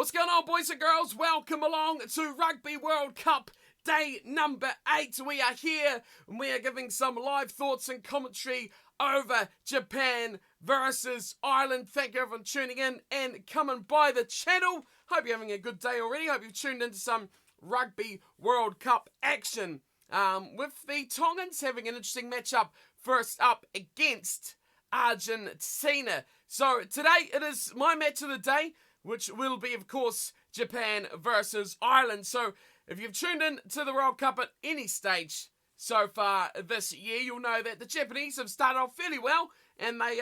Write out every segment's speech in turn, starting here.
What's going on, boys and girls? Welcome along to Rugby World Cup day number 8. We are here and we are giving some live thoughts and commentary over Japan versus Ireland. Thank you everyone for tuning in and coming by the channel. Hope you're having a good day already. Hope you've tuned into some Rugby World Cup action. With the Tongans having an interesting matchup first up against Argentina. So today it is my match of the day, which will be, of course, Japan versus Ireland. So if you've tuned in to the World Cup at any stage so far this year, you'll know that the Japanese have started off fairly well, and they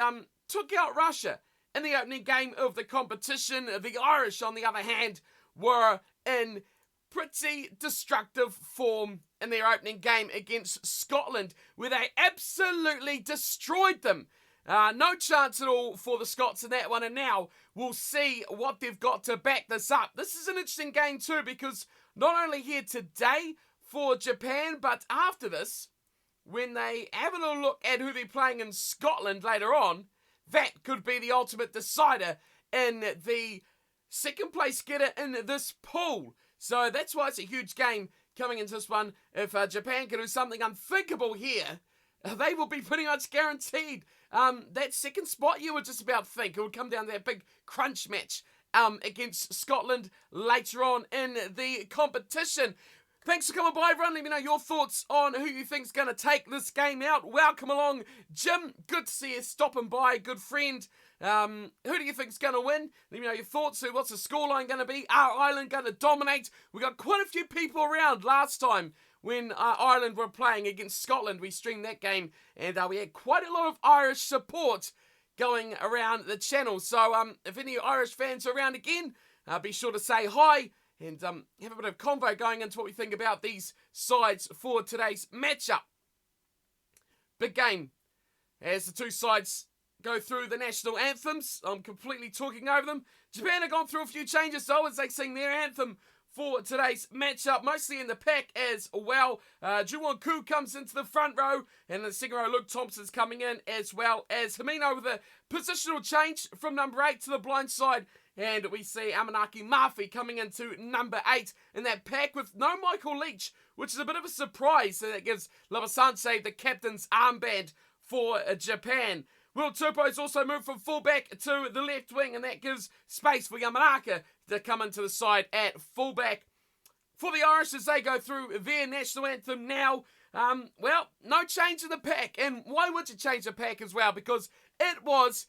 took out Russia in the opening game of the competition. The Irish, on the other hand, were in pretty destructive form in their opening game against Scotland, where they absolutely destroyed them. No chance at all for the Scots in that one, and now we'll see what they've got to back this up. This is an interesting game too, because not only here today for Japan, but after this, when they have a little look at who they're playing in Scotland later on, that could be the ultimate decider in the second place getter in this pool. So that's why it's a huge game coming into this one. If Japan can do something unthinkable here, they will be pretty much guaranteed that second spot. You would just about think it would come down to that big crunch match against Scotland later on in the competition. Thanks for coming by, everyone. Let me know your thoughts on who you think's going to take this game out. Welcome along, Jim. Good to see you stopping by, good friend. Who do you think's going to win? Let me know your thoughts. What's the scoreline going to be? Are Ireland going to dominate? We got quite a few people around last time when Ireland were playing against Scotland. We streamed that game, and we had quite a lot of Irish support going around the channel. So if any Irish fans are around again, be sure to say hi and have a bit of convo going into what we think about these sides for today's matchup. Big game as the two sides go through the national anthems. I'm completely talking over them. Japan have gone through a few changes though as they sing their anthem for today's matchup, mostly in the pack as well. Juwon Koo comes into the front row, and in the second row, Luke Thompson's coming in, as well as Hamino with a positional change from number 8 to the blind side. And we see Amanaki Mafi coming into number 8 in that pack with no Michael Leach, which is a bit of a surprise. So that gives Labasanse the captain's armband for Japan. Will Tupou's also moved from fullback to the left wing, and that gives space for Yamanaka to come into the side at fullback. For the Irish, as they go through their national anthem now, well, no change in the pack. And why would you change the pack as well? Because it was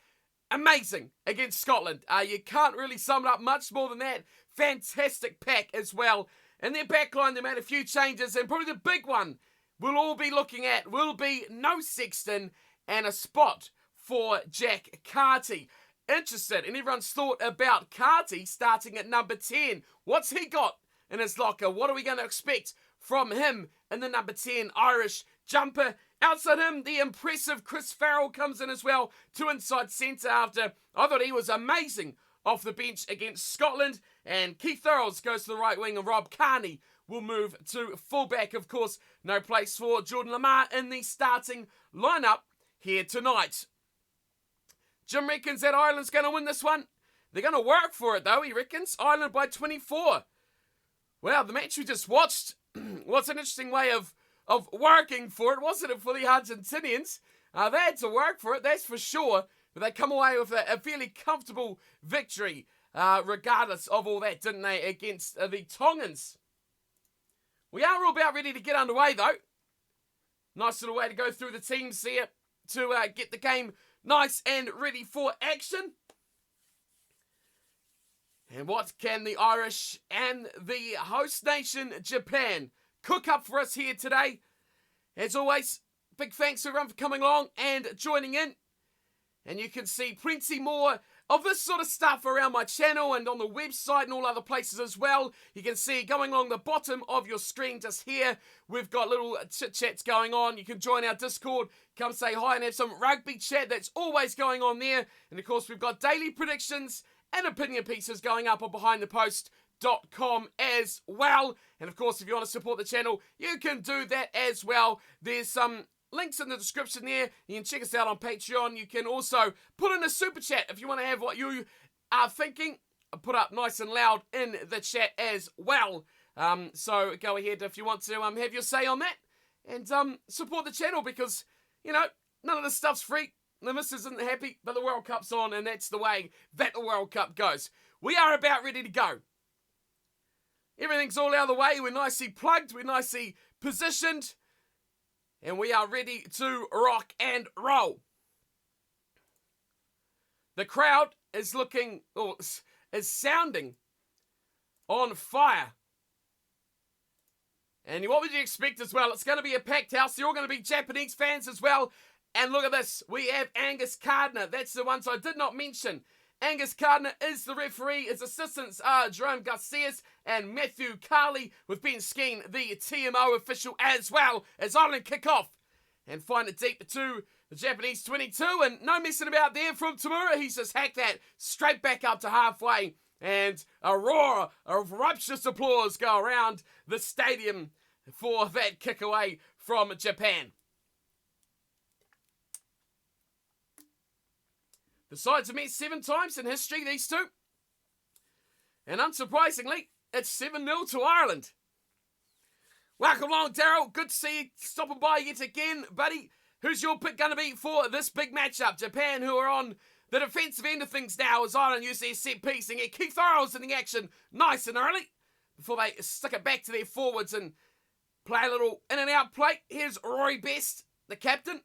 amazing against Scotland. You can't really sum it up much more than that. Fantastic pack as well. In their backline, they made a few changes, and probably the big one we'll all be looking at will be no Sexton and a spot for Jack Carty. Interested in everyone's thought about Carty starting at number 10. What's he got in his locker? What are we going to expect from him in the number 10 Irish jumper? Outside him, the impressive Chris Farrell comes in as well to inside centre after I thought he was amazing off the bench against Scotland. And Keith Thurles goes to the right wing, and Rob Carney will move to fullback. Of course, no place for Jordan Lamar in the starting lineup here tonight. Jim reckons that Ireland's going to win this one. They're going to work for it, though, he reckons. Ireland by 24. Well, the match we just watched was an interesting way of working for it, wasn't it, for the Argentinians? They had to work for it, that's for sure. But they come away with a fairly comfortable victory, regardless of all that, didn't they, against the Tongans. We are all about ready to get underway, though. Nice little way to go through the teams here to get the game nice and ready for action. And what can the Irish and the host nation, Japan, cook up for us here today? As always, big thanks to everyone for coming along and joining in. And you can see plenty more of this sort of stuff around my channel and on the website and all other places as well. You can see going along the bottom of your screen just here, we've got little chit-chats going on. You can join our Discord, come say hi and have some rugby chat. That's always going on there. And of course, we've got daily predictions and opinion pieces going up on behindthepost.com as well. And of course, if you want to support the channel, you can do that as well. There's some links in the description there. You can check us out on Patreon. You can also put in a super chat if you want to have what you are thinking put up nice and loud in the chat as well. So go ahead if you want to have your say on that. And support the channel because, none of this stuff's free. The missus isn't happy, but the World Cup's on, and that's the way that the World Cup goes. We are about ready to go. Everything's all out of the way. We're nicely plugged. We're nicely positioned. And we are ready to rock and roll. The crowd is is sounding on fire. And what would you expect as well? It's going to be a packed house. They're all going to be Japanese fans as well. And look at this. We have Angus Gardner. That's the ones I did not mention. Angus Gardner is the referee. His assistants are Jerome Garcias and Matthew Carley, with Ben Skeen, the TMO official, as well as Ireland Kickoff. And find it deep to the Japanese 22. And no messing about there from Tamura. He's just hacked that straight back up to halfway. And a roar of rapturous applause go around the stadium for that kick away from Japan. The sides have met 7 times in history, these two. And unsurprisingly, it's 7-0 to Ireland. Welcome along, Daryl. Good to see you stopping by yet again, buddy. Who's your pick going to be for this big matchup? Japan, who are on the defensive end of things now, as Ireland use their set piece and get Keith Earls in the action nice and early before they stick it back to their forwards and play a little in and out play. Here's Rory Best, the captain,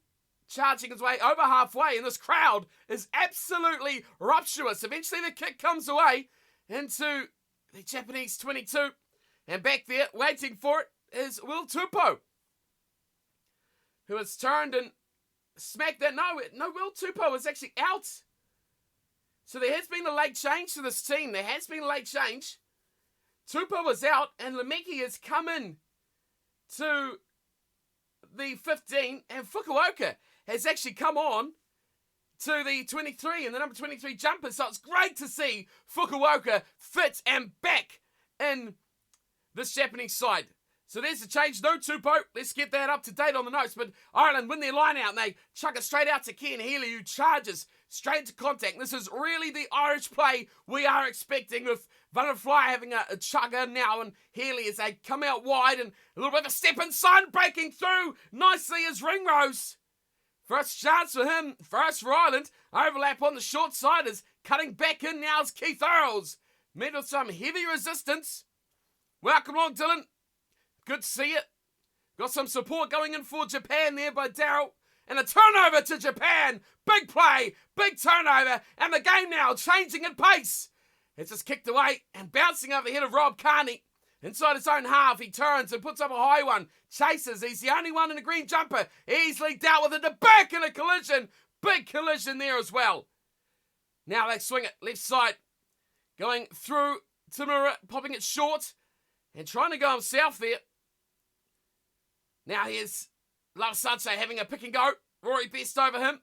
charging his way over halfway, and this crowd is absolutely rapturous. Eventually the kick comes away into the Japanese 22, and back there, waiting for it, is Will Tupou, who has turned and smacked that. No, Will Tupou is actually out. So there has been a late change to this team. There has been a late change. Tupou was out, and Lemeki has come in to the 15, and Fukuoka has actually come on to the 23 and the number 23 jumper. So it's great to see Fukuoka fit and back in this Japanese side. So there's the change. No Tupou. Let's get that up to date on the notes. But Ireland win their line out and they chuck it straight out to Ken Healy, who charges straight into contact. This is really the Irish play we are expecting, with Butterfly having a chugger now, and Healy as they come out wide, and a little bit of a step inside, breaking through nicely as Ringrose. First chance for him, first for Ireland. Overlap on the short side is cutting back in now is Keith Earls. Met with some heavy resistance. Welcome along, Dylan. Good to see it. Got some support going in for Japan there by Daryl. And a turnover to Japan. Big play, big turnover. And the game now changing at pace. It's just kicked away and bouncing over the head of Rob Carney. Inside his own half, he turns and puts up a high one. Chases, he's the only one in the green jumper. Easily dealt with it to back in a collision. Big collision there as well. Now they swing it left side. Going through Tamura, popping it short. And trying to go himself there. Now here's Love Sancho having a pick and go. Rory Best over him.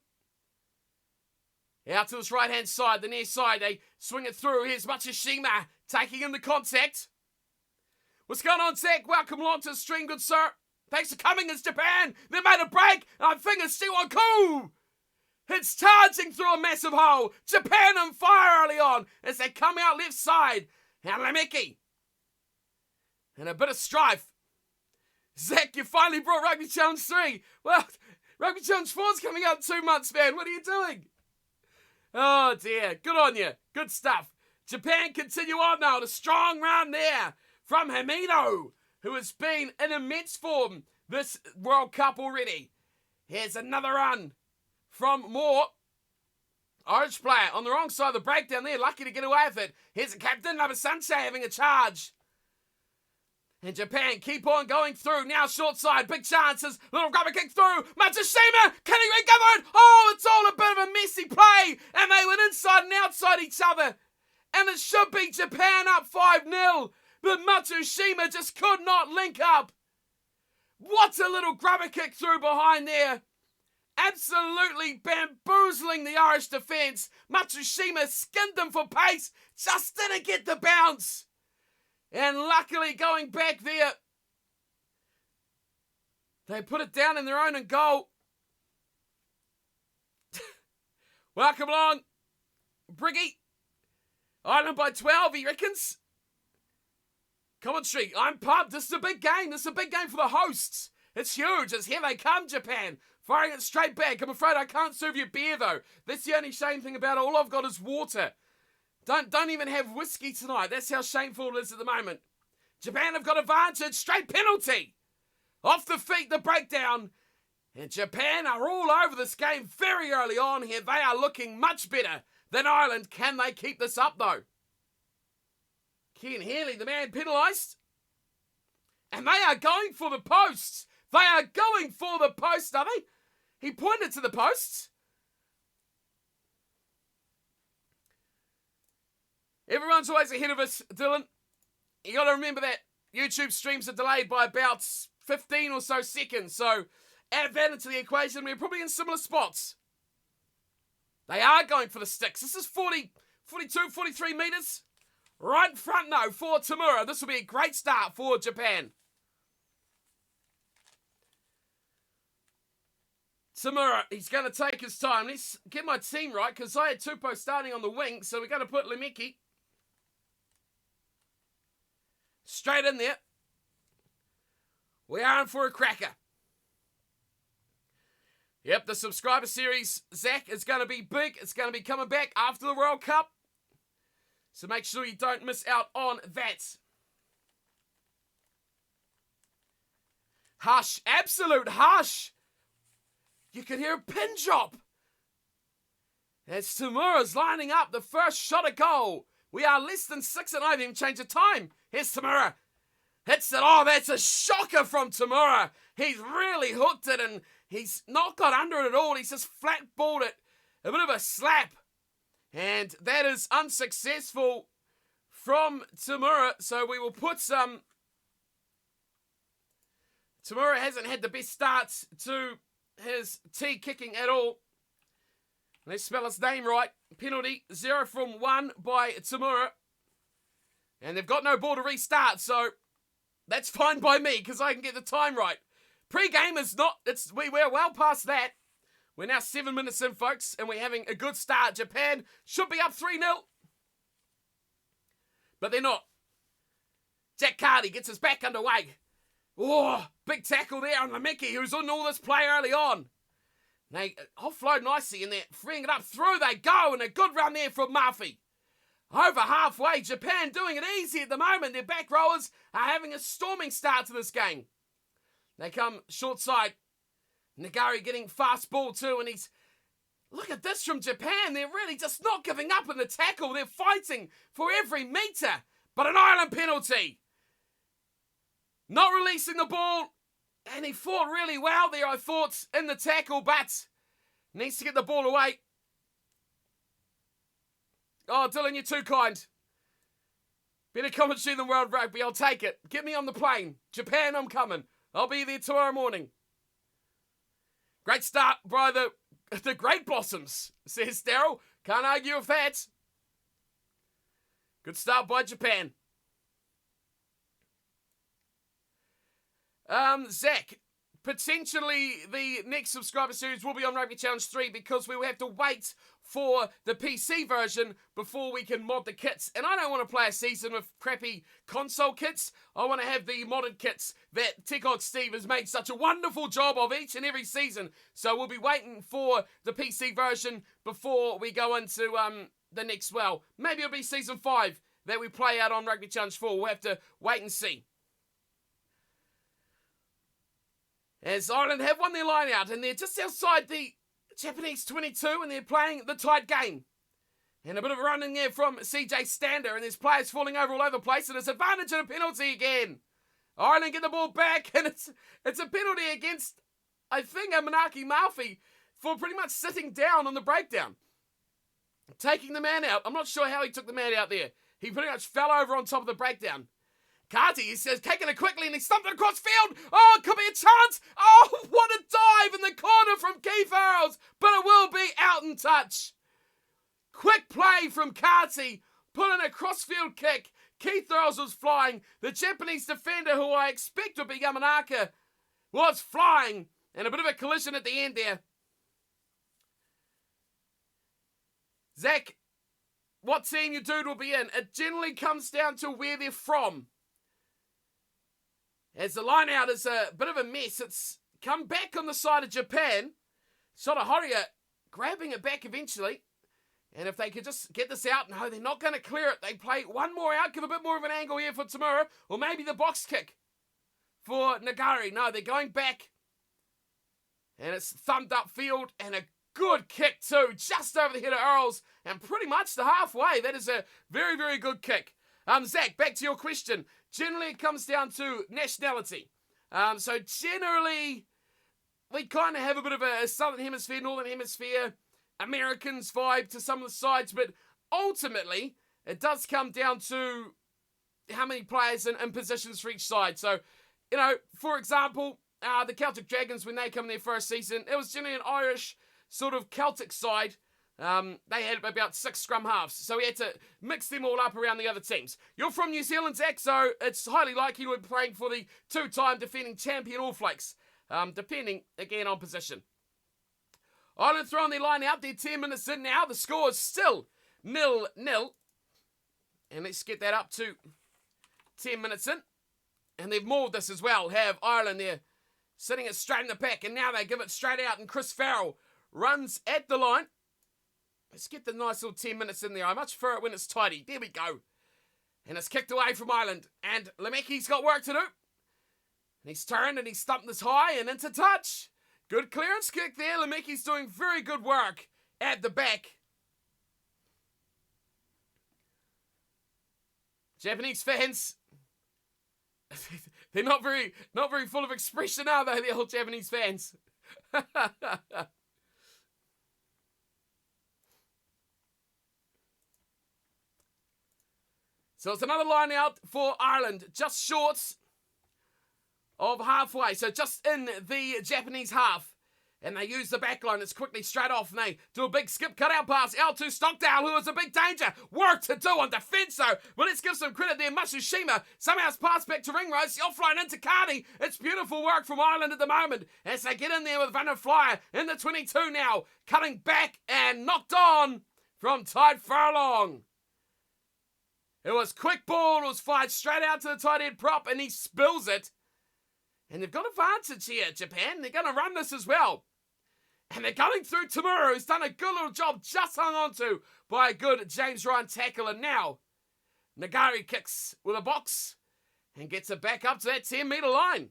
Out to his right-hand side, the near side. They swing it through. Here's Matsushima taking in the contact. What's going on, Zach? Welcome along to the stream, good sir. Thanks for coming. It's Japan. They made a break. I think it's Siwaku. It's charging through a massive hole. Japan on fire early on as they come out left side. And Lemeki. And a bit of strife. Zach, you finally brought Rugby Challenge 3. Well, Rugby Challenge 4 is coming out in 2 months, man. What are you doing? Oh, dear. Good on you. Good stuff. Japan continue on now. A strong round there from Himino, who has been in immense form this World Cup already. Here's another run from Moore. Orange player on the wrong side of the breakdown there. Lucky to get away with it. Here's the captain, Nabasanche, having a charge. And Japan keep on going through. Now short side, big chances. Little grubber kick through. Matsushima, can he recover it? Oh, it's all a bit of a messy play. And they went inside and outside each other. And it should be Japan up 5-0. But Matsushima just could not link up. What a little grubber kick through behind there. Absolutely bamboozling the Irish defence. Matsushima skinned them for pace. Just didn't get the bounce. And luckily going back there, they put it down in their own and goal. Welcome along, Briggy. Ireland by 12, he reckons. Commentary, I'm pumped. This is a big game. This is a big game for the hosts. It's huge. It's here they come, Japan. Firing it straight back. I'm afraid I can't serve you beer, though. That's the only shame thing about it. All I've got is water. Don't even have whiskey tonight. That's how shameful it is at the moment. Japan have got advantage. Straight penalty. Off the feet, the breakdown. And Japan are all over this game very early on here. They are looking much better than Ireland. Can they keep this up, though? Ken Healy, the man penalised. And they are going for the posts. They are going for the post, are they? He pointed to the posts. Everyone's always ahead of us, Dylan. You got to remember that YouTube streams are delayed by about 15 or so seconds. So add that into the equation. We're probably in similar spots. They are going for the sticks. This is 40, 42, 43 metres. Right in front, though, for Tamura. This will be a great start for Japan. Tamura, he's going to take his time. Let's get my team right, because I had Tupou starting on the wing, so we're going to put Lemeki straight in there. We are in for a cracker. Yep, the subscriber series, Zach, is going to be big. It's going to be coming back after the World Cup. So make sure you don't miss out on that. Hush. Absolute hush. You can hear a pin drop. As Tamura's lining up the first shot at goal. We are less than 6 and I haven't even changed the time. Here's Tamura. Hits it. Oh, that's a shocker from Tamura. He's really hooked it and he's not got under it at all. He's just flat balled it. A bit of a slap. And that is unsuccessful from Tamura. So we will put some... Tamura hasn't had the best start to his tee kicking at all. Let's spell his name right. Penalty, 0 from 1 by Tamura. And they've got no ball to restart, so that's fine by me because I can get the time right. Pre-game is not... We're well past that. We're now 7 minutes in, folks, and we're having a good start. Japan should be up 3-0. But they're not. Jack Carty gets his back underway. Oh, big tackle there on Lemeki, who's on all this play early on. They offload nicely, and they're freeing it up. Through they go, and a good run there from Murphy. Over halfway, Japan doing it easy at the moment. Their back rowers are having a storming start to this game. They come short side. Nagari getting fast ball too, and he's... Look at this from Japan. They're really just not giving up in the tackle. They're fighting for every metre. But an Ireland penalty. Not releasing the ball. And he fought really well there, I thought, in the tackle, but needs to get the ball away. Oh, Dylan, you're too kind. Better commentary than World Rugby. I'll take it. Get me on the plane. Japan, I'm coming. I'll be there tomorrow morning. Great start by the Great Blossoms, says Daryl. Can't argue with that. Good start by Japan. Zach, potentially the next subscriber series will be on Rugby Challenge 3 because we will have to wait for the PC version before we can mod the kits. And I don't want to play a season with crappy console kits. I want to have the modded kits that Kickoff Steve has made such a wonderful job of each and every season. So we'll be waiting for the PC version before we go into the next, well, maybe it'll be season 5 that we play out on Rugby Challenge 4. We'll have to wait and see. As Ireland have won their line out, and they're just outside the Japanese 22, and they're playing the tight game. And a bit of a run in there from CJ Stander, and there's players falling over all over the place, and it's advantage and a penalty again. Ireland get the ball back, and it's a penalty against, I think, Manaki Murphy for pretty much sitting down on the breakdown. Taking the man out. I'm not sure how he took the man out there. He pretty much fell over on top of the breakdown. Carty, he says, taking it quickly, and he stumped it across field. Oh, it could be a chance. Oh, what a dive in the corner from Keith Earls, but it will be out in touch. Quick play from Carty, pulling a crossfield kick. Keith Earls was flying. The Japanese defender, who I expect would be Yamanaka, was flying. And a bit of a collision at the end there. Zach, what team your dude will be in. It generally comes down to where they're from. As the line out is a bit of a mess. It's come back on the side of Japan. Sort of Horia grabbing it back eventually. And if they could just get this out, no, they're not going to clear it. They play one more out, give a bit more of an angle here for Tamura. Or maybe the box kick for Nagari. No, they're going back. And it's thumped up field and a good kick too. Just over the head of Earls and pretty much the halfway. That is a very, very good kick. Zach, back to your question. Generally, it comes down to nationality. So generally, we kind of have a bit of a Southern Hemisphere, Northern Hemisphere, Americans vibe to some of the sides, but ultimately, it does come down to how many players and positions for each side. So, you know, for example, the Celtic Dragons, when they come in their first season, it was generally an Irish sort of Celtic side. They had about 6 scrum halves, so we had to mix them all up around the other teams. You're from New Zealand, Zach, so it's highly likely you'll be playing for the 2-time defending champion All Flakes, depending, again, on position. Ireland throwing their line out there 10 minutes in now. The score is still 0-0. And let's get that up to 10 minutes in. And they've mauled this as well, have Ireland there, sitting it straight in the pack. And now they give it straight out, and Chris Farrell runs at the line. Let's get the nice little 10 minutes in there. I much prefer it when it's tidy. There we go. And it's kicked away from Ireland. And Lemeki's got work to do. And he's turned and he's stumped this high and into touch. Good clearance kick there. Lemeki's doing very good work at the back. Japanese fans, they're not very full of expression, are they, the old Japanese fans? So it's another line out for Ireland, just short of halfway, so just in the Japanese half. And they use the back line. It's quickly straight off, and they do a big skip cutout pass out to Stockdale, who is a big danger. Work to do on defence, though. Well, let's give some credit there. Matsushima somehow it's passed back to Ringrose. The offline into Carney. It's beautiful work from Ireland at the moment as they get in there with Van der Flyer in the 22 now. Cutting back and knocked on from Tide Furlong. It was quick ball. It was fired straight out to the tight head prop, and he spills it. And they've got advantage here, Japan. They're going to run this as well. And they're going through Tamura, who's done a good little job, just hung on to by a good James Ryan tackle. And now, Nagari kicks with a box and gets it back up to that 10-metre line.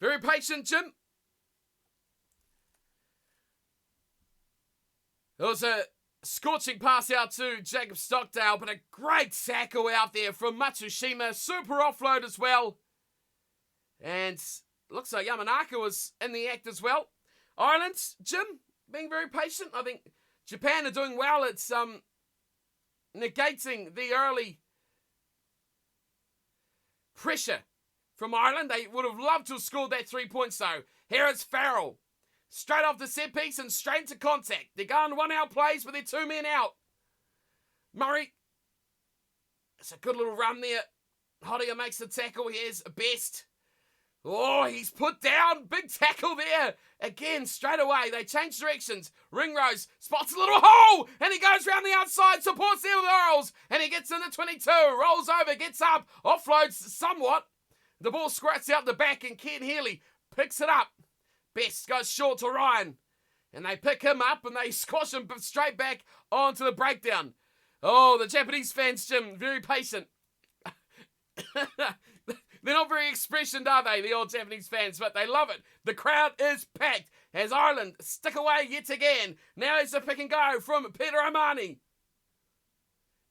Very patient, Jim. It was a scorching pass out to Jacob Stockdale, but a great tackle out there from Matsushima. Super offload as well. And looks like Yamanaka was in the act as well. Ireland, Jim, being very patient. I think Japan are doing well. It's negating the early pressure from Ireland. They would have loved to have scored that 3 points though. Here is Farrell. Straight off the set piece and straight into contact. They're going 1 out plays with their 2 men out. Murray. It's a good little run there. Hodia makes the tackle. Here's Best. Oh, he's put down. Big tackle there. Again, straight away. They change directions. Ringrose spots a little hole. And he goes round the outside. Supports there with Earls. And he gets in the 22. Rolls over. Gets up. Offloads somewhat. The ball squirts out the back. And Ken Healy picks it up. Best goes short to Ryan. And they pick him up. And they squash him straight back onto the breakdown. Oh, the Japanese fans, Jim. Very patient. They're not very expressioned, are they, the old Japanese fans, but they love it. The crowd is packed as Ireland stick away yet again. Now it's a pick and go from Peter Armani.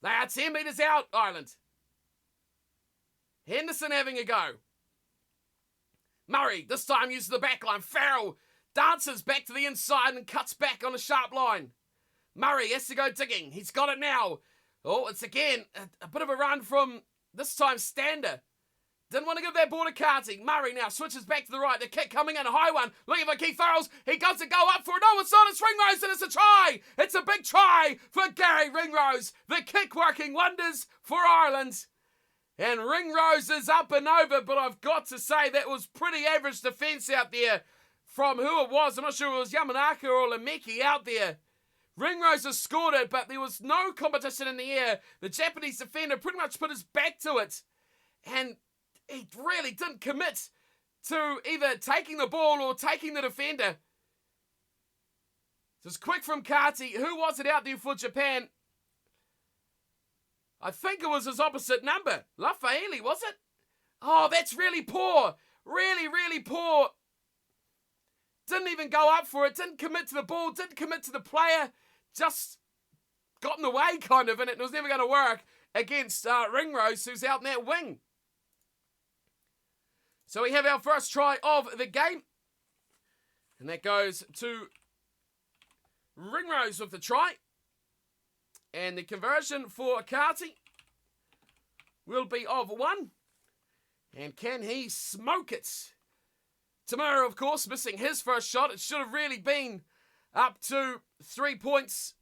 They are 10 metres out, Ireland. Henderson having a go. Murray, this time uses the back line. Farrell dances back to the inside and cuts back on a sharp line. Murray has to go digging. He's got it now. Oh, it's again a bit of a run from, this time, Stander. Didn't want to give that ball to Carty. Murray now switches back to the right. The kick coming in, a high one. Looking for Keith Farrells. He goes to go up for it. No, it's not. It's Ringrose, and it's a try. It's a big try for Gary Ringrose. The kick working wonders for Ireland. And Ringrose is up and over, but I've got to say that was pretty average defence out there from who it was. I'm not sure if it was Yamanaka or Lemeki out there. Ringrose has scored it, but there was no competition in the air. The Japanese defender pretty much put his back to it, and he really didn't commit to either taking the ball or taking the defender. So it's quick from Kati. Who was it out there for Japan? I think it was his opposite number. Lafaeli, was it? Oh, that's really poor. Really, really poor. Didn't even go up for it. Didn't commit to the ball. Didn't commit to the player. Just got in the way, kind of, and it was never going to work against Ringrose, who's out in that wing. So we have our first try of the game. And that goes to Ringrose with the try. And the conversion for Kati will be of 1. And can he smoke it? Tamura, of course, missing his first shot. It should have really been up to 3 points.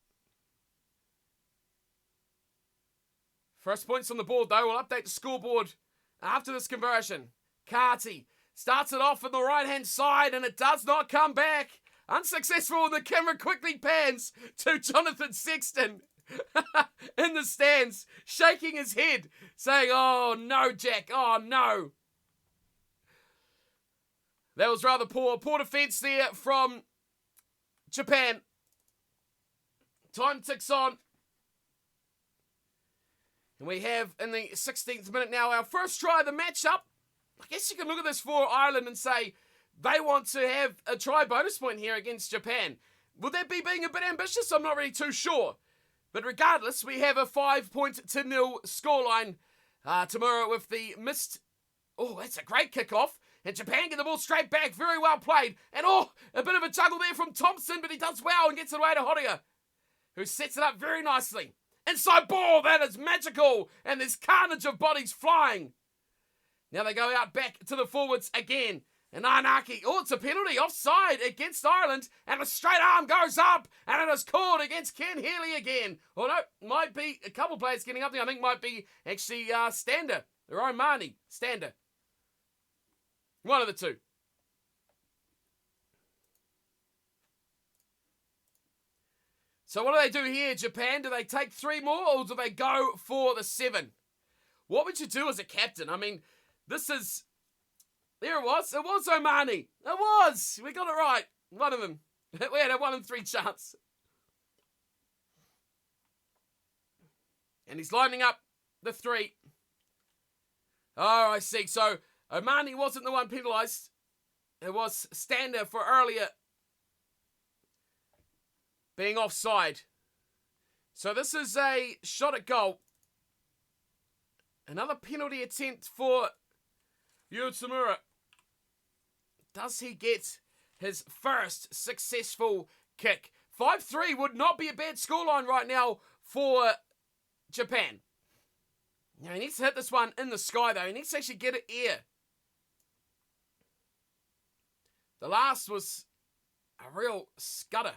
First points on the board, though. We'll update the scoreboard after this conversion. Kati starts it off on the right-hand side, and it does not come back. Unsuccessful, and the camera quickly pans to Jonathan Sexton in the stands, shaking his head, saying, "Oh, no, Jack. Oh, no." That was rather poor. Poor defence there from Japan. Time ticks on. And we have, in the 16th minute now, our first try of the matchup. I guess you can look at this for Ireland and say they want to have a try bonus point here against Japan. Would that be being a bit ambitious? I'm not really too sure. But regardless, we have a 5-0 scoreline. Tamura with the missed... Oh, that's a great kickoff. And Japan get the ball straight back. Very well played. And a bit of a juggle there from Thompson, but he does well and gets it away to Horia, who sets it up very nicely. Inside ball, that is magical. And there's carnage of bodies flying. Now they go out back to the forwards again. And Anaki, it's a penalty, offside against Ireland. And a straight arm goes up. And it is called against Ken Healy again. Or no, might be a couple players getting up there. I think might be actually Stander. Or Omani, Stander. One of the two. So what do they do here, Japan? Do they take 3 more or do they go for the 7? What would you do as a captain? I mean, this is... There it was. It was Omani. It was. We got it right. One of them. We had a 1 in 3 chance. And he's lining up the 3. Oh, I see. So Omani wasn't the one penalised. It was Stander for earlier being offside. So this is a shot at goal. Another penalty attempt for Yu Tamura. Does he get his first successful kick? 5-3 would not be a bad scoreline right now for Japan. Now he needs to hit this one in the sky though. He needs to actually get it air. The last was a real scudder.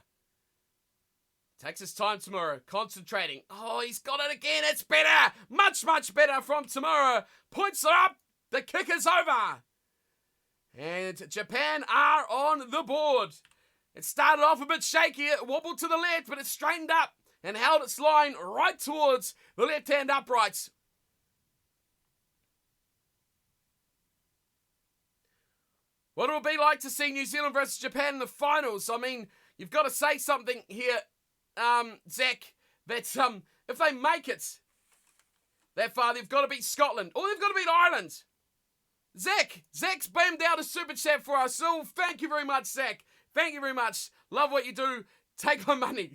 Takes his time, Tamura, concentrating. Oh, he's got it again. It's better. Much, much better from Tamura. Points it up. The kick is over. And Japan are on the board. It started off a bit shaky. It wobbled to the left, but it straightened up and held its line right towards the left-hand uprights. What it will be like to see New Zealand versus Japan in the finals. I mean, you've got to say something here, Zach, that if they make it that far, they've got to beat Scotland or they've got to beat Ireland. Zach's beamed out a super chat for us. So thank you very much, Zach. Thank you very much. Love what you do. Take my money.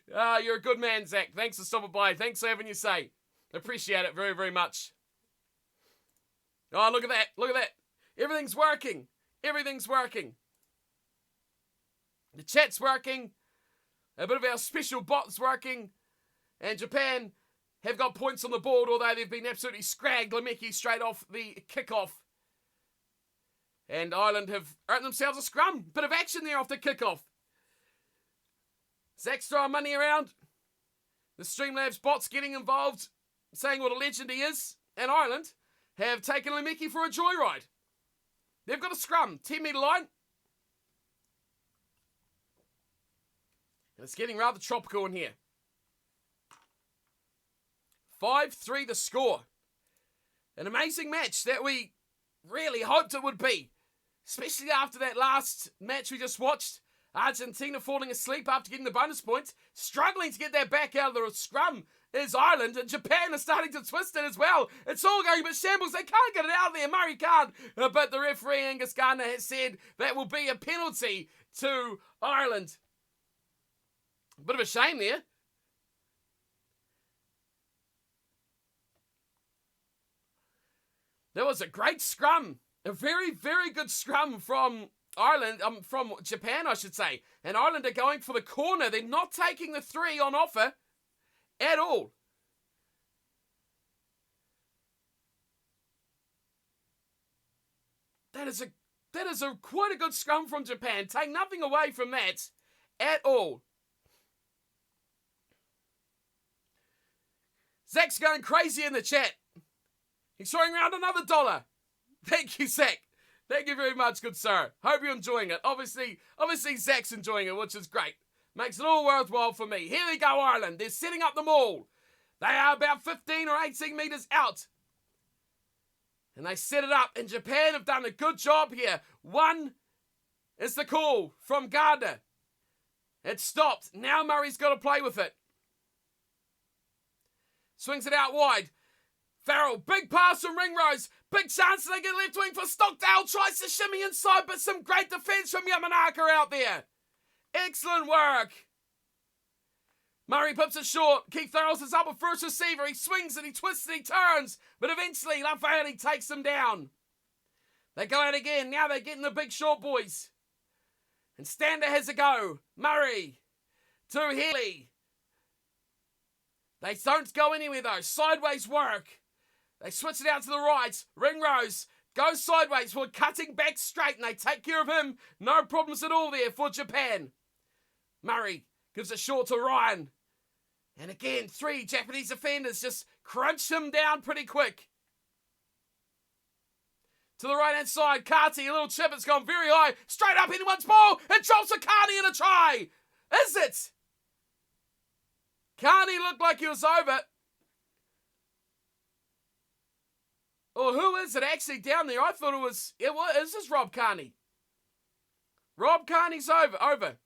You're a good man, Zach. Thanks for stopping by. Thanks for having your say. Appreciate it very, very much. Oh, look at that. Look at that. Everything's working. Everything's working. The chat's working. A bit of our special bot's working. And Japan have got points on the board, although they've been absolutely scragged. Lemeki straight off the kickoff. And Ireland have earned themselves a scrum. Bit of action there off the kickoff. Zach's throwing money around. The Streamlabs bot's getting involved, saying what a legend he is. And Ireland have taken Lemeki for a joyride. They've got a scrum, 10 metre line. And it's getting rather tropical in here. 5-3 the score. An amazing match that we really hoped it would be. Especially after that last match we just watched. Argentina falling asleep after getting the bonus points. Struggling to get that back out of the scrum is Ireland. And Japan are starting to twist it as well. It's all going a bit shambles. They can't get it out of there. Murray can't. But the referee, Angus Gardner, has said that will be a penalty to Ireland. A bit of a shame there. That was a great scrum. A very, very good scrum from Ireland, from Japan, I should say. And Ireland are going for the corner. They're not taking the 3 on offer at all. That is quite a good scrum from Japan. Take nothing away from that at all. Zach's going crazy in the chat. He's throwing around another $1. Thank you, Zach. Thank you very much, good sir. Hope you're enjoying it. Obviously, Zach's enjoying it, which is great. Makes it all worthwhile for me. Here we go, Ireland. They're setting up the maul. They are about 15 or 18 metres out. And they set it up. And Japan have done a good job here. 1 is the call from Gardner. It stopped. Now Murray's got to play with it. Swings it out wide. Farrell, big pass from Ringrose. Big chance they get left wing for Stockdale. Tries to shimmy inside, but some great defence from Yamanaka out there. Excellent work. Murray pips it short. Keith Farrell's is up a first receiver. He swings and he twists and he turns. But eventually, Lafayette takes them down. They go out again. Now they're getting the big short boys. And Stander has a go. Murray to Healy. They don't go anywhere though. Sideways work. They switch it out to the right. Ringrose goes sideways. We're cutting back straight and they take care of him. No problems at all there for Japan. Murray gives it short to Ryan. And again, 3 Japanese defenders just crunch him down pretty quick. To the right-hand side, Carty, a little chip. It's gone very high. Straight up anyone's ball. It drops for Carney in a try. Is it? Carney looked like he was over. Or who is it actually down there? I thought it was is this Rob Carney? Rob Carney's over.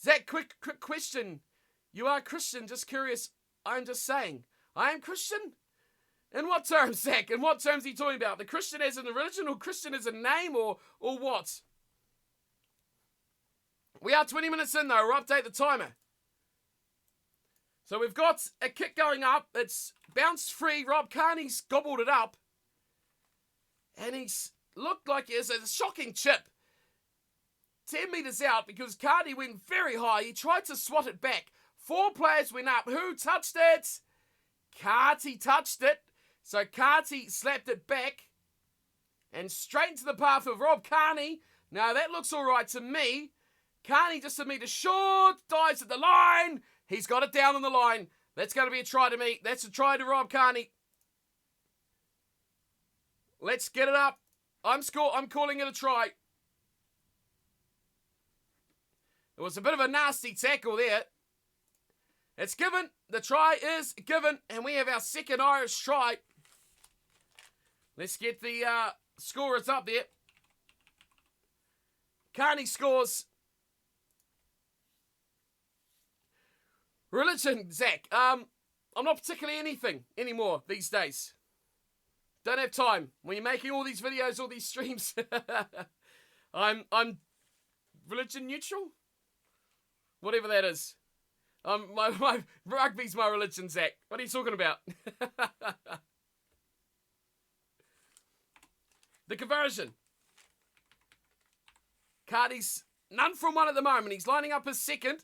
Zach, quick question. You are Christian, just curious. I'm just saying. I am Christian? In what terms, Zach? In what terms are you talking about? The Christian as in the religion or Christian as a name or what? We are 20 minutes in though. We'll update the timer. So we've got a kick going up. It's bounced free. Rob Carney's gobbled it up. And he's looked like it's a shocking chip. 10 metres out because Carney went very high. He tried to swat it back. 4 players went up. Who touched it? Carty touched it. So Carty slapped it back. And straight into the path of Rob Carney. Now that looks alright to me. Carney just a metre short. Dives at the line. He's got it down on the line. That's going to be a try to me. That's a try to Rob Carney. Let's get it up. I'm calling it a try. It was a bit of a nasty tackle there. It's given. The try is given. And we have our second Irish try. Let's get the scorers up there. Carney scores. Religion, Zach. I'm not particularly anything anymore these days. Don't have time. When you're making all these videos, all these streams, I'm religion neutral? Whatever that is. My rugby's my religion, Zach. What are you talking about? The conversion. Carty's none from one at the moment. He's lining up his second.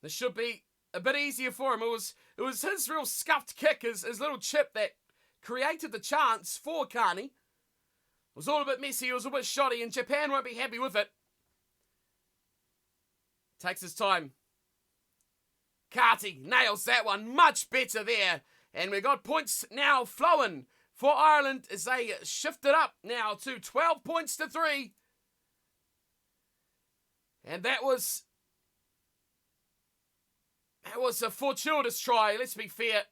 This should be a bit easier for him. It was his real scuffed kick, his little chip that created the chance for Carney. It was all a bit messy, it was a bit shoddy, and Japan won't be happy with it. Takes his time. Carty nails that one much better there. And we've got points now flowing for Ireland as they shift it up now to 12 points to 3. And that was a fortuitous try, let's be fair.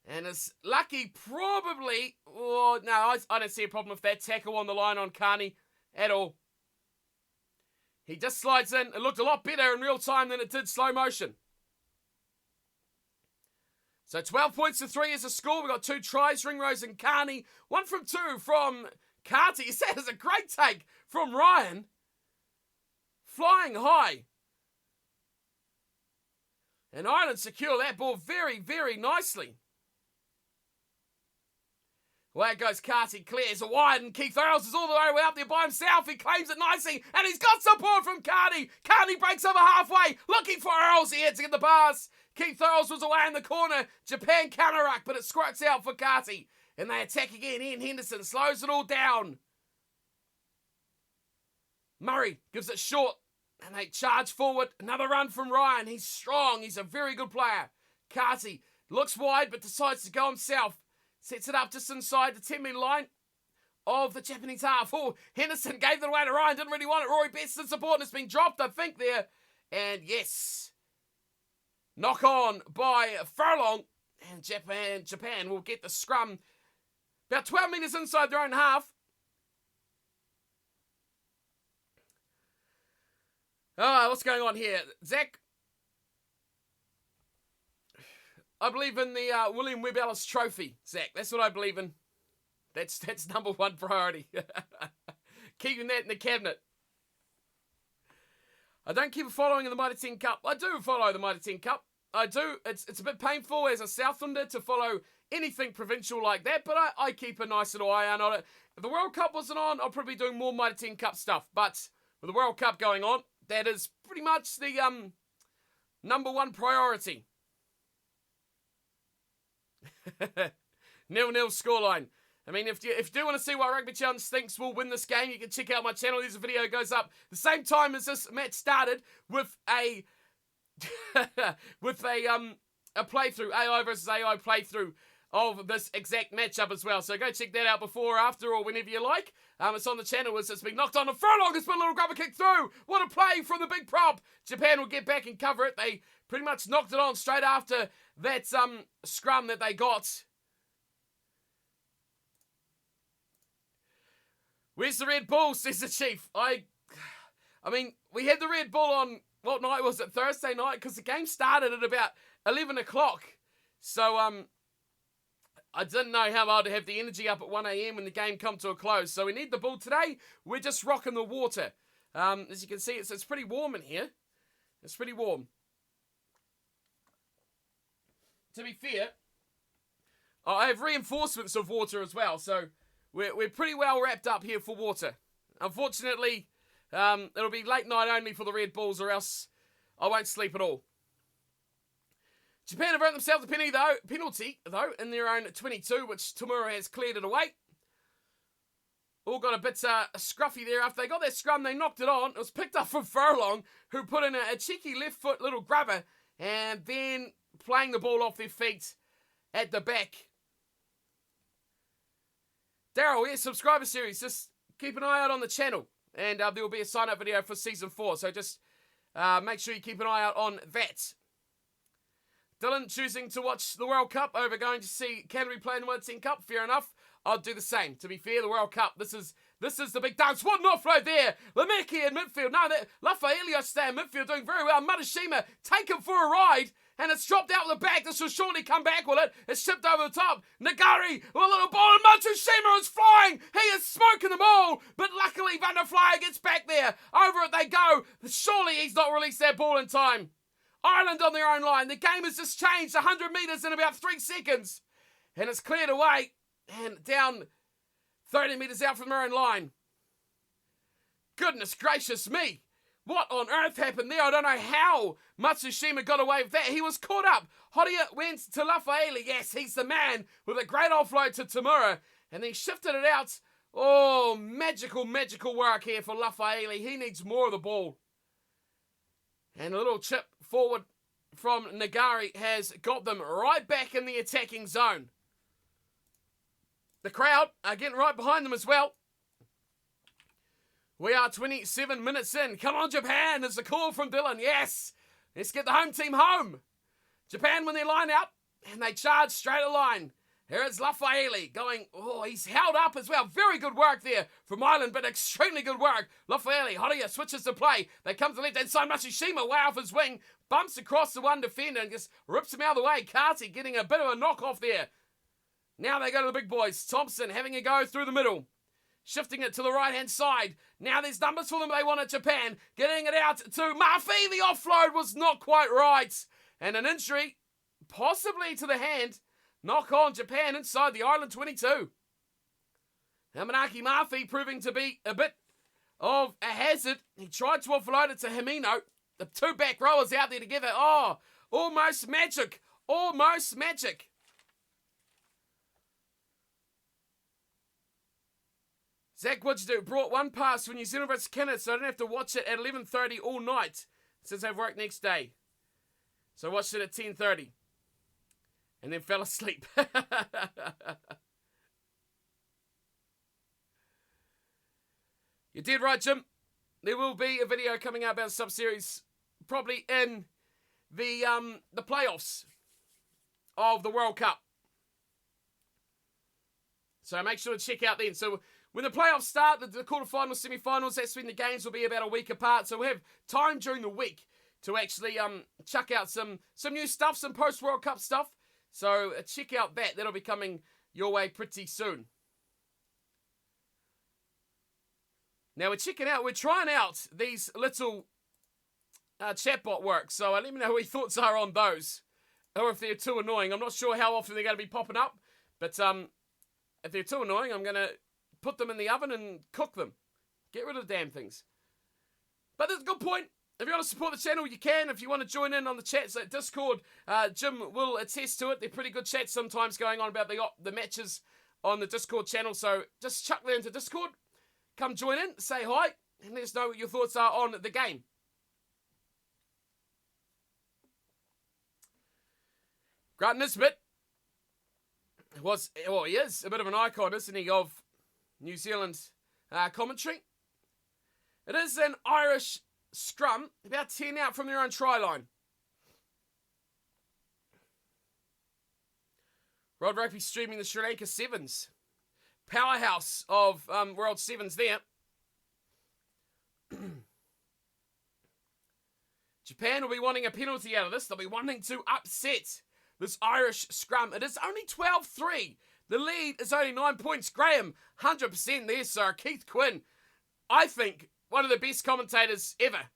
And it's lucky, probably. Oh, no, I don't see a problem with that tackle on the line on Carney at all. He just slides in. It looked a lot better in real time than it did slow motion. So 12 points to 3 is a score. We've got 2 tries, Ringrose and Carney. 1 from 2 from Carty. That is a great take from Ryan. Flying high. And Ireland secure that ball very, very nicely. Away goes Carty, clears it wide, and Keith Earls is all the way up there by himself. He claims it nicely, and he's got support from Carty. Carty breaks over halfway, looking for Earls. He had to get the pass. Keith Earls was away in the corner. Japan counter-ruck, but it squirts out for Carty. And they attack again. Ian Henderson slows it all down. Murray gives it short, and they charge forward. Another run from Ryan. He's strong. He's a very good player. Carty looks wide, but decides to go himself. Sets it up just inside the 10-metre line of the Japanese half. Oh, Henderson gave it away to Ryan. Didn't really want it. Rory Best in support, and it's been dropped, I think, there. And yes, knock on by Furlong. And Japan will get the scrum about 12 metres inside their own half. What's going on here? Zach, I believe in the William Webb Ellis Trophy, Zach. That's what I believe in. That's number one priority. Keeping that in the cabinet. I don't keep following in the Mitre 10 Cup. I do follow the Mitre 10 Cup. I do. It's a bit painful as a Southlander to follow anything provincial like that, but I keep a nice little eye out on it. If the World Cup wasn't on, I'll probably be doing more Mitre 10 Cup stuff. But with the World Cup going on, that is pretty much the number one priority. 0-0 scoreline. I mean, if you do want to see what Rugby Challenge thinks will win this game, you can check out my channel. There's a video goes up the same time as this match started with a a playthrough, AI versus AI playthrough of this exact matchup as well. So go check that out before or after or whenever you like. It's on the channel. It's been knocked on the Furlong. It's been a little grubber kick through. What a play from the big prop. Japan will get back and cover it. They pretty much knocked it on straight after that scrum that they got. Where's the Red Bull, says the Chief. I mean, we had the Red Bull on, what night was it? Thursday night? Because the game started at about 11 o'clock. So, I didn't know how I'd have the energy up at 1 a.m. when the game come to a close. So we need the bull today. We're just rocking the water. As you can see, it's pretty warm in here. It's pretty warm. To be fair, I have reinforcements of water as well. So we're pretty well wrapped up here for water. Unfortunately, it'll be late night only for the Red Bulls, or else I won't sleep at all. Japan have earned themselves a penalty though, in their own 22, which Tamura has cleared it away. All got a bit scruffy there. After they got that scrum, they knocked it on. It was picked up from Furlong, who put in a cheeky left foot little grubber, and then playing the ball off their feet at the back. Daryl, yeah, subscriber series. Just keep an eye out on the channel, and there will be a sign-up video for Season 4, so just make sure you keep an eye out on that. Dylan choosing to watch the World Cup over going to see Canterbury play in the Mitre 10 Cup. Fair enough. I'll do the same. To be fair, the World Cup, this is the big dance. What an offload there. Lemeki in midfield. No, Lafayette stay in midfield doing very well. Matashima taken for a ride, and it's dropped out the back. This will surely come back with it. It's shipped over the top. Nagari with a little ball, and Matashima is flying. He is smoking them all, but luckily Van der Flyer gets back there. Over it they go. Surely he's not released that ball in time. Ireland on their own line. The game has just changed 100 metres in about 3 seconds. And it's cleared away and down 30 metres out from their own line. Goodness gracious me. What on earth happened there? I don't know how Matsushima got away with that. He was caught up. Horia went to Lafayette. Yes, he's the man with a great offload to Tamura. And then shifted it out. Oh, magical, magical work here for Lafayette. He needs more of the ball. And a little chip forward from Nagari has got them right back in the attacking zone. The crowd are getting right behind them as well. We are 27 minutes in. Come on, Japan. There's a call from Dylan. Yes. Let's get the home team home. Japan win their line out, and they charge straight a line. Here is Lafaele going, oh, he's held up as well. Very good work there from Ireland, but extremely good work. Lafaele, Horia switches the play. They come to the left hand side. Matsushima way off his wing. Bumps across the one defender and just rips him out of the way. Kati getting a bit of a knock-off there. Now they go to the big boys. Thompson having a go through the middle. Shifting it to the right-hand side. Now there's numbers for them they want at Japan. Getting it out to Mafi. The offload was not quite right. And an injury, possibly to the hand. Knock on Japan inside the Ireland 22. Hamanaki Mafi proving to be a bit of a hazard. He tried to offload it to Himino. The two back rowers out there together. Oh, almost magic. Almost magic. Zach, what'd you do? Brought one pass for New Zealand vs Canada, so I don't have to watch it at 11:30 all night since I've worked next day. So I watched it at 10:30 and then fell asleep. You did right, Jim. There will be a video coming out about a sub-series probably in the playoffs of the World Cup. So make sure to check out then. So when the playoffs start, the quarterfinals, semi-finals, that's when the games will be about a week apart. So we have time during the week to actually chuck out some new stuff, some post-World Cup stuff. So check out that. That'll be coming your way pretty soon. Now we're trying out these little chatbot works. So let me know what your thoughts are on those. Or if they're too annoying. I'm not sure how often they're going to be popping up. But if they're too annoying, I'm going to put them in the oven and cook them. Get rid of the damn things. But that's a good point. If you want to support the channel, you can. If you want to join in on the chats at Discord, Jim will attest to it. They're pretty good chats sometimes going on about the matches on the Discord channel. So just chuck that into Discord. Come join in, say hi, and let us know what your thoughts are on the game. Grant Nisbet he is a bit of an icon, isn't he, of New Zealand commentary. It is an Irish scrum, about 10 out from their own try line. Rod Rugby streaming the Sri Lanka Sevens. Powerhouse of World Sevens there. Japan will be wanting a penalty out of this. They'll be wanting to upset this Irish scrum. It is only 12-3. The lead is only 9 points. Graham, 100% there, sir. Keith Quinn, I think, one of the best commentators ever.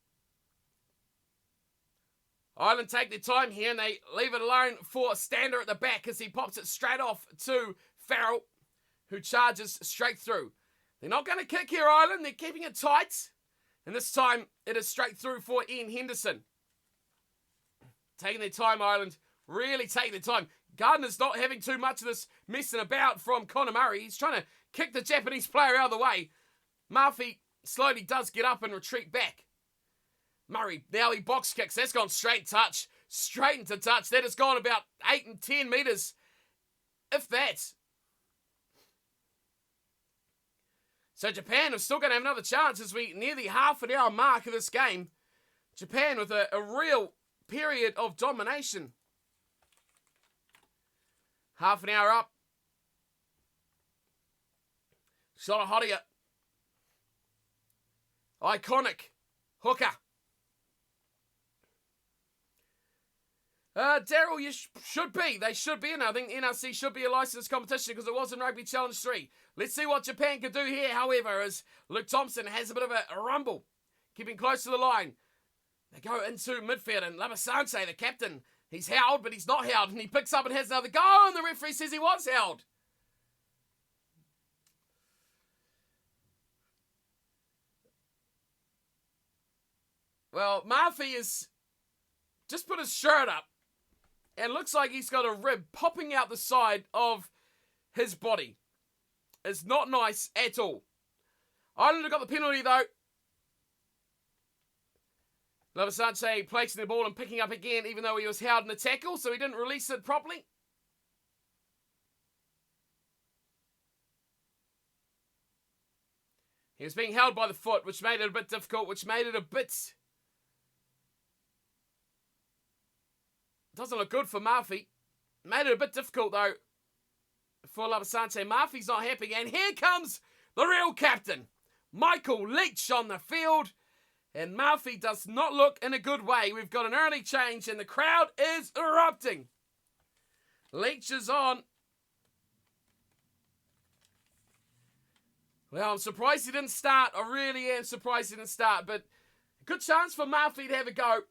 Ireland take their time here and they leave it alone for Stander at the back as he pops it straight off to Farrell, who charges straight through. They're not going to kick here, Ireland. They're keeping it tight. And this time, it is straight through for Ian Henderson. Taking their time, Ireland. Really taking their time. Gardner's not having too much of this messing about from Conor Murray. He's trying to kick the Japanese player out of the way. Murphy slowly does get up and retreat back. Murray, now he box kicks. That's gone straight touch. Straight into touch. That has gone about 8 and 10 metres. If that. So Japan are still going to have another chance as we near the half an hour mark of this game. Japan with a real period of domination. Half an hour up. Shot of Horia. Iconic. Hooker. Daryl, you should be. They should be in. I think NRC should be a licensed competition because it was in Rugby Challenge 3. Let's see what Japan can do here, however, as Luke Thompson has a bit of a rumble. Keeping close to the line. They go into midfield and Labasante, the captain, he's held, but he's not held. And he picks up and has another go, and the referee says he was held. Well, Murphy is just put his shirt up. And looks like he's got a rib popping out the side of his body. It's not nice at all. Ireland have got the penalty though. Labasante placing the ball and picking up again even though he was held in the tackle, so he didn't release it properly. He was being held by the foot, which made it a bit difficult, which made it a bit... Doesn't look good for Murphy. Made it a bit difficult, though, for Labuschagne. Murphy's not happy, and here comes the real captain, Michael Leach, on the field. And Murphy does not look in a good way. We've got an early change, and the crowd is erupting. Leach is on. Well, I'm surprised he didn't start. I really am surprised he didn't start. But good chance for Murphy to have a go.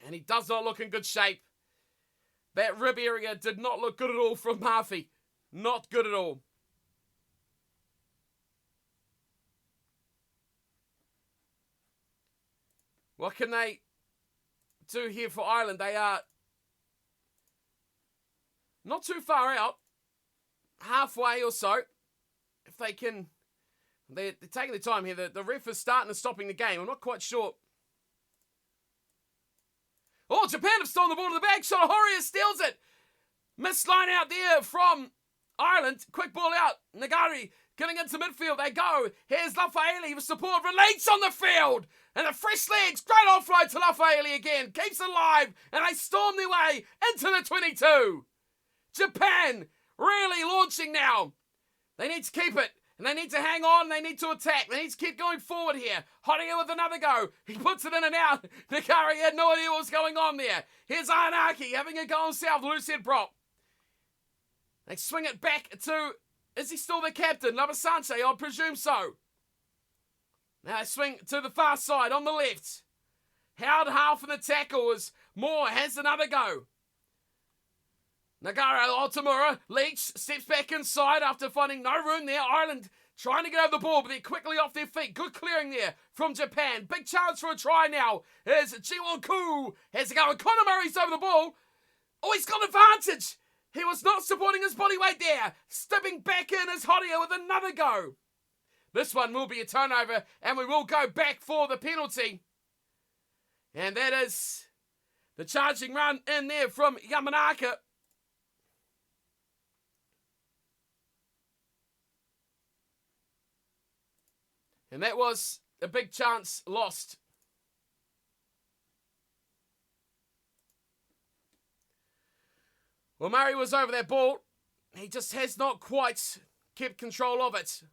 And he does not look in good shape. That rib area did not look good at all from Murphy. Not good at all. What can they do here for Ireland? They are not too far out. Halfway or so. If they can... They're taking the time here. The ref is starting and stopping the game. I'm not quite sure. Oh, Japan have stolen the ball to the back. Shot. Horia steals it. Missed line out there from Ireland. Quick ball out. Nagari getting into midfield. They go. Here's Lafaeli with support. Relates on the field. And the fresh legs. Great offload to Lafaeli again. Keeps it alive. And they storm their way into the 22. Japan really launching now. They need to keep it. And they need to hang on. They need to attack. They need to keep going forward here. Horia with another go. He puts it in and out. Nikari had no idea what was going on there. Here's Ayanaki having a go himself. Loose head prop. They swing it back to... Is he still the captain? Labuschagne, I presume so. Now they swing to the far side on the left. Howard half in the tackle as Moore has another go. Nagara, Altamura, Leach steps back inside after finding no room there. Ireland trying to get over the ball, but they're quickly off their feet. Good clearing there from Japan. Big chance for a try now. Here's Jiwon Koo. Has to go, and Conor Murray's over the ball. Oh, he's got advantage. He was not supporting his body weight there. Stepping back in is Horia with another go. This one will be a turnover, and we will go back for the penalty. And that is the charging run in there from Yamanaka. And that was a big chance lost. Well, Murray was over that ball. He just has not quite kept control of it.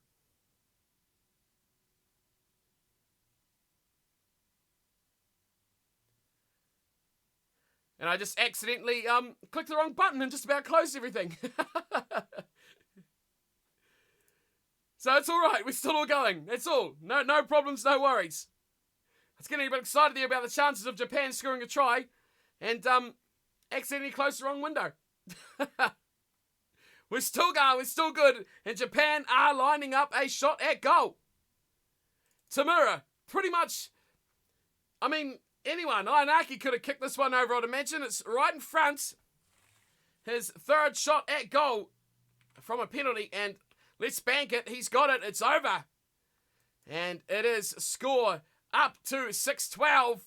And I just accidentally clicked the wrong button and just about closed everything. So it's all right. We're still all going. That's all. No problems, no worries. I was getting a bit excited there about the chances of Japan scoring a try, and accidentally closed the wrong window. We're still going. We're still good. And Japan are lining up a shot at goal. Tamura, pretty much. I mean, anyone. Ayanaki could have kicked this one over, I'd imagine. It's right in front. His third shot at goal from a penalty, and let's bank it. He's got it. It's over. And it is score up to 6-12.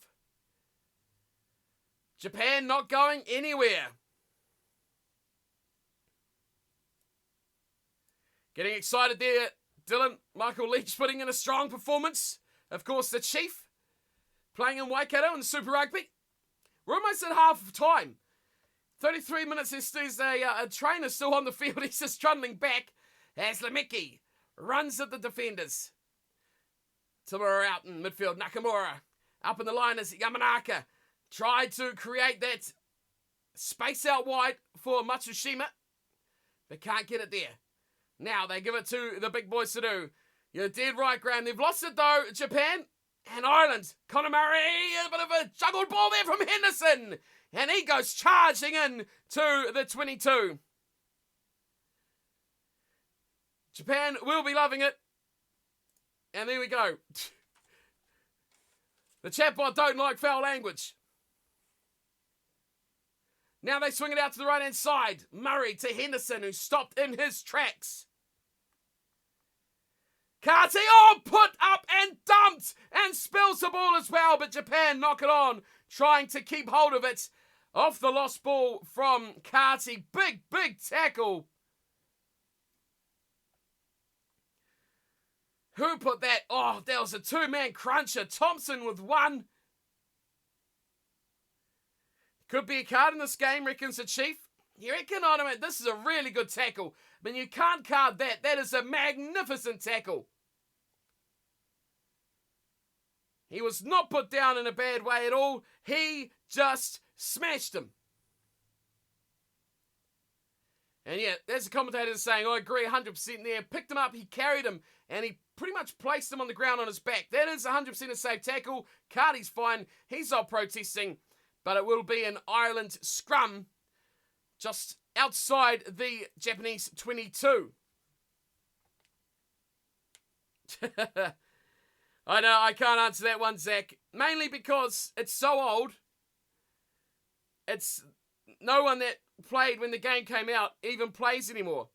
Japan not going anywhere. Getting excited there. Dylan, Michael Leach putting in a strong performance. Of course, the Chief playing in Waikato in the Super Rugby. We're almost at half of time. 33 minutes. There's a trainer still on the field. He's just trundling back. As Lemeki runs at the defenders. Tamura out in midfield. Nakamura up in the line as Yamanaka tried to create that space out wide for Matsushima. They can't get it there. Now they give it to the big boys to do. You're dead right, Graham. They've lost it though, Japan and Ireland. Conor Murray, a bit of a juggled ball there from Henderson. And he goes charging in to the 22. Japan will be loving it. And there we go. The chatbot don't like foul language. Now they swing it out to the right-hand side. Murray to Henderson, who stopped in his tracks. Carty, put up and dumped and spills the ball as well. But Japan knock it on, trying to keep hold of it. Off the lost ball from Carty. Big tackle. Who put that? Oh, that was a two-man cruncher. Thompson with one. Could be a card in this game, reckons the Chief. You reckon? I mean, this is a really good tackle. I mean, you can't card that. That is a magnificent tackle. He was not put down in a bad way at all. He just smashed him. And yeah, there's a commentator saying, I agree 100% there. Picked him up, he carried him, and he pretty much placed him on the ground on his back. That is 100% a safe tackle. Cardi's fine. He's not protesting. But it will be an Ireland scrum just outside the Japanese 22. I know, I can't answer that one, Zach. Mainly because it's so old. It's no one that played when the game came out even plays anymore.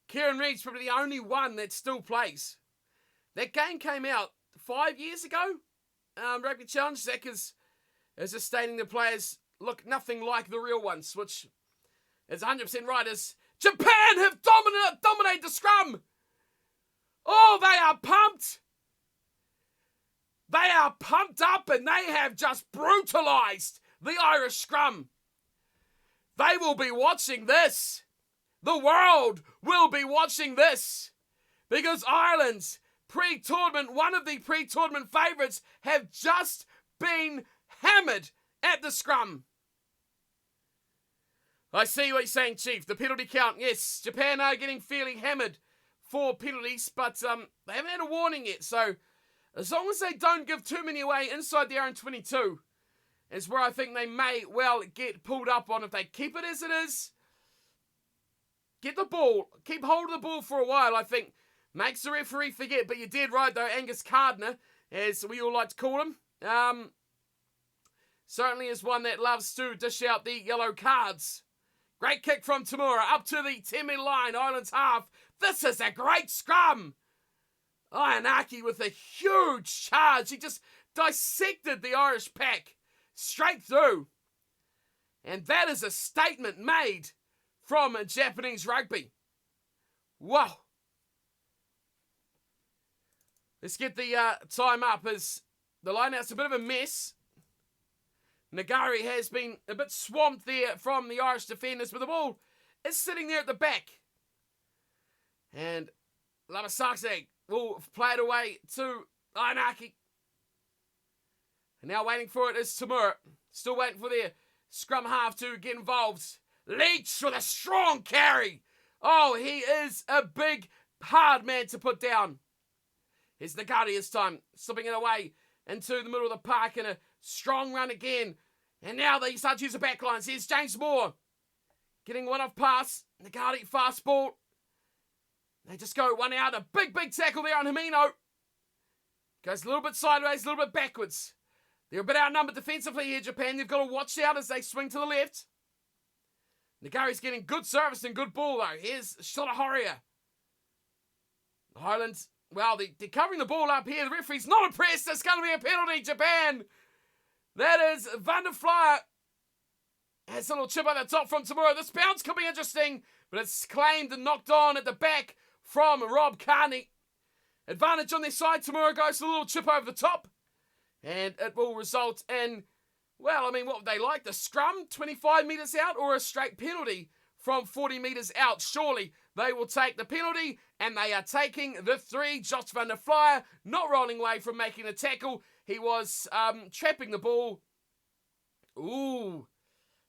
Kieran Reid's probably the only one that still plays. That game came out 5 years ago. Rugby Challenge, Zach is just stating the players look nothing like the real ones, which is 100% right, as Japan have dominated the scrum. Oh, they are pumped. They are pumped up and they have just brutalised the Irish scrum. They will be watching this. The world will be watching this. Because Ireland's pre-tournament, one of the pre-tournament favourites, have just been hammered at the scrum. I see what you're saying, Chief. The penalty count, yes. Japan are getting fairly hammered for penalties, but they haven't had a warning yet. So as long as they don't give too many away inside their own 22, is where I think they may well get pulled up on. If they keep it as it is, get the ball, keep hold of the ball for a while, I think makes the referee forget. But you did right though, Angus Gardner, as we all like to call him. Certainly is one that loves to dish out the yellow cards. Great kick from Tamura, up to the 10-metre line, Ireland's half. This is a great scrum. Ianaki with a huge charge. He just dissected the Irish pack straight through. And that is a statement made from Japanese rugby. Wow. Let's get the time up, as the lineout's a bit of a mess. Nagari has been a bit swamped there from the Irish defenders, but the ball is sitting there at the back. And Lamasakse will play it away to Ianaki. And now waiting for it is Tamura. Still waiting for their scrum half to get involved. Leach with a strong carry. Oh, he is a big, hard man to put down. Here's Nagari this time, slipping it away into the middle of the park in a strong run again. And now they start to use the backlines. Here's James Moore getting one off pass. Nagari fast ball. They just go one out. A big, big tackle there on Himino. Goes a little bit sideways, a little bit backwards. They're a bit outnumbered defensively here, Japan. They've got to watch out as they swing to the left. Nagari's getting good service and good ball, though. Here's Shota Horia. The Highlands, well, they're covering the ball up here. The referee's not impressed. There's going to be a penalty, Japan. That is Van der Flyer. Has a little chip at the top from Tamura. This bounce could be interesting, but it's claimed and knocked on at the back from Rob Carney. Advantage on their side. Tamura goes a little chip over the top. And it will result in, well, I mean, what would they like? The scrum 25 metres out, or a straight penalty from 40 metres out? Surely they will take the penalty, and they are taking the 3. Josh Van der Flyer not rolling away from making a tackle. He was trapping the ball. Ooh.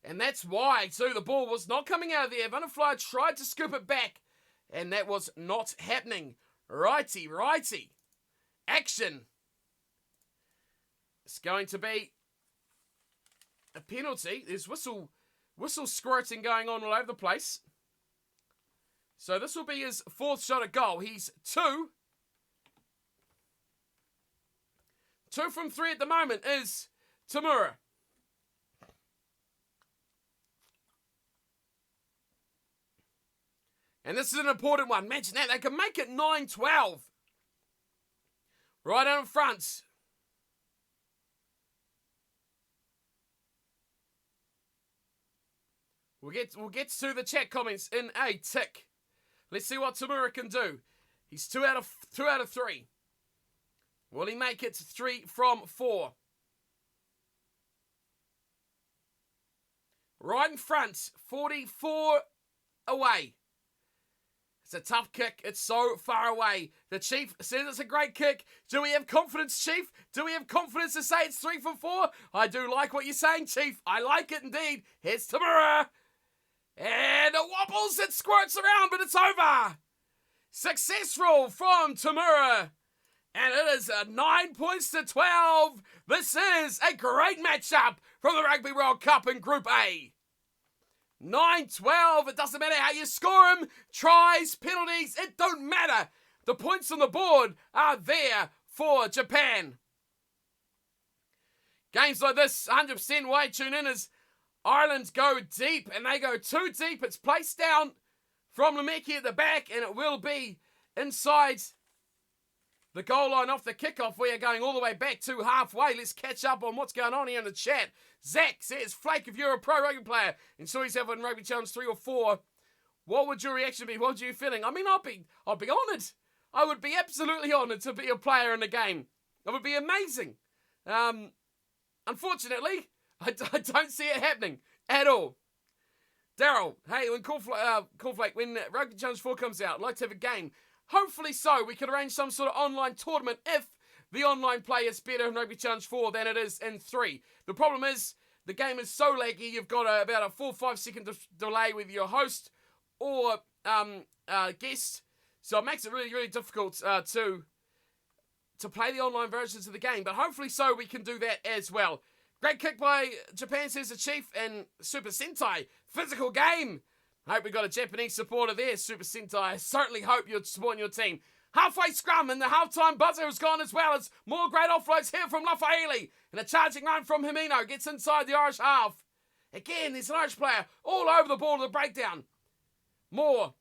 And that's why, too, the ball was not coming out of there. Van der Flyer tried to scoop it back, and that was not happening. Righty, righty. Action. It's going to be a penalty. There's whistle squirting going on all over the place. So this will be his 4th shot at goal. He's 2. 2 from 3 at the moment is Tamura. And this is an important one. Mention that. They can make it 9-12. Right out in front. We'll get to the chat comments in a tick. Let's see what Tamura can do. He's 2 out of 3. Will he make it 3 from 4? Right in front, 44 away. It's a tough kick. It's so far away. The Chief says it's a great kick. Do we have confidence, Chief? Do we have confidence to say it's 3 from 4? I do like what you're saying, Chief. I like it indeed. Here's Tamura. And it wobbles. It squirts around, but it's over. Successful from Tamura. And it is 9 points to 12. This is a great matchup from the Rugby World Cup in Group A. 9-12, it doesn't matter how you score them, tries, penalties, it don't matter. The points on the board are there for Japan. Games like this, 100% why tune in as Ireland go deep, and they go too deep. It's placed down from Lemeki at the back, and it will be inside the goal line off the kickoff. We are going all the way back to halfway. Let's catch up on what's going on here in the chat. Zach says, Flake, if you're a pro rugby player and saw yourself in Rugby Challenge 3 or 4, what would your reaction be? What are you feeling? I mean, I'd be honoured. I would be absolutely honoured to be a player in the game. It would be amazing. Unfortunately, I don't see it happening at all. Daryl, hey, when Cornflake, when Rugby Challenge 4 comes out, I'd like to have a game. Hopefully so. We could arrange some sort of online tournament if the online play is better in Rugby Challenge 4 than it is in 3. The problem is, the game is so laggy, you've got about a 4 or 5 second delay with your host or guest. So it makes it really, really difficult to play the online versions of the game. But hopefully so, we can do that as well. Great kick by Japan, says the Chief, and Super Sentai. Physical game. I hope we got a Japanese supporter there, Super Sentai. I certainly hope you're supporting your team. Halfway scrum, and the halftime buzzer has gone as well. It's more great offloads here from Lafaili. And a charging run from Himino gets inside the Irish half. Again, there's an Irish player all over the ball of the breakdown. More.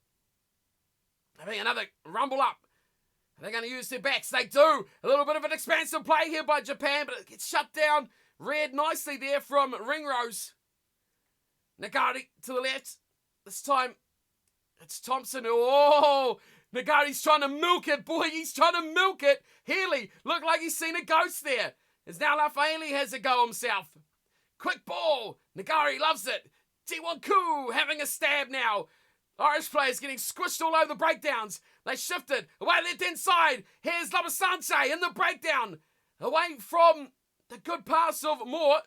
I think another rumble up. Are they going to use their backs? They do. A little bit of an expansive play here by Japan, but it gets shut down. Read nicely there from Ringrose. Nagari to the left. This time, it's Thompson. Oh, Nagari's trying to milk it. Boy, he's trying to milk it. Healy looked like he's seen a ghost there. As now Lafaili has a go himself. Quick ball. Nagari loves it. Tiwanku having a stab now. Irish players getting squished all over the breakdowns. They shifted. Away left inside. Here's Labasanche in the breakdown. Away from the good pass of Moore.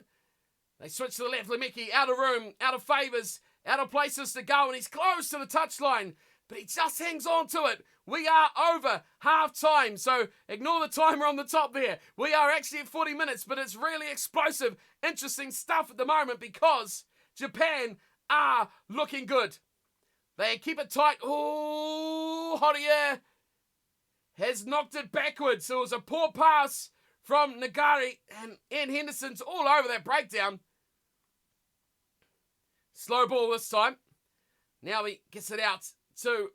They switch to the left. Lemeki out of room, out of favours, out of places to go, and he's close to the touchline, but he just hangs on to it. We are over half-time, so ignore the timer on the top there. We are actually at 40 minutes, but it's really explosive, interesting stuff at the moment because Japan are looking good. They keep it tight. Oh, Horia has knocked it backwards. It was a poor pass from Nagari, and Ian Henderson's all over that breakdown. Slow ball this time. Now he gets it out to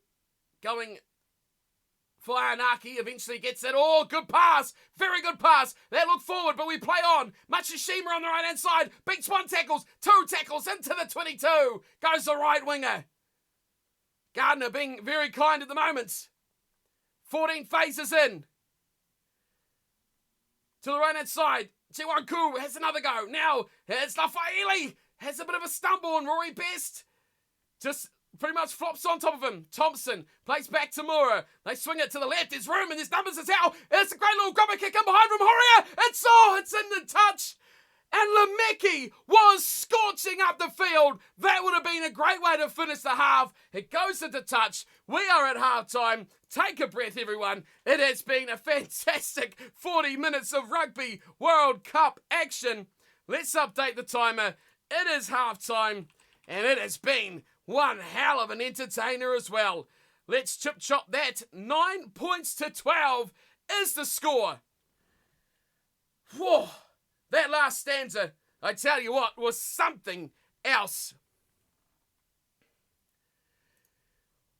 going for Ayanaki. Eventually gets it. Oh, good pass. Very good pass. They look forward, but we play on. Matsushima on the right-hand side. Beats 1 tackles. 2 tackles into the 22. Goes the right winger. Gardner being very kind at the moment. 14 phases in. To the right-hand side. Tiwanku has another go. Now, here's Lafaili. Has a bit of a stumble, and Rory Best just pretty much flops on top of him. Thompson plays back to Moore. They swing it to the left. There's room, and there's numbers as hell. It's a great little grubber kick in behind from Horia. It's in the touch. And Lemeki was scorching up the field. That would have been a great way to finish the half. It goes into touch. We are at halftime. Take a breath, everyone. It has been a fantastic 40 minutes of Rugby World Cup action. Let's update the timer. It is halftime, and it has been one hell of an entertainer as well. Let's chop that. 9 points to 12 is the score. Whoa. That last stanza, I tell you what, was something else.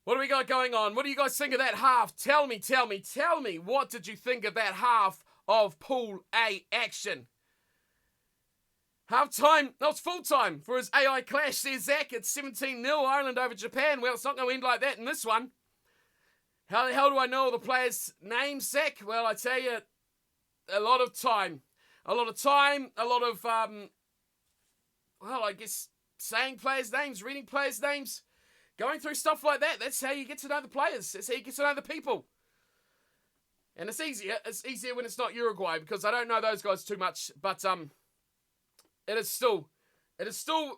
What do we got going on? What do you guys think of that half? Tell me. What did you think of that half of Pool A action? Half-time, no, it's full-time for his AI clash, says Zach. It's 17-0 Ireland over Japan. Well, it's not going to end like that in this one. How the hell do I know all the players' names, Zach? Well, I tell you, a lot of time. A lot of time, a lot of, I guess saying players' names, reading players' names, going through stuff like that. That's how you get to know the players. That's how you get to know the people. And it's easier. It's easier when it's not Uruguay because I don't know those guys too much. But it is still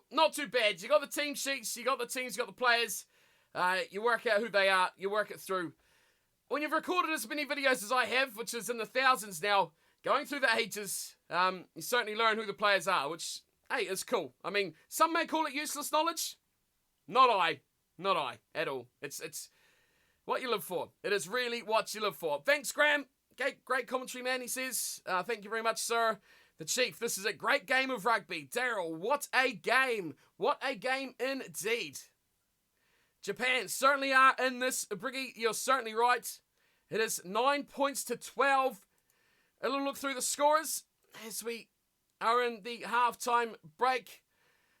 not too bad. You got the team sheets, you got the teams, you got the players. You work out who they are. You work it through. When you've recorded as many videos as I have, which is in the thousands now, going through the ages, you certainly learn who the players are, which, hey, is cool. I mean, some may call it useless knowledge. Not I at all. It's what you live for. It is really what you live for. Thanks, Graham. Great commentary, man, he says. Thank you very much, sir. The Chief, this is a great game of rugby. Daryl, what a game. What a game indeed. Japan certainly are in this. Briggy, you're certainly right. It is 9 points to 12. A little look through the scores as we are in the halftime break.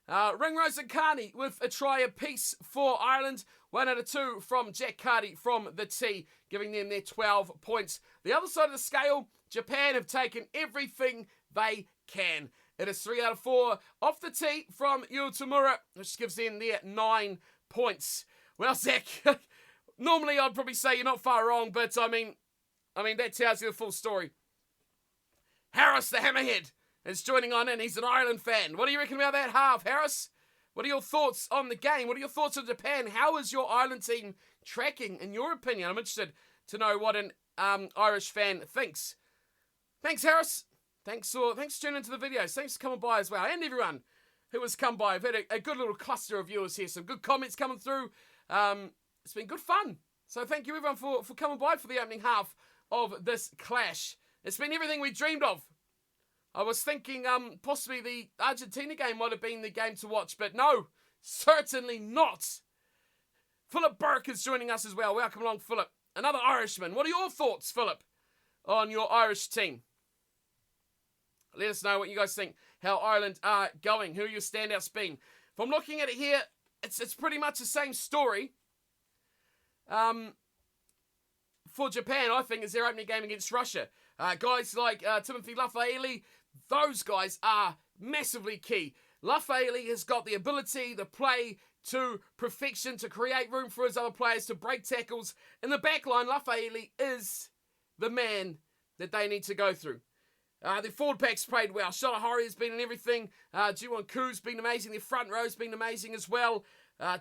Ringrose and Carney with a try apiece for Ireland. 1 out of 2 from Jack Carty from the T, giving them their 12 points. The other side of the scale, Japan have taken everything they can. It is 3 out of 4 off the T from Yu Tamura, which gives them their 9 points. Well, Zach, normally I'd probably say you're not far wrong, but I mean that tells you the full story. Harris, the Hammerhead, is joining on in. He's an Ireland fan. What do you reckon about that half, Harris? What are your thoughts on the game? What are your thoughts on Japan? How is your Ireland team tracking, in your opinion? I'm interested to know what an Irish fan thinks. Thanks, Harris. Thanks for tuning into the videos. Thanks for coming by as well. And everyone who has come by. I've had a good little cluster of viewers here. Some good comments coming through. It's been good fun. So thank you, everyone, for coming by for the opening half of this clash. It's been everything we dreamed of. I was thinking possibly the Argentina game might have been the game to watch, but no, certainly not. Philip Burke is joining us as well. Welcome along, Philip. Another Irishman. What are your thoughts, Philip, on your Irish team? Let us know what you guys think, how Ireland are going, who your standouts been. If I'm looking at it here, it's pretty much the same story. For Japan, I think, is their opening game against Russia. Guys like Timothy Lafaele, those guys are massively key. Lafaele has got the ability, the play to perfection, to create room for his other players, to break tackles. In the back line, Lafaele is the man that they need to go through. The forward pack's played well. Shalahari has been in everything. Jiwon Koo's been amazing. The front row's been amazing as well.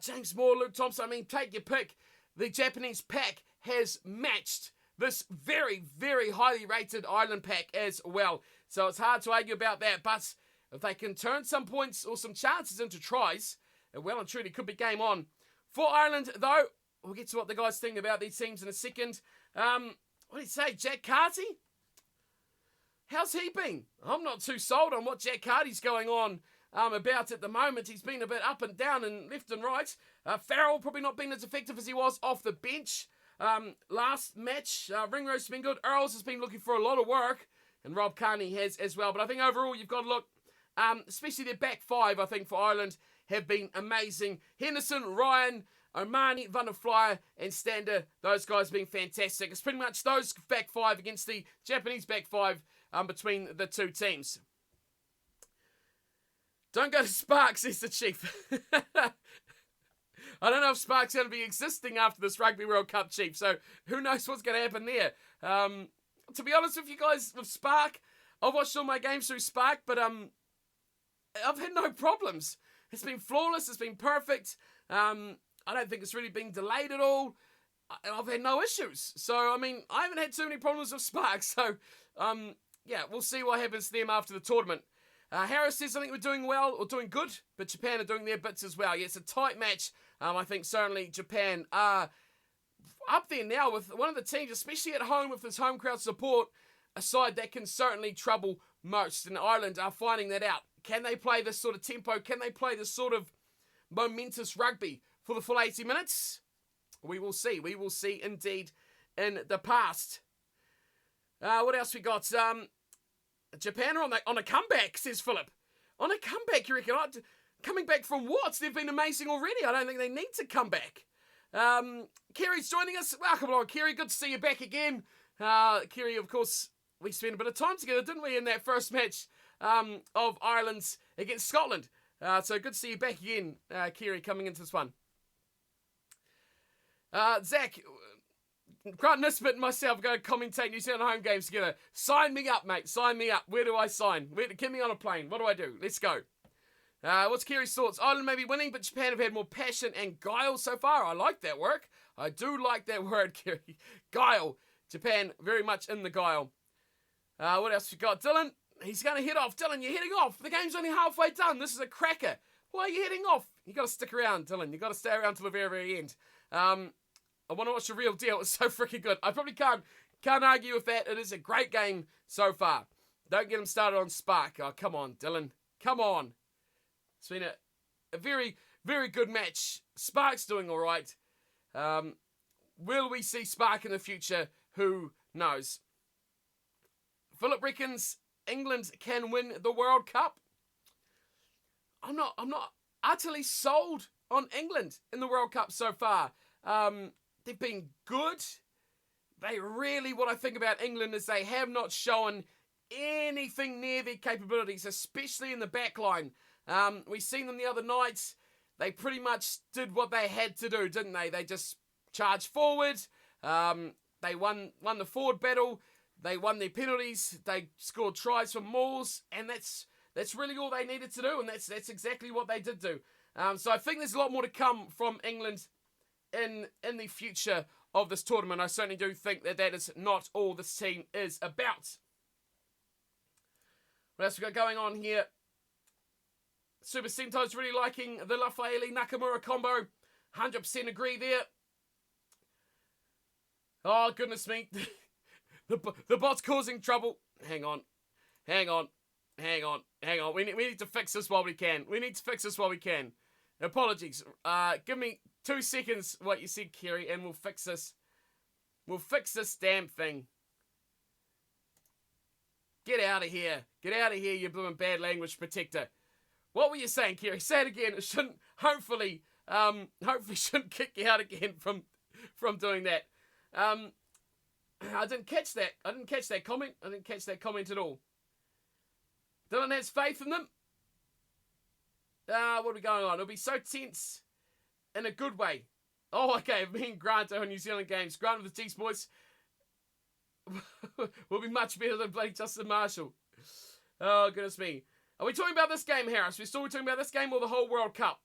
James Moore, Luke Thompson, I mean, take your pick. The Japanese pack has matched this very, very highly rated Ireland pack as well. So it's hard to argue about that. But if they can turn some points or some chances into tries, it well and truly could be game on. For Ireland, though, we'll get to what the guys think about these teams in a second. What did he say? Jack Carty? How's he been? I'm not too sold on what Jack Carty's going on about at the moment. He's been a bit up and down and left and right. Farrell probably not been as effective as he was off the bench. Last match, Ringrose's been good. Earls has been looking for a lot of work. And Rob Carney has as well. But I think overall you've got to look, especially their back five, I think, for Ireland have been amazing. Henderson, Ryan, Omani, Van der Flyer, and Stander, those guys have been fantastic. It's pretty much those back five against the Japanese back five between the two teams. Don't go to Sparks, says the Chief. I don't know if Spark's going to be existing after this Rugby World Cup, Chief, so who knows what's going to happen there. To be honest with you guys, with Spark, I've watched all my games through Spark, but I've had no problems. It's been flawless, it's been perfect. I don't think it's really been delayed at all. I've had no issues. So, I mean, I haven't had too many problems with Spark, so, yeah, we'll see what happens to them after the tournament. Harris says, I think we're doing well, or doing good, but Japan are doing their bits as well. Yeah, it's a tight match. I think certainly Japan are up there now with one of the teams, especially at home with this home crowd support, a side that can certainly trouble most. And Ireland are finding that out. Can they play this sort of tempo? Can they play this sort of momentous rugby for the full 80 minutes? We will see. We will see indeed in the past. What else we got? Japan are on a comeback, says Philip. On a comeback, you reckon? Coming back from what? They've been amazing already. I don't think they need to come back. Kiri's joining us. Welcome along, Kiri. Good to see you back again. Kiri, of course, we spent a bit of time together, didn't we, in that first match of Ireland's against Scotland. So good to see you back again, Kiri, coming into this one. Zach, Grant Nisbet and myself are going to commentate New Zealand home games together. Sign me up, mate. Sign me up. Where do I sign? Get me on a plane. What do I do? Let's go. What's Kiri's thoughts? Ireland may be winning, but Japan have had more passion and guile so far. I like that work. I do like that word, Kiri. Guile. Japan very much in the guile. What else we got? Dylan, he's going to head off. Dylan, you're heading off. The game's only halfway done. This is a cracker. Why are you heading off? You got to stick around, Dylan. You got to stay around till the very, very end. I want to watch the real deal. It's so freaking good. I probably can't argue with that. It is a great game so far. Don't get him started on Spark. Oh, come on, Dylan. Come on. It's been a very, very good match. Spark's doing all right. Will we see Spark in the future? Who knows? Philip reckons England can win the World Cup. I'm not utterly sold on England in the World Cup so far. They've been good. What I think about England is they have not shown anything near their capabilities, especially in the back line. We seen them the other night. They pretty much did what they had to do, didn't they? They just charged forward. They won the forward battle. They won their penalties. They scored tries from mauls, and that's really all they needed to do, and that's exactly what they did do. So I think there's a lot more to come from England in the future of this tournament. I certainly do think that is not all this team is about. What else we got going on here? Super Sentai's really liking the Lafaele Nakamura combo. 100% agree there. Oh, goodness me. the bot's causing trouble. Hang on. We need to fix this while we can. Apologies. Give me 2 seconds what you said, Kiri, and we'll fix this. We'll fix this damn thing. Get out of here. Get out of here, you blooming bad language protector. What were you saying, Kiri? Say it again. It shouldn't, hopefully shouldn't kick you out again from doing that. I didn't catch that. I didn't catch that comment at all. Dylan has faith in them. What are we going on? It'll be so tense in a good way. Oh, okay. Me and Grant are on New Zealand games. Grant with the Tees boys will be much better than bloody Justin Marshall. Oh, goodness me. Are we talking about this game, Harris? We're still talking about this game or the whole World Cup?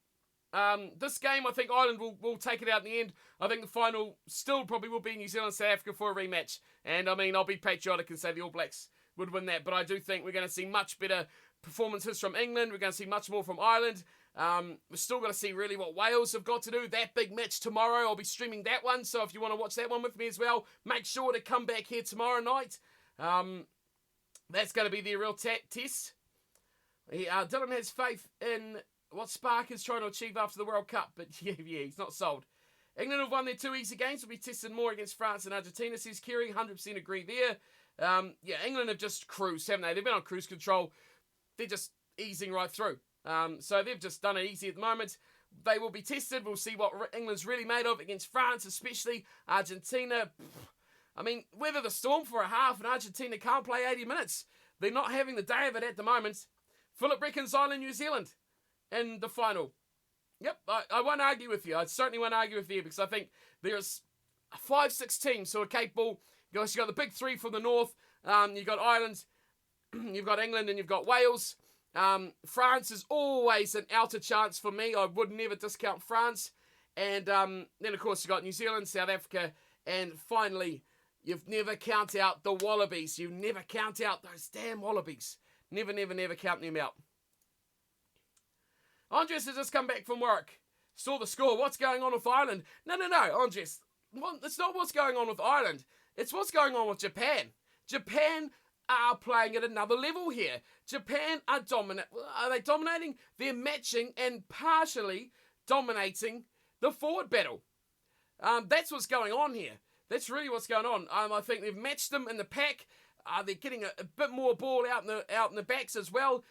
This game, I think Ireland will take it out in the end. I think the final still probably will be New Zealand-South Africa for a rematch. And, I mean, I'll be patriotic and say the All Blacks would win that. But I do think we're going to see much better performances from England. We're going to see much more from Ireland. We're still going to see really what Wales have got to do. That big match tomorrow, I'll be streaming that one. So if you want to watch that one with me as well, make sure to come back here tomorrow night. That's going to be the real test. Dylan has faith in what Spark is trying to achieve after the World Cup, but yeah, he's not sold. England have won their 2 easy games. Will be tested more against France and Argentina, says Kiri. 100% agree there. England have just cruised, haven't they? They've been on cruise control. They're just easing right through. So they've just done it easy at the moment. They will be tested. We'll see what England's really made of against France, especially Argentina. I mean, weather the storm for a half, and Argentina can't play 80 minutes. They're not having the day of it at the moment. Philip reckons Ireland, New Zealand in the final. Yep, I won't argue with you. I certainly won't argue with you because I think there's 5-6 teams who are capable. You've got the big three from the north. You've got Ireland, you've got England, and you've got Wales. France is always an outer chance for me. I would never discount France. And then, of course, you've got New Zealand, South Africa, and finally, you've never count out the Wallabies. You never count out those damn Wallabies. Never count them out. Andres has just come back from work. Saw the score. What's going on with Ireland? No, Andres. It's not what's going on with Ireland. It's what's going on with Japan. Japan are playing at another level here. Japan are dominant. Are they dominating? They're matching and partially dominating the forward battle. That's what's going on here. That's really what's going on. I think they've matched them in the pack. They're getting a bit more ball out in the backs as well.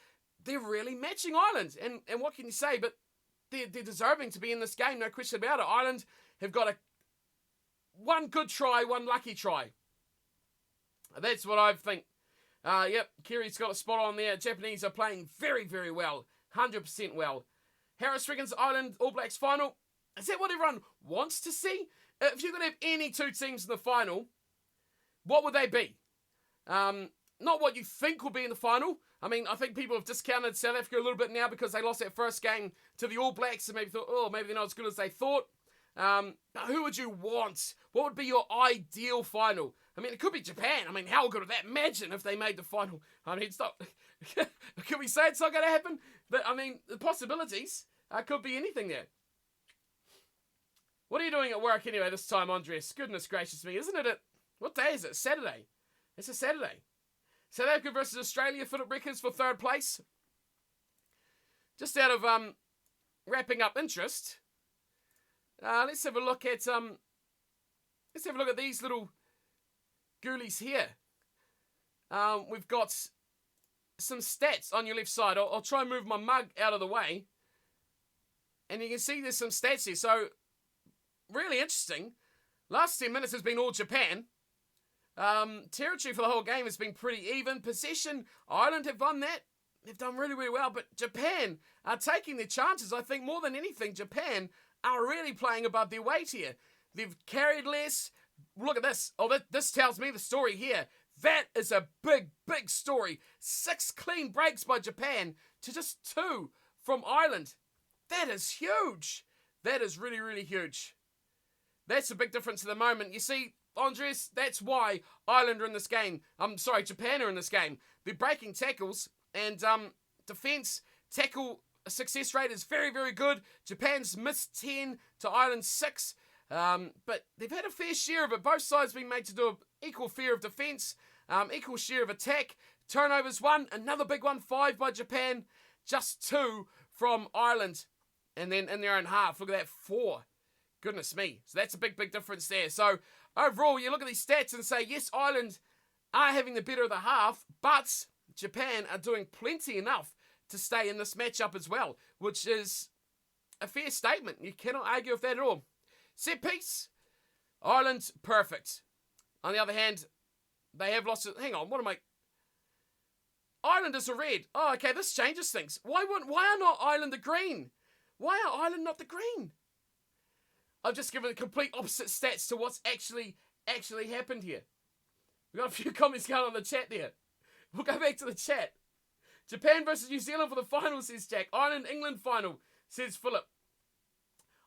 They're really matching Ireland. And what can you say? But they're deserving to be in this game, no question about it. Ireland have got one good try, one lucky try. That's what I think. Yep, Kiri's got a spot on there. Japanese are playing very, very well. 100% well. Harris reckons Ireland All Blacks final. Is that what everyone wants to see? If you're going to have any two teams in the final, what would they be? Not what you think will be in the final. I mean, I think people have discounted South Africa a little bit now because they lost that first game to the All Blacks and maybe thought, oh, maybe they're not as good as they thought. But who would you want? What would be your ideal final? I mean, it could be Japan. I mean, how good would that? Imagine if they made the final. I mean, it's not... Can we say it's not going to happen? But, I mean, the possibilities could be anything there. What are you doing at work anyway this time, Andres? Goodness gracious me. Isn't it what day is it? Saturday. It's a Saturday. South Africa versus Australia. Philip records for third place. Just out of wrapping up interest, let's have a look at these little ghoulies here. We've got some stats on your left side. I'll try and move my mug out of the way. And you can see there's some stats here. So, really interesting. Last 10 minutes has been all Japan. Territory for the whole game has been pretty even. Possession, Ireland have won that. They've done really, really well. But Japan are taking their chances. I think more than anything, Japan are really playing above their weight here. They've carried less. Look at this. Oh, this tells me the story here. That is a big, big story. 6 clean breaks by Japan to just 2 from Ireland. That is huge. That is really, really huge. That's a big difference at the moment. You see, Andres, that's why Ireland are in this game. Japan are in this game. They're breaking tackles and defense tackle success rate is very, very good. Japan's missed 10 to Ireland's 6. But they've had a fair share of it. Both sides being made to do an equal share of defense, equal share of attack. Turnovers 1, another big one, 5 by Japan, just 2 from Ireland. And then in their own half, look at that, 4. Goodness me. So that's a big, big difference there. So overall, you look at these stats and say, yes, Ireland are having the better of the half, but Japan are doing plenty enough to stay in this matchup as well, which is a fair statement. You cannot argue with that at all. Set piece, Ireland, perfect. On the other hand, they have lost it. Hang on, what am I... Ireland is a red. Oh, okay, this changes things. Why are not Ireland the green? Why are Ireland not the green? I've just given the complete opposite stats to what's actually happened here. We've got a few comments going on the chat there. We'll go back to the chat. Japan versus New Zealand for the final, says Jack. Ireland, England final, says Philip.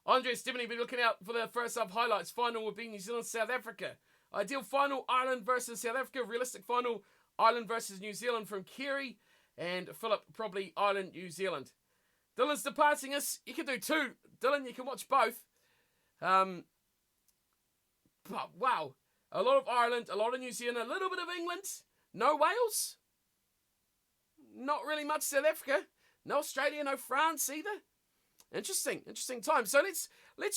Andres definitely been looking out for the first half highlights. Final would be New Zealand, South Africa. Ideal final, Ireland versus South Africa. Realistic final, Ireland versus New Zealand from Kiri. And Philip, probably Ireland, New Zealand. Dylan's departing us. You can do 2. Dylan, you can watch both. But wow. A lot of Ireland, a lot of New Zealand, a little bit of England. No Wales. Not really much South Africa. No Australia, no France either. Interesting time. So let's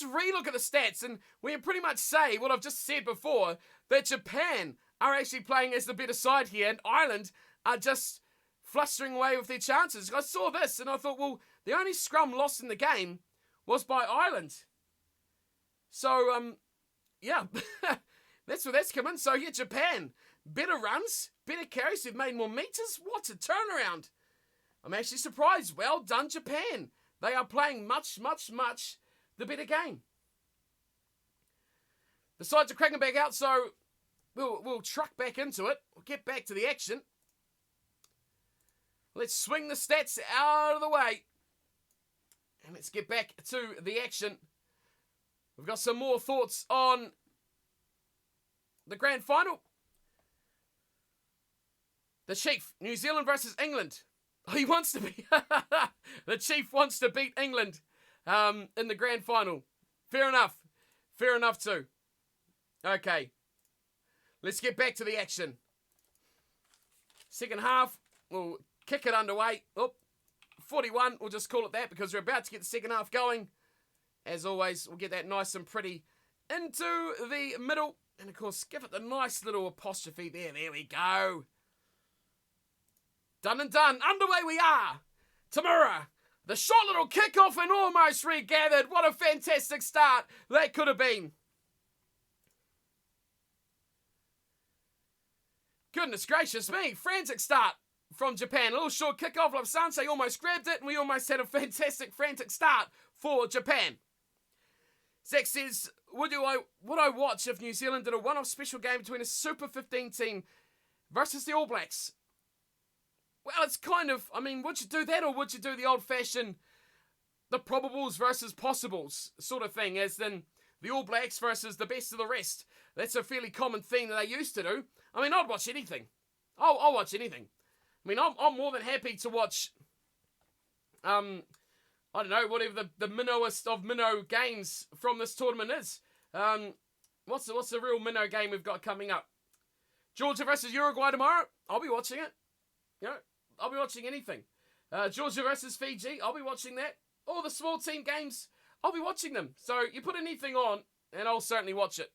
relook at the stats, and we can pretty much say what I've just said before, that Japan are actually playing as the better side here, and Ireland are just flustering away with their chances. I saw this, and I thought, well, the only scrum lost in the game was by Ireland. So, yeah, that's where that's coming. So, yeah, Japan, better runs, better carries, they've made more meters. What a turnaround. I'm actually surprised. Well done, Japan. They are playing much, much, much the better game. The sides are cracking back out, so we'll truck back into it. We'll get back to the action. Let's swing the stats out of the way. And let's get back to the action. We've got some more thoughts on the grand final. The Chief, New Zealand versus England. Oh, he wants to be... The Chief wants to beat England in the grand final. Fair enough. Fair enough too. Okay. Let's get back to the action. Second half. We'll kick it underway. 41. We'll just call it that because we're about to get the second half going. As always, we'll get that nice and pretty into the middle. And of course, give it the nice little apostrophe there. There we go. Done and done. Underway we are. Tomorrow, The short little kickoff and almost regathered. What a fantastic start that could have been. Goodness gracious me. Frantic start from Japan. A little short kickoff. Like Sansei almost grabbed it, and we almost had a fantastic, frantic start for Japan. Zach says, would I watch if New Zealand did a one-off special game between a Super 15 team versus the All Blacks? Well, it's kind of, would you do that, or would you do the old-fashioned, the probables versus possibles sort of thing, as in the All Blacks versus the best of the rest? That's a fairly common thing that they used to do. I'd watch anything. I'll watch anything. I'm more than happy to watch, I don't know, whatever the minnowest of minnow games from this tournament is. What's the real minnow game we've got coming up? Georgia versus Uruguay tomorrow. I'll be watching it. I'll be watching anything. Georgia versus Fiji. I'll be watching that. All the small team games. I'll be watching them. So you put anything on, and I'll certainly watch it.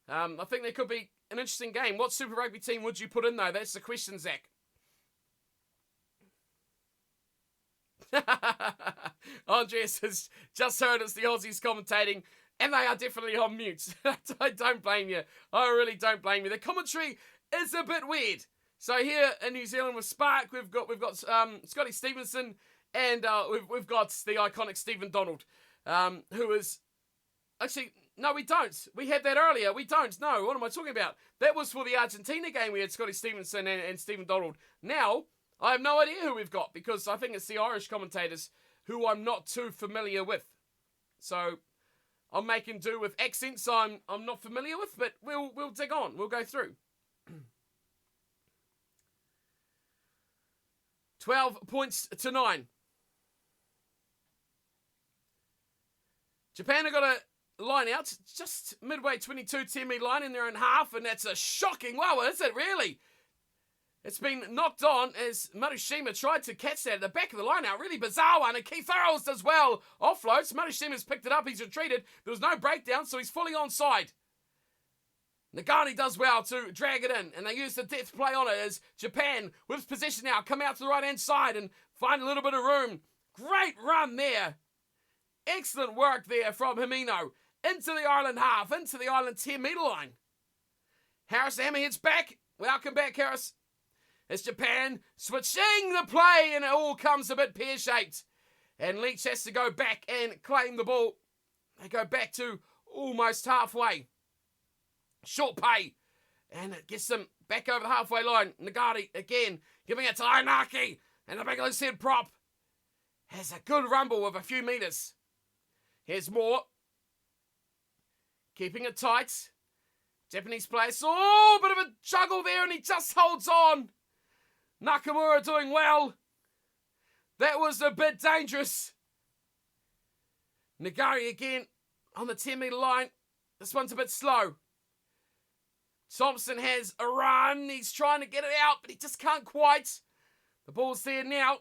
I think there could be an interesting game. What Super Rugby team would you put in, though? That's the question, Zach. Andreas has just heard it's the Aussies commentating, and they are definitely on mute. I don't blame you. I really don't blame you. The commentary is a bit weird. So here in New Zealand with Spark, we've got Scotty Stevenson, and we've got the iconic Stephen Donald, who is actually. No, we don't. We had that earlier. We don't. No, what am I talking about? That was for the Argentina game. We had Scotty Stevenson and Stephen Donald. Now, I have no idea who we've got, because I think it's the Irish commentators who I'm not too familiar with. So, I'm making do with accents I'm not familiar with, but we'll dig on. We'll go through. 12 points to 9. Japan have got a line out, just midway 22 10-metre line in their own half, and that's a shocking wow, is it really? It's been knocked on as Marushima tried to catch that at the back of the line out. Really bizarre one, and Keith Earls does well. Offloads, Marushima's picked it up, he's retreated. There was no breakdown, so he's fully onside. Nagani does well to drag it in, and they use the depth play on it as Japan, with possession now, come out to the right-hand side and find a little bit of room. Great run there. Excellent work there from Himino. Into the Ireland half, into the Ireland 10-metre line. Harris Hammerhead's back. Welcome back, Harris. As Japan switching the play, and it all comes a bit pear-shaped. And Leach has to go back and claim the ball. They go back to almost halfway. Short pay. And it gets them back over the halfway line. Nagari again, giving it to Ainaki. And the big loose head prop has a good rumble of a few metres. Here's more. Keeping it tight. Japanese players. Oh, bit of a juggle there, and he just holds on. Nakamura doing well. That was a bit dangerous. Nagari again on the 10-metre line. This one's a bit slow. Thompson has a run. He's trying to get it out, but he just can't quite. The ball's there now.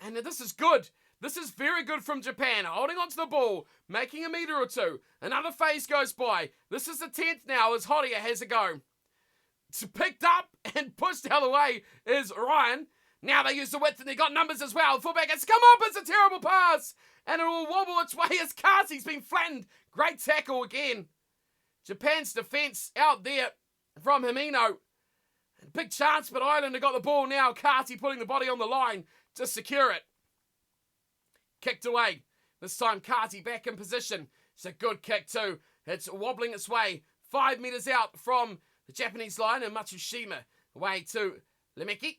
And this is good. This is very good from Japan, holding onto the ball, making a metre or two. Another phase goes by. This is the 10th now as Horia has a go. It's picked up and pushed out of the way is Ryan. Now they use the width and they got numbers as well. Fullback has come up, it's a terrible pass. And it will wobble its way as Kati's been flattened. Great tackle again. Japan's defence out there from Himino. Big chance, but Ireland have got the ball now. Kati putting the body on the line to secure it. Kicked away. This time Kati back in position. It's a good kick too. It's wobbling its way 5 metres out from the Japanese line, and Matsushima away to Lemeki,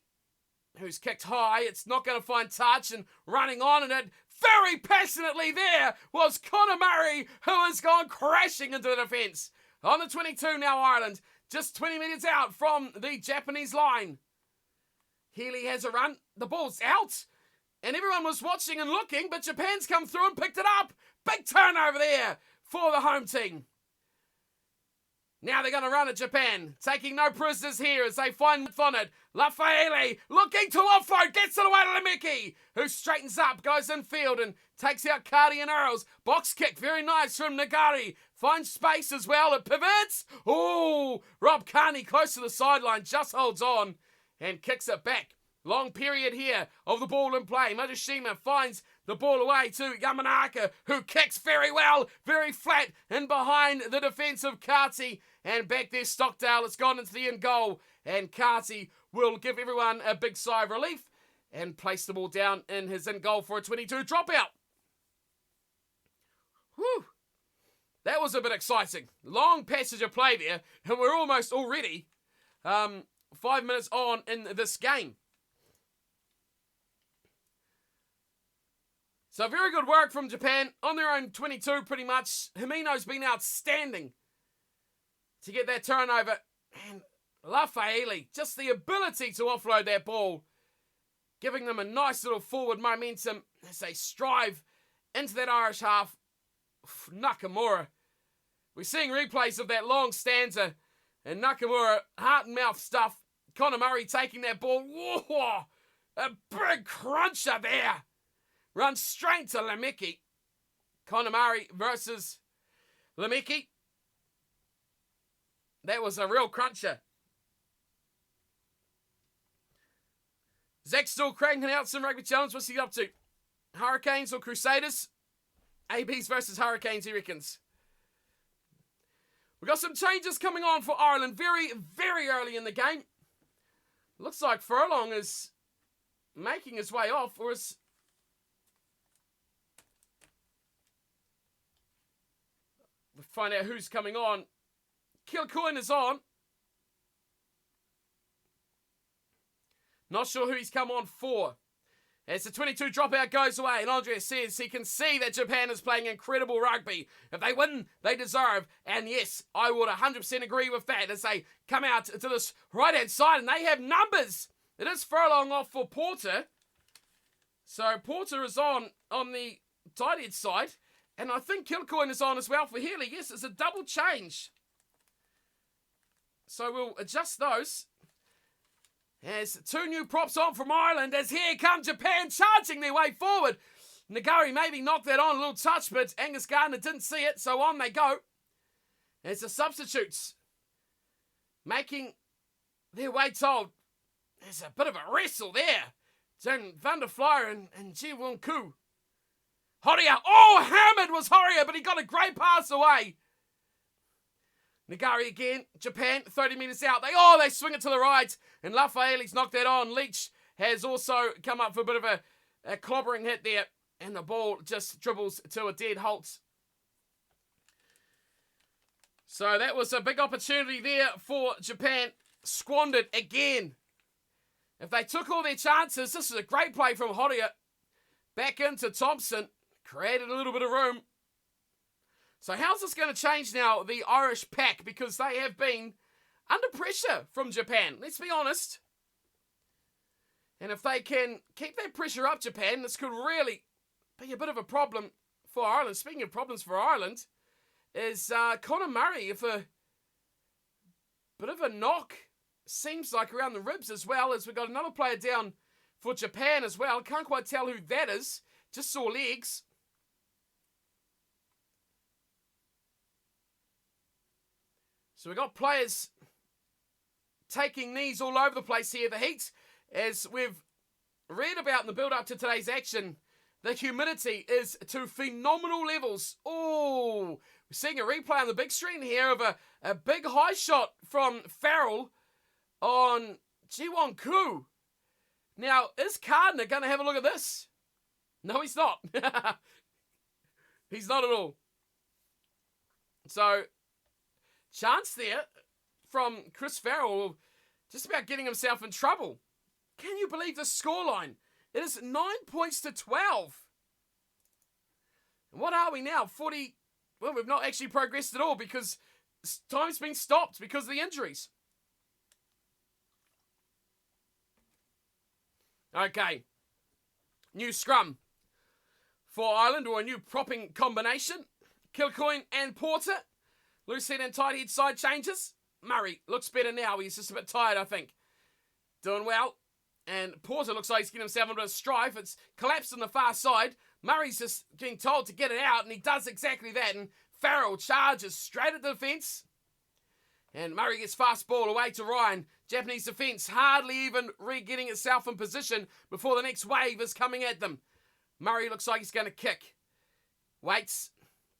who's kicked high. It's not going to find touch, and running on, and it very passionately there was Conor Murray, who has gone crashing into the defence. On the 22 now, Ireland, just 20 metres out from the Japanese line. Healy has a run. The ball's out. And everyone was watching and looking, but Japan's come through and picked it up. Big turnover there for the home team. Now they're going to run at Japan, taking no prisoners here as they find on it. Lafaele looking to offload, gets it away to Lemeki, who straightens up, goes infield and takes out Cardi and Earls. Box kick, very nice from Nagari. Finds space as well, it pivots. Oh, Rob Carney close to the sideline, just holds on and kicks it back Long period here of the ball in play. Majashima finds the ball away to Yamanaka, who kicks very well, very flat, in behind the defence of Kati. And back there, Stockdale. It's gone into the end goal. And Kati will give everyone a big sigh of relief and place the ball down in his end goal for a 22 dropout. Whew. That was a bit exciting. Long passage of play there, and we're almost already 5 minutes on in this game. So very good work from Japan on their own 22 pretty much. Himino's been outstanding to get that turnover. And Lafaele, just the ability to offload that ball, giving them a nice little forward momentum as they strive into that Irish half. Nakamura. We're seeing replays of that long stanza and Nakamura, heart and mouth stuff. Conor Murray taking that ball. Whoa, a big cruncher there. Runs straight to Lemeki. Conor Murray versus Lemeki. That was a real cruncher. Zach's still cranking out some rugby challenge. What's he up to? Hurricanes or Crusaders? ABs versus Hurricanes, he reckons. We've got some changes coming on for Ireland very, very early in the game. Looks like Furlong is making his way off, or is... We'll find out who's coming on. Kilcoyne is on. Not sure who he's come on for. As the 22 dropout goes away, and Andrea says he can see that Japan is playing incredible rugby. If they win, they deserve. And yes, I would 100% agree with that as they come out to this right-hand side, and they have numbers. It is Furlong off for Porter. So Porter is on the tight end side. And I think Kilcoyne is on as well for Healy. Yes, it's a double change. So we'll adjust those. As two new props on from Ireland, as here comes Japan charging their way forward. Nagari maybe knocked that on a little touch, but Angus Gardner didn't see it, so on they go. As the substitutes making their way told. There's a bit of a wrestle there. Jen Van der Flyer and Ji Won Koo. Horia, oh, hammered was Horia, but he got a great pass away. Nagari again, Japan, 30 metres out. They swing it to the right, and Lafaele's knocked that on. Leach has also come up for a bit of a clobbering hit there, and the ball just dribbles to a dead halt. So that was a big opportunity there for Japan. Squandered again. If they took all their chances, this is a great play from Horia. Back into Thompson. Created a little bit of room. So how's this going to change now, the Irish pack? Because they have been under pressure from Japan. Let's be honest. And if they can keep that pressure up, Japan, this could really be a bit of a problem for Ireland. Speaking of problems for Ireland, is Conor Murray, if a bit of a knock, seems like around the ribs as well, as we've got another player down for Japan as well. Can't quite tell who that is. Just saw legs. So we've got players taking knees all over the place here. The heat, as we've read about in the build-up to today's action, the humidity is to phenomenal levels. Oh, we're seeing a replay on the big screen here of a big high shot from Farrell on Ji Won Koo. Now, is Gardner going to have a look at this? No, he's not. He's not at all. So, chance there from Chris Farrell, just about getting himself in trouble. Can you believe the scoreline? It is 9 points to 12. And what are we now? 40. Well, we've not actually progressed at all because time's been stopped because of the injuries. Okay. New scrum for Ireland, or a new propping combination. Kilcoyne and Porter. Loose head and tight head side changes. Murray looks better now. He's just a bit tired, I think. Doing well. And Porter looks like he's getting himself into a strife. It's collapsed on the far side. Murray's just getting told to get it out, and he does exactly that. And Farrell charges straight at the defence. And Murray gets fast ball away to Ryan. Japanese defence hardly even re-getting itself in position before the next wave is coming at them. Murray looks like he's going to kick. Waits.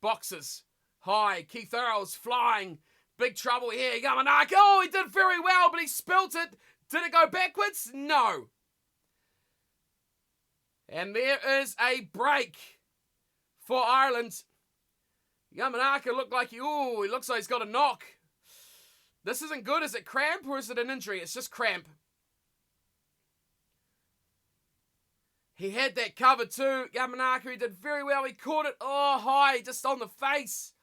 Boxes. High. Keith Earls flying. Big trouble here. Yamanaka. Oh, he did very well, but he spilt it. Did it go backwards? No. And there is a break for Ireland. Yamanaka looked like he looks like he's got a knock. This isn't good. Is it cramp or is it an injury? It's just cramp. He had that covered too. Yamanaka, he did very well. He caught it high, just on the face.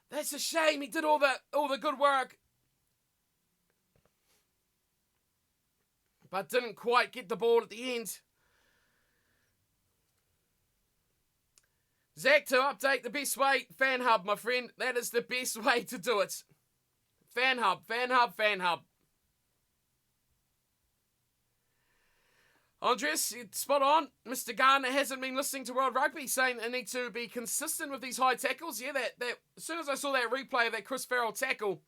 That's a shame. He did all the good work. But didn't quite get the ball at the end. Zach, to update the best way, Fan Hub, my friend. That is the best way to do it. Fan Hub, Fan Hub, Fan Hub. Andres, spot on. Mr. Garner hasn't been listening to World Rugby, saying they need to be consistent with these high tackles. Yeah, that as soon as I saw that replay of that Chris Farrell tackle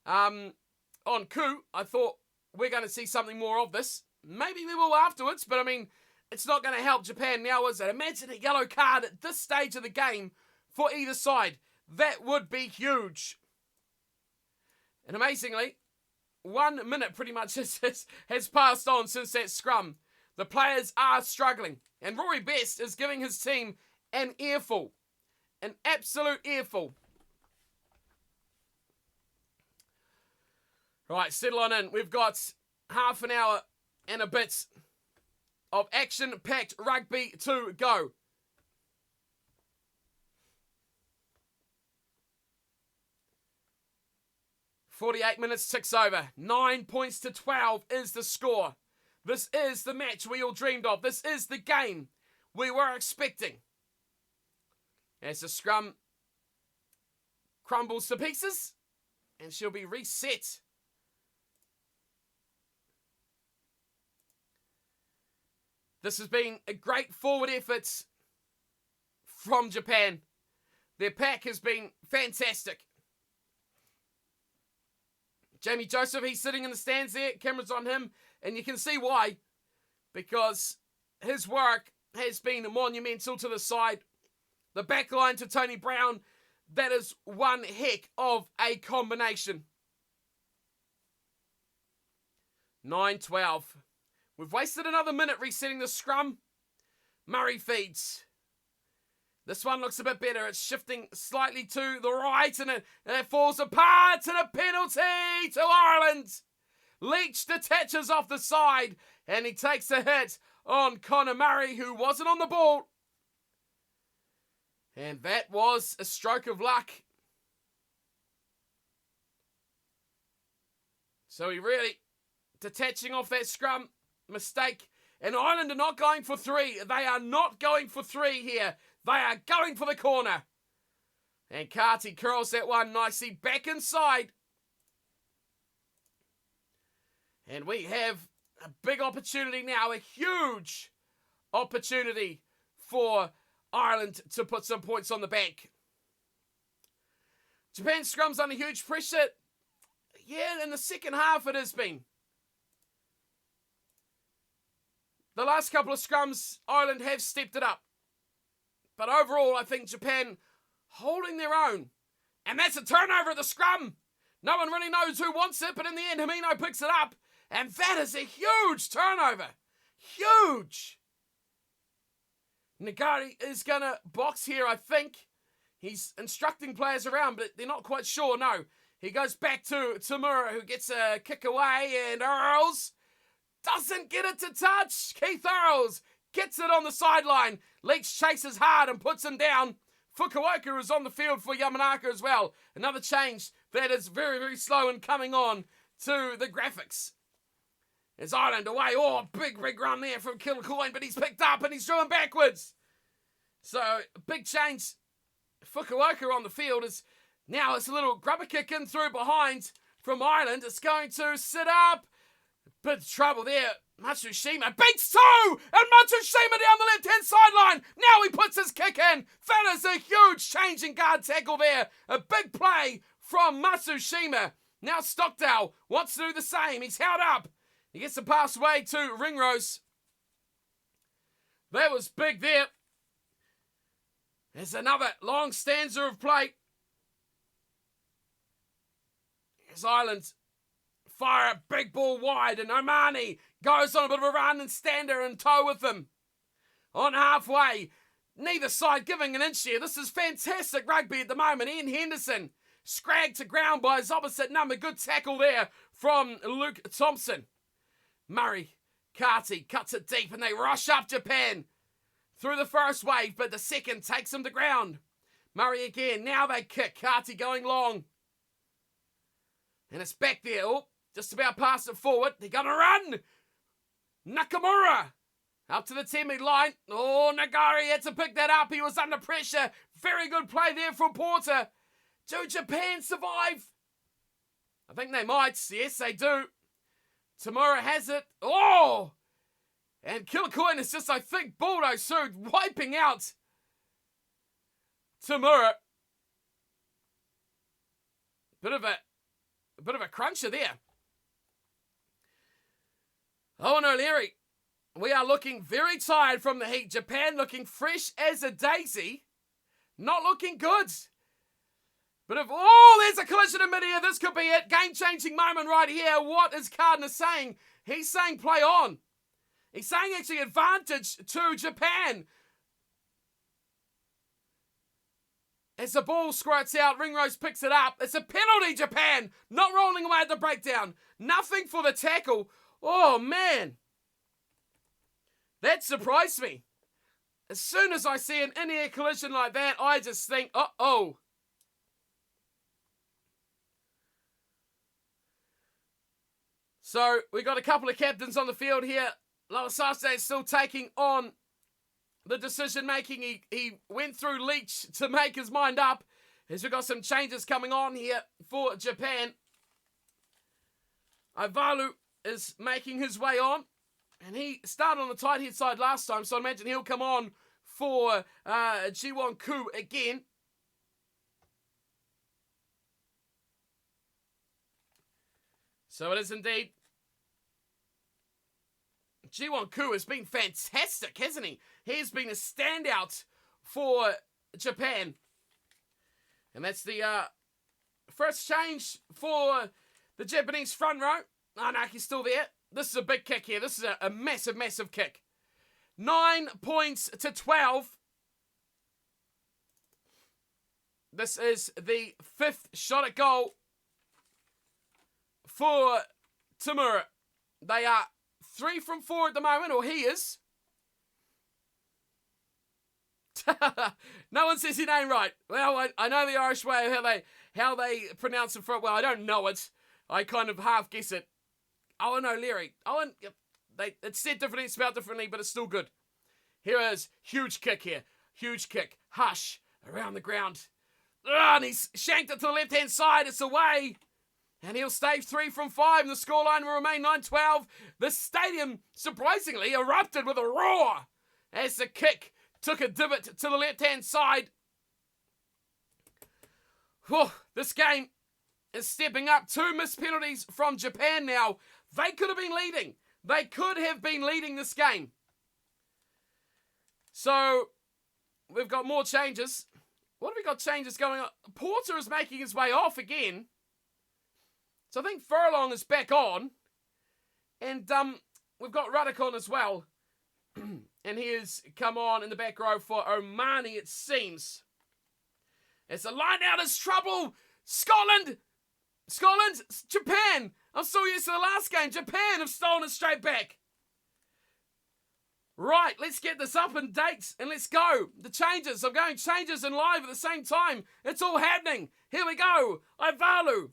on Koo, I thought we're going to see something more of this. Maybe we will afterwards, but I mean, it's not going to help Japan now, is it? Imagine a yellow card at this stage of the game for either side. That would be huge. And amazingly, 1 minute pretty much has passed on since that scrum. The players are struggling. And Rory Best is giving his team an earful. An absolute earful. Right, settle on in. We've got half an hour and a bit of action-packed rugby to go. "48 minutes ticks over. 9 points to 12 is the score. This is the match we all dreamed of. This is the game we were expecting. As the scrum crumbles to pieces, and she'll be reset. This has been a great forward effort from Japan. Their pack has been fantastic. Jamie Joseph, he's sitting in the stands there. Camera's on him. And you can see why. Because his work has been monumental to the side. The back line to Tony Brown, that is one heck of a combination. 9-12. We've wasted another minute resetting the scrum. Murray feeds. This one looks a bit better. It's shifting slightly to the right and it falls apart and a penalty to Ireland. Leach detaches off the side and he takes a hit on Connor Murray, who wasn't on the ball. And that was a stroke of luck. So he really detaching off that scrum mistake. And Ireland are not going for three. They are not going for three here. They are going for the corner. And Carty curls that one nicely back inside. And we have a big opportunity now, a huge opportunity for Ireland to put some points on the bank. Japan's scrum's under huge pressure. Yeah, in the second half it has been. The last couple of scrums, Ireland have stepped it up. But overall, I think Japan holding their own. And that's a turnover at the scrum. No one really knows who wants it, but in the end, Himino picks it up. And that is a huge turnover. Huge. Nagari is going to box here, I think. He's instructing players around, but they're not quite sure. No, he goes back to Tamura, who gets a kick away, and Earls doesn't get it to touch. Keith Earls gets it on the sideline. Leach chases hard and puts him down. Fukuoka is on the field for Yamanaka as well. Another change that is very, very slow and coming on to the graphics. It's Ireland away. Oh, big run there from Kilcoyne, but he's picked up and he's driven backwards. So, big change. Fukuoka on the field is now it's a little grubber kick in through behind from Ireland. It's going to sit up. Bit of trouble there. Matsushima beats two! And Matsushima down the left-hand sideline. Now he puts his kick in. That is a huge change in guard tackle there. A big play from Matsushima. Now Stockdale wants to do the same. He's held up. He gets the pass away to Ringrose. That was big there. There's another long stanza of play. Here's Ireland. Fire a big ball wide, and Omani goes on a bit of a run and Stander in tow with them. On halfway, neither side giving an inch here. This is fantastic rugby at the moment. Ian Henderson scragged to ground by his opposite number. Good tackle there from Luke Thompson. Murray, Carty cuts it deep and they rush up Japan through the first wave, but the second takes him to ground. Murray again. Now they kick. Carty going long. And it's back there. Oh, just about past it forward. They're going to run. Nakamura up to the 10-metre line. Oh, Nagari had to pick that up. He was under pressure. Very good play there from Porter. Do Japan survive? I think they might. Yes, they do. Tamura has it. Oh! And Killacoin is just, I think, bulldoze through, wiping out Tamura. Bit of a cruncher there. Owen O'Leary, we are looking very tired from the heat. Japan looking fresh as a daisy. Not looking good. There's a collision in mid-air. This could be it. Game-changing moment right here. What is Cardner saying? He's saying play on. He's saying actually advantage to Japan. As the ball squirts out, Ringrose picks it up. It's a penalty, Japan. Not rolling away at the breakdown. Nothing for the tackle. Oh, man. That surprised me. As soon as I see an in-air collision like that, I just think, uh-oh. So, we got a couple of captains on the field here. Lawasase is still taking on the decision-making. He went through Leach to make his mind up. As we've got some changes coming on here for Japan. Ivalu is making his way on. And he started on the tight head side last time, so I imagine he'll come on for Jiwon Koo again. So it is indeed. Jiwon Koo has been fantastic, hasn't he? He's been a standout for Japan. And that's the first change for the Japanese front row. Anaki's still there. This is a big kick here. This is a massive, massive kick. 9 points to 12. This is the 5th shot at goal for Tamura. They are 3 from 4 at the moment, or he is. No one says your name right. Well, I know the Irish way of how they pronounce it. Well, I don't know it. I kind of half guess it. Owen O'Leary. It's said differently, spelled differently, but it's still good. Here is huge kick here. Huge kick. Hush. Around the ground. And he's shanked it to the left-hand side. It's away. And he'll stay 3 from 5. And the scoreline will remain 9-12. The stadium, surprisingly, erupted with a roar as the kick took a divot to the left-hand side. Whew, this game is stepping up. 2 missed penalties from Japan now. They could have been leading. They could have been leading this game. So, we've got more changes. What have we got changes going on? Porter is making his way off again. So I think Furlong is back on. And we've got Ruddock on as well. And he has come on in the back row for Omani, it seems. As the line out is trouble. Scotland, Japan. I'm so used to the last game. Japan have stolen it straight back. Right, let's get this up in dates and let's go. The changes. I'm going changes and live at the same time. It's all happening. Here we go. Ivalu.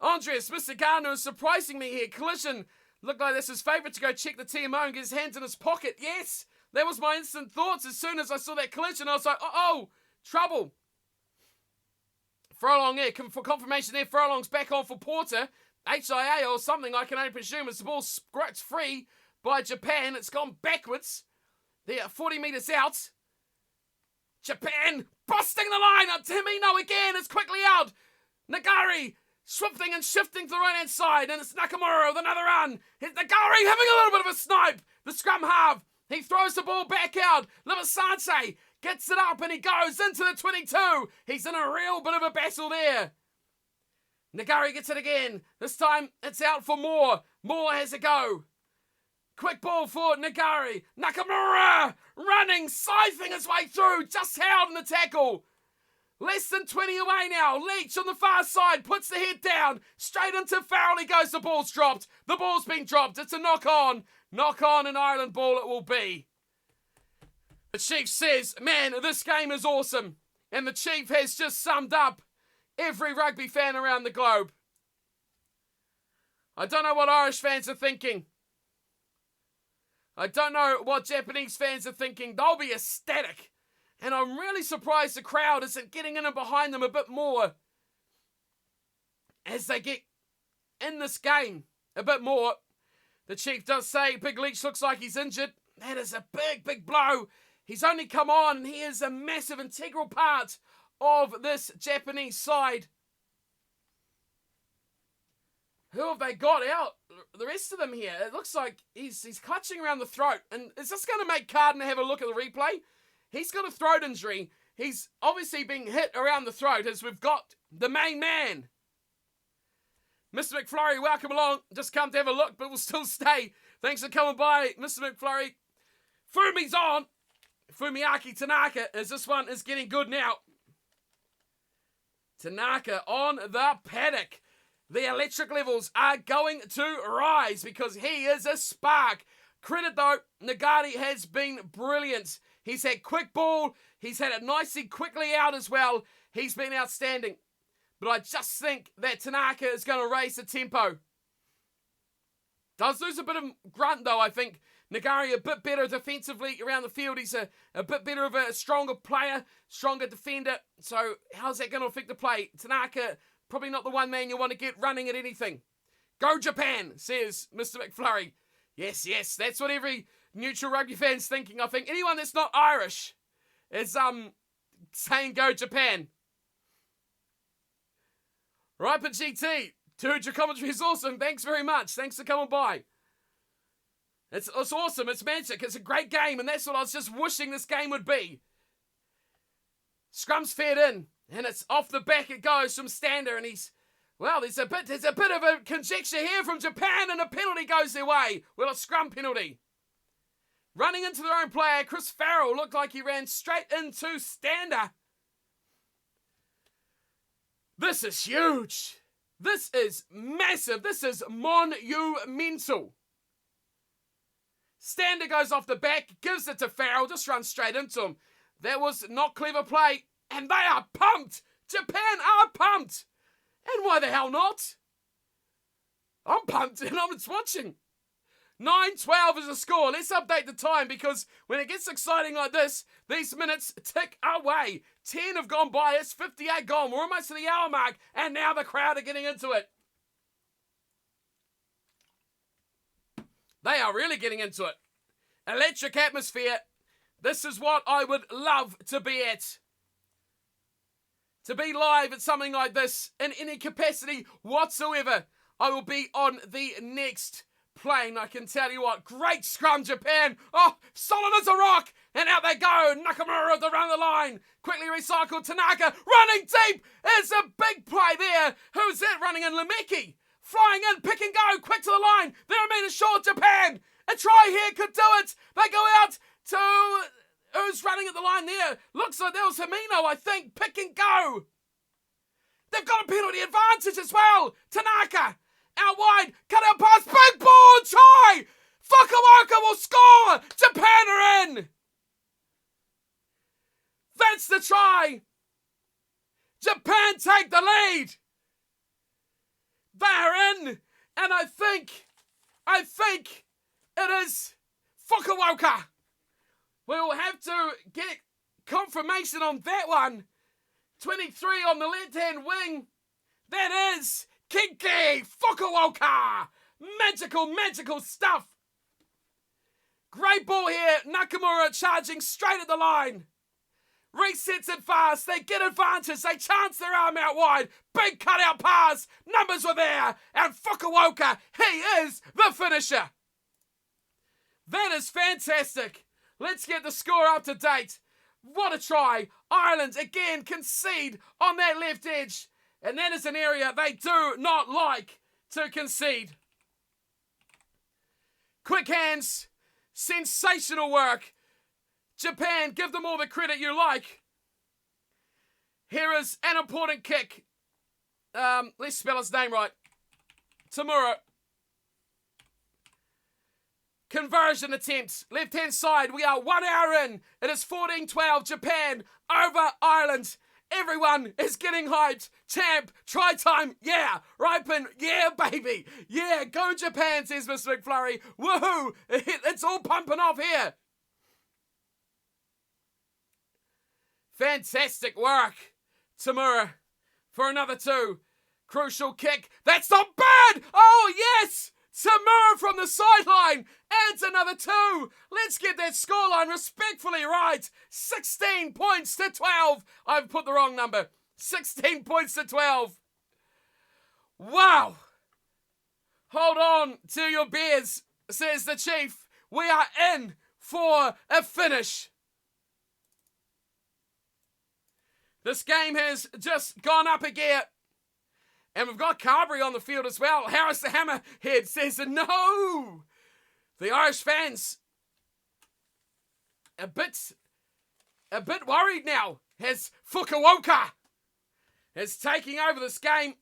Andreas, Mr. Gardner is surprising me here. Collision. Looked like this is favourite to go check the TMO and get his hands in his pocket. Yes, that was my instant thoughts as soon as I saw that collision. I was like, uh-oh, trouble. Furlong there, for confirmation there, Furlong's back on for Porter. HIA or something, I can only presume, as the ball scratched free by Japan. It's gone backwards. They are 40 metres out. Japan busting the line. Timino again. It's quickly out. Nagari Swifting and shifting to the right-hand side, and it's Nakamura with another run. Here's Nagari having a little bit of a snipe. The scrum half. He throws the ball back out. Libasanse gets it up and he goes into the 22. He's in a real bit of a battle there. Nagari gets it again. This time it's out for Moore. Moore has a go. Quick ball for Nagari. Nakamura running, scything his way through. Just held in the tackle. Less than 20 away now. Leach on the far side puts the head down. Straight into Farrell he goes. The ball's dropped. The ball's been dropped. It's a knock on. Knock on, an Ireland ball it will be. The Chief says, man, this game is awesome. And the Chief has just summed up every rugby fan around the globe. I don't know what Irish fans are thinking. I don't know what Japanese fans are thinking. They'll be ecstatic. And I'm really surprised the crowd isn't getting in and behind them a bit more as they get in this game a bit more. The Chief does say Big Leach looks like he's injured. That is a big, big blow. He's only come on and he is a massive, integral part of this Japanese side. Who have they got out? The rest of them here. It looks like he's clutching around the throat. And is this going to make Carden have a look at the replay? He's got a throat injury. He's obviously being hit around the throat as we've got the main man. Mr. McFlurry, welcome along. Just come to have a look, but we'll still stay. Thanks for coming by, Mr. McFlurry. Fumi's on. Fumiaki Tanaka, as this one is getting good now. Tanaka on the paddock. The electric levels are going to rise because he is a spark. Credit though, Nagati has been brilliant. He's had quick ball. He's had it nicely quickly out as well. He's been outstanding. But I just think that Tanaka is going to raise the tempo. Does lose a bit of grunt though, I think. Nagari a bit better defensively around the field. He's a bit better of a stronger player, stronger defender. So how's that going to affect the play? Tanaka, probably not the one man you want to get running at anything. Go Japan, says Mr. McFlurry. Yes, yes, that's what every neutral rugby fan's thinking. I think anyone that's not Irish is saying go Japan. Right, but GT, dude, your commentary is awesome. Thanks very much. Thanks for coming by. It's awesome. It's magic. It's a great game, and that's what I was just wishing this game would be. Scrum's fed in, and it's off the back it goes from Stander, and well, there's a bit of a conjecture here from Japan, and a penalty goes their way. Well, a scrum penalty. Running into their own player, Chris Farrell looked like he ran straight into Stander. This is huge. This is massive. This is monumental. Stander goes off the back, gives it to Farrell, just runs straight into him. That was not clever play, and they are pumped. Japan are pumped. And why the hell not? I'm pumped and I'm just watching. 9-12 is the score. Let's update the time because when it gets exciting like this, these minutes tick away. 10 have gone by. It's 58 gone. We're almost to the hour mark and now the crowd are getting into it. They are really getting into it. Electric atmosphere. This is what I would love to be at. To be live at something like this in any capacity whatsoever. I will be on the next plane, I can tell you what. Great scrum, Japan. Oh, solid as a rock. And out they go. Nakamura at the run of the line. Quickly recycled. Tanaka running deep. It's a big play there. Who's that running in? Lemeki. Flying in, pick and go. Quick to the line. They're a metre short, Japan. A try here could do it. They go out to... Who's running at the line there? Looks like that was Himino, I think. Pick and go. They've got a penalty advantage as well. Tanaka. Out wide. Cut out pass. Big ball. Try. Fukuoka will score. Japan are in. That's the try. Japan take the lead. They're in. And I think it is Fukuoka. We'll have to get confirmation on that one. 23 on the left-hand wing. That is Kinki Fukuoka. Magical stuff. Great ball here. Nakamura charging straight at the line. Resets it fast. They get advantage. They chance their arm out wide. Big cutout pass. Numbers were there. And Fukuoka, he is the finisher. That is fantastic. Let's get the score up to date. What a try. Ireland again concede on that left edge. And that is an area they do not like to concede. Quick hands. Sensational work. Japan, give them all the credit you like. Here is an important kick. Let's spell his name right. Tamura. Conversion attempts. Left-hand side, we are 1 hour in. It is 14-12, Japan over Ireland. Everyone is getting hyped. Champ, try time, yeah. Ripen, yeah, baby. Yeah, go Japan, says Mr. McFlurry. Woohoo, it's all pumping off here. Fantastic work, Tamura, for another 2. Crucial kick. That's not bad. Oh, yes. Tamura from the sideline adds another 2. Let's get that scoreline respectfully right. 16 points to 12. I've put the wrong number. 16 points to 12. Wow. Hold on to your beers, says the chief. We are in for a finish. This game has just gone up a gear. And we've got Carberry on the field as well. Harris the Hammerhead says no. The Irish fans a bit worried now as Fukuoka is taking over this game.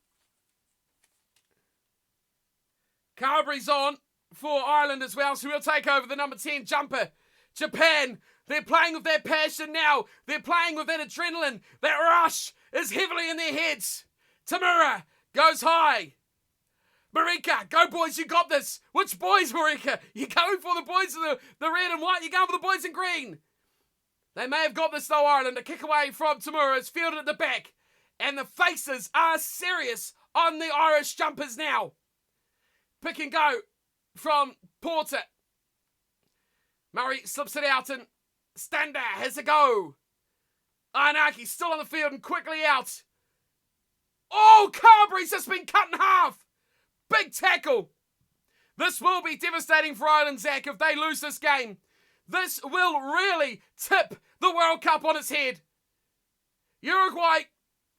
Carberry's on for Ireland as well, so we'll take over the number 10 jumper. Japan, they're playing with their passion now. They're playing with that adrenaline. That rush is heavily in their heads. Tamura goes high. Marika, go boys, you got this. Which boys, Marika? You're going for the boys in the red and white. You're going for the boys in green. They may have got this though, Ireland. A kick away from Tamura is fielded at the back. And the faces are serious on the Irish jumpers now. Pick and go from Porter. Murray slips it out and Stander has a go. Arnaki still on the field and quickly out. Oh, Carberry's just been cut in half. Big tackle. This will be devastating for Ireland, Zach, if they lose this game. This will really tip the World Cup on its head. Uruguay,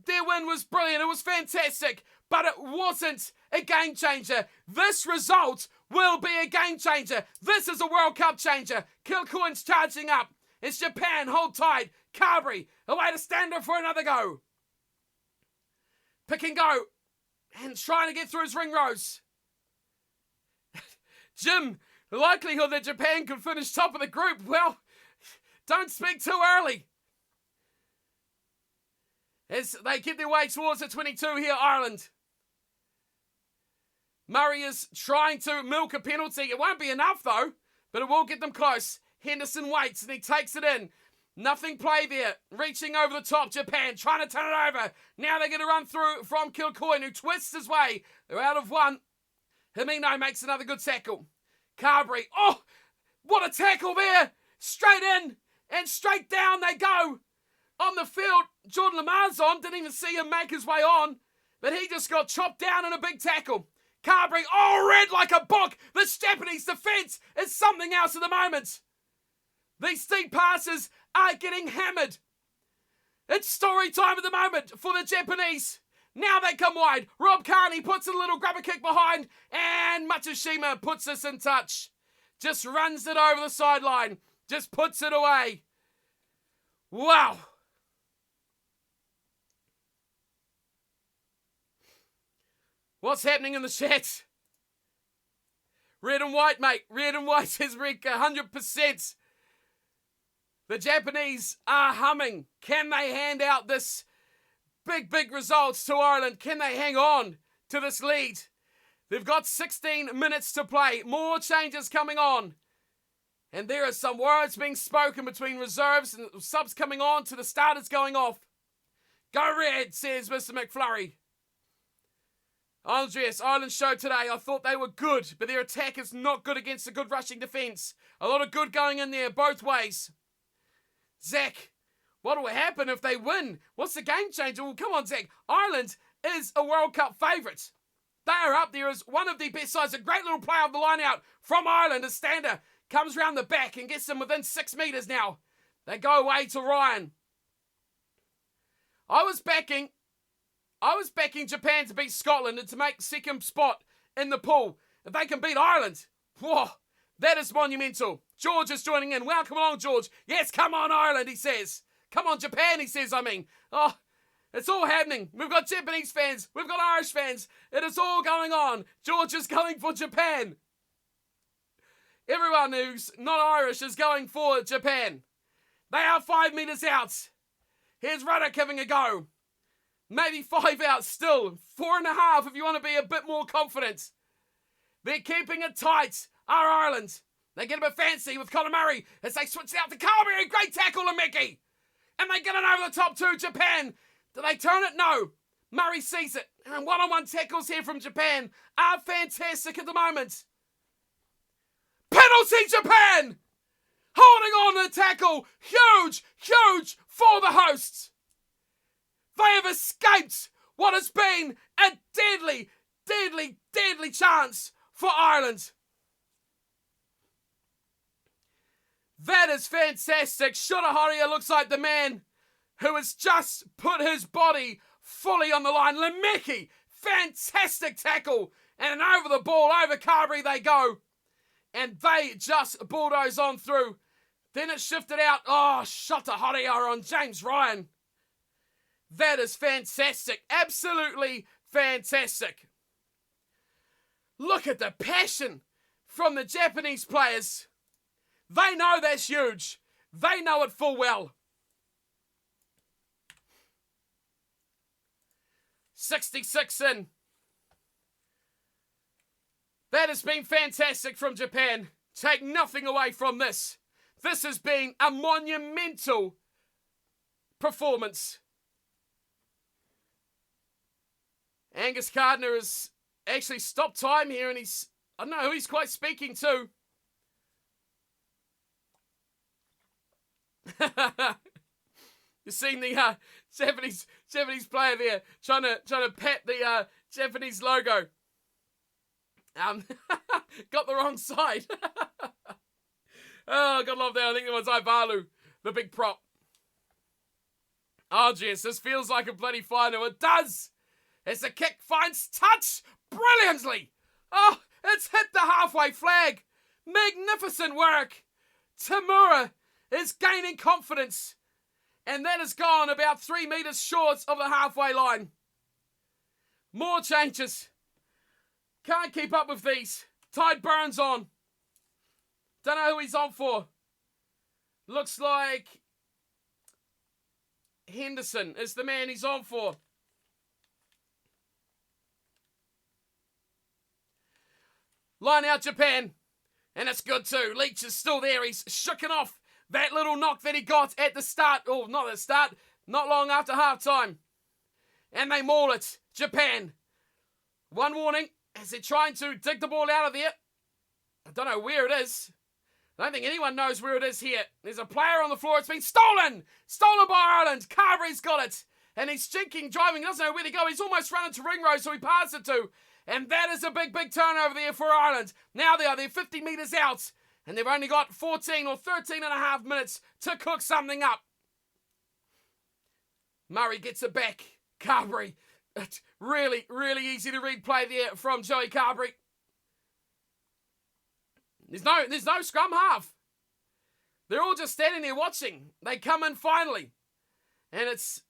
their win was brilliant. It was fantastic, but it wasn't a game changer. This result will be a game changer. This is a World Cup changer. Kilcoyne's charging up. It's Japan, hold tight. Carberry, away to Stander for another go. Pick and go. And trying to get through his ring rows. Jim, the likelihood that Japan can finish top of the group, well, don't speak too early. As they get their way towards the 22 here, Ireland. Murray is trying to milk a penalty. It won't be enough, though, but it will get them close. Henderson waits, and he takes it in. Nothing play there. Reaching over the top, Japan trying to turn it over. Now they're going to run through from Kilcoyne, who twists his way. They're out of one. Himino makes another good tackle. Carberry, oh, what a tackle there. Straight in and straight down they go. On the field, Jordan Lamar's on. Didn't even see him make his way on. But he just got chopped down in a big tackle. Carberry, oh, red like a book. This Japanese defence is something else at the moment. These deep passes are getting hammered. It's story time at the moment for the Japanese. Now they come wide. Rob Carney puts a little grabber kick behind, and Matsushima puts us in touch. Just runs it over the sideline. Just puts it away. Wow. What's happening in the chat? Red and white, mate. Red and white, says Rick, 100%. The Japanese are humming. Can they hand out this big results to Ireland? Can they hang on to this lead? They've got 16 minutes to play. More changes coming on. And there are some words being spoken between reserves and subs coming on to the starters going off. Go red, says Mr. McFlurry. Andreas, Ireland showed today. I thought they were good, but their attack is not good against a good rushing defence. A lot of good going in there, both ways. Zach, What will happen if they win? What's the game changer? Well, come on, Zach. Ireland is a World Cup favourite. They are up there as one of the best sides. A great little play of the line out from Ireland. A stander comes round the back and gets them within 6 metres now. They go away to Ryan. I was backing Japan to beat Scotland and to make second spot in the pool. If they can beat Ireland, whoa, that is monumental. George is joining in. Welcome along, George. Yes, come on, Ireland, he says. Come on, Japan, he says, Oh, it's all happening. We've got Japanese fans. We've got Irish fans. It is all going on. George is going for Japan. Everyone who's not Irish is going for Japan. They are 5 metres out. Here's Rudder giving a go. Maybe 5 out still. 4.5 if you want to be a bit more confident. They're keeping it tight, are Ireland. They get a bit fancy with Conor Murray as they switch out to Carberry. Great tackle to Mickey. And they get it over the top to Japan. Do they turn it? No. Murray sees it. And one-on-one tackles here from Japan are fantastic at the moment. Penalty Japan! Holding on to the tackle. Huge, huge for the hosts. They have escaped what has been a deadly, deadly, deadly chance for Ireland. That is fantastic. Shuraharia looks like the man who has just put his body fully on the line. Lemeki, fantastic tackle. And over the ball, over Carberry they go. And they just bulldoze on through. Then it shifted out. Oh, Shuraharia on James Ryan. That is fantastic. Absolutely fantastic. Look at the passion from the Japanese players. They know that's huge. They know it full well. 66 in. That has been fantastic from Japan. Take nothing away from this. This has been a monumental performance. Angus Gardner has actually stopped time here and I don't know who he's quite speaking to. You've seen the Japanese player there trying to pat the Japanese logo. Got the wrong side. Oh, God love that. I think it was Ivalu, the big prop. Oh, jeez, this feels like a bloody final. It does. As the kick finds touch brilliantly. Oh, it's hit the halfway flag. Magnificent work. Tamura is gaining confidence. And that has gone about 3 metres short of the halfway line. More changes. Can't keep up with these. Tide Burns on. Don't know who he's on for. Looks like Henderson is the man he's on for. Line out Japan. And it's good too. Leach is still there. He's shooken off that little knock that he got at the start. Oh, not at the start. Not long after halftime. And they maul it. Japan. One warning as they're trying to dig the ball out of there. I don't know where it is. I don't think anyone knows where it is here. There's a player on the floor. It's been stolen. Stolen by Ireland. Carberry's got it. And he's jinking, driving. He doesn't know where to go. He's almost run into Ringrose, so he passed it to. And that is a big, big turnover there for Ireland. Now they're 50 metres out. And they've only got 14 or 13 and a half minutes to cook something up. Murray gets it back. Carberry. It's really, really easy to read play there from Joey Carberry. There's no scrum half. They're all just standing there watching. They come in finally. And it's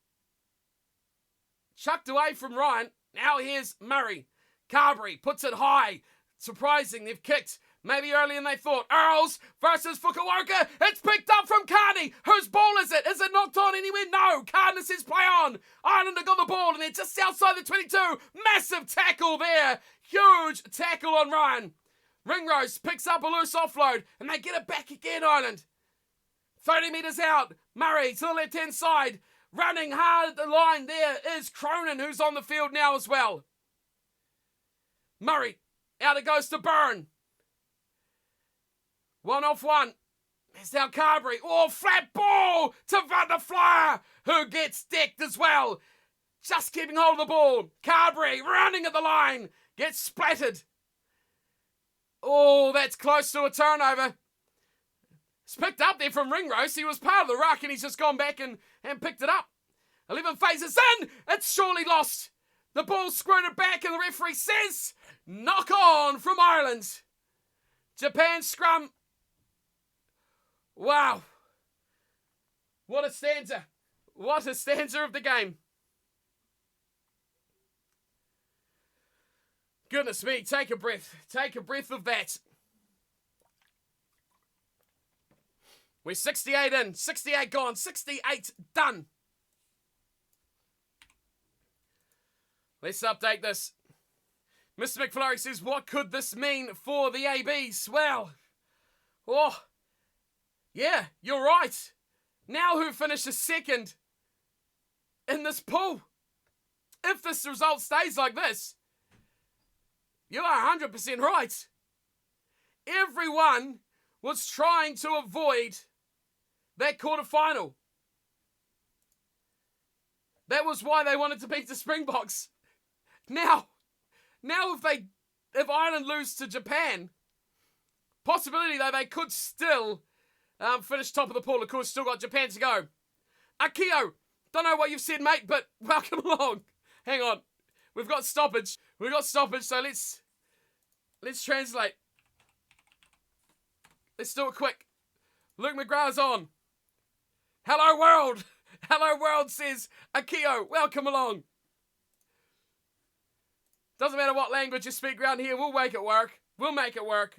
chucked away from Ryan. Now here's Murray. Carberry puts it high. Surprising, they've kicked maybe earlier than they thought. Earls versus Fukuoka. It's picked up from Carney. Whose ball is it? Is it knocked on anywhere? No. Carney says play on. Ireland have got the ball and they're just outside the 22. Massive tackle there. Huge tackle on Ryan. Ringrose picks up a loose offload and they get it back again, Ireland. 30 metres out. Murray to the left-hand side. Running hard at the line there is Cronin, who's on the field now as well. Murray. Out it goes to Byrne. 1 off 1. There's now Carberry. Oh, flat ball. ball to Van der Flyer, who gets decked as well. Just keeping hold of the ball. Carberry running at the line. Gets splattered. Oh, that's close to a turnover. It's picked up there from Ringrose. He was part of the ruck and he's just gone back and picked it up. 11 phases in. It's surely lost. The ball squirted back and the referee says, knock on from Ireland. Japan scrum. Wow. What a stanza. What a stanza of the game. Goodness me, take a breath. Take a breath of that. We're 68 in, 68 gone, 68 done. Let's update this. Mr. McFlurry says, what could this mean for the ABs? Well, yeah, you're right. Now who finishes second in this pool? If this result stays like this, you are 100% right. Everyone was trying to avoid that quarterfinal. That was why they wanted to beat the Springboks. Now if Ireland lose to Japan, possibility though they could still finish top of the pool. Of course, still got Japan to go. Akio, don't know what you've said, mate, but welcome along. Hang on, we've got stoppage. So let's translate. Let's do it quick. Luke McGrath's on. Hello world. Hello world, says Akio. Welcome along. Doesn't matter what language you speak around here, we'll make it work. We'll make it work.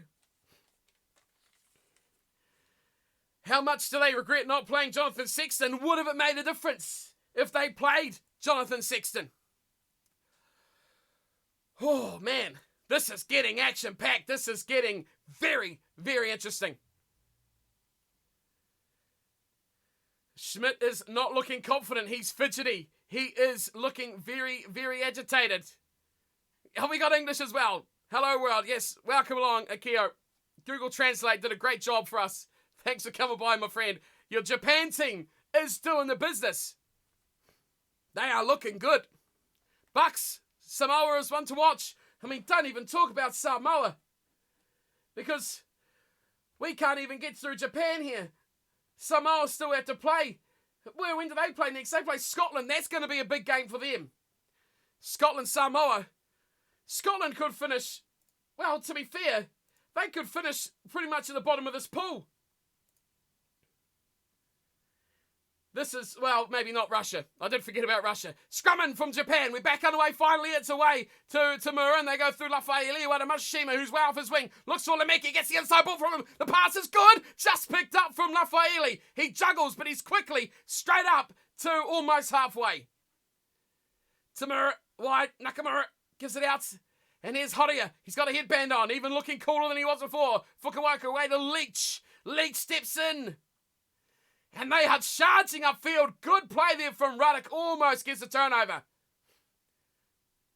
How much do they regret not playing Jonathan Sexton? Would have it made a difference if they played Jonathan Sexton? Oh man, this is getting action-packed. This is getting very, very interesting. Schmidt is not looking confident. He's fidgety. He is looking very, very agitated. Oh, we got English as well. Hello, world. Yes, welcome along, Akio. Google Translate did a great job for us. Thanks for coming by, my friend. Your Japan team is doing the business. They are looking good. Bucks, Samoa is one to watch. I mean, don't even talk about Samoa. Because we can't even get through Japan here. Samoa still have to play. When do they play next? They play Scotland. That's going to be a big game for them. Scotland, Samoa. Scotland could finish, well, to be fair, they could finish pretty much at the bottom of this pool. This is, well, maybe not Russia. I did forget about Russia. Scrumming from Japan. We're back underway. Finally, it's away to Mura, and they go through Lafaili. Mashima, who's well off his wing. Looks for Lemeki. Gets the inside ball from him. The pass is good. Just picked up from Lafaili. He juggles, but he's quickly straight up to almost halfway. Tamura, wide. Nakamura gives it out. And here's Horia. He's got a headband on, even looking cooler than he was before. Fukuoka away to Leach. Leach steps in. And they are charging upfield. Good play there from Ruddock. Almost gets a turnover.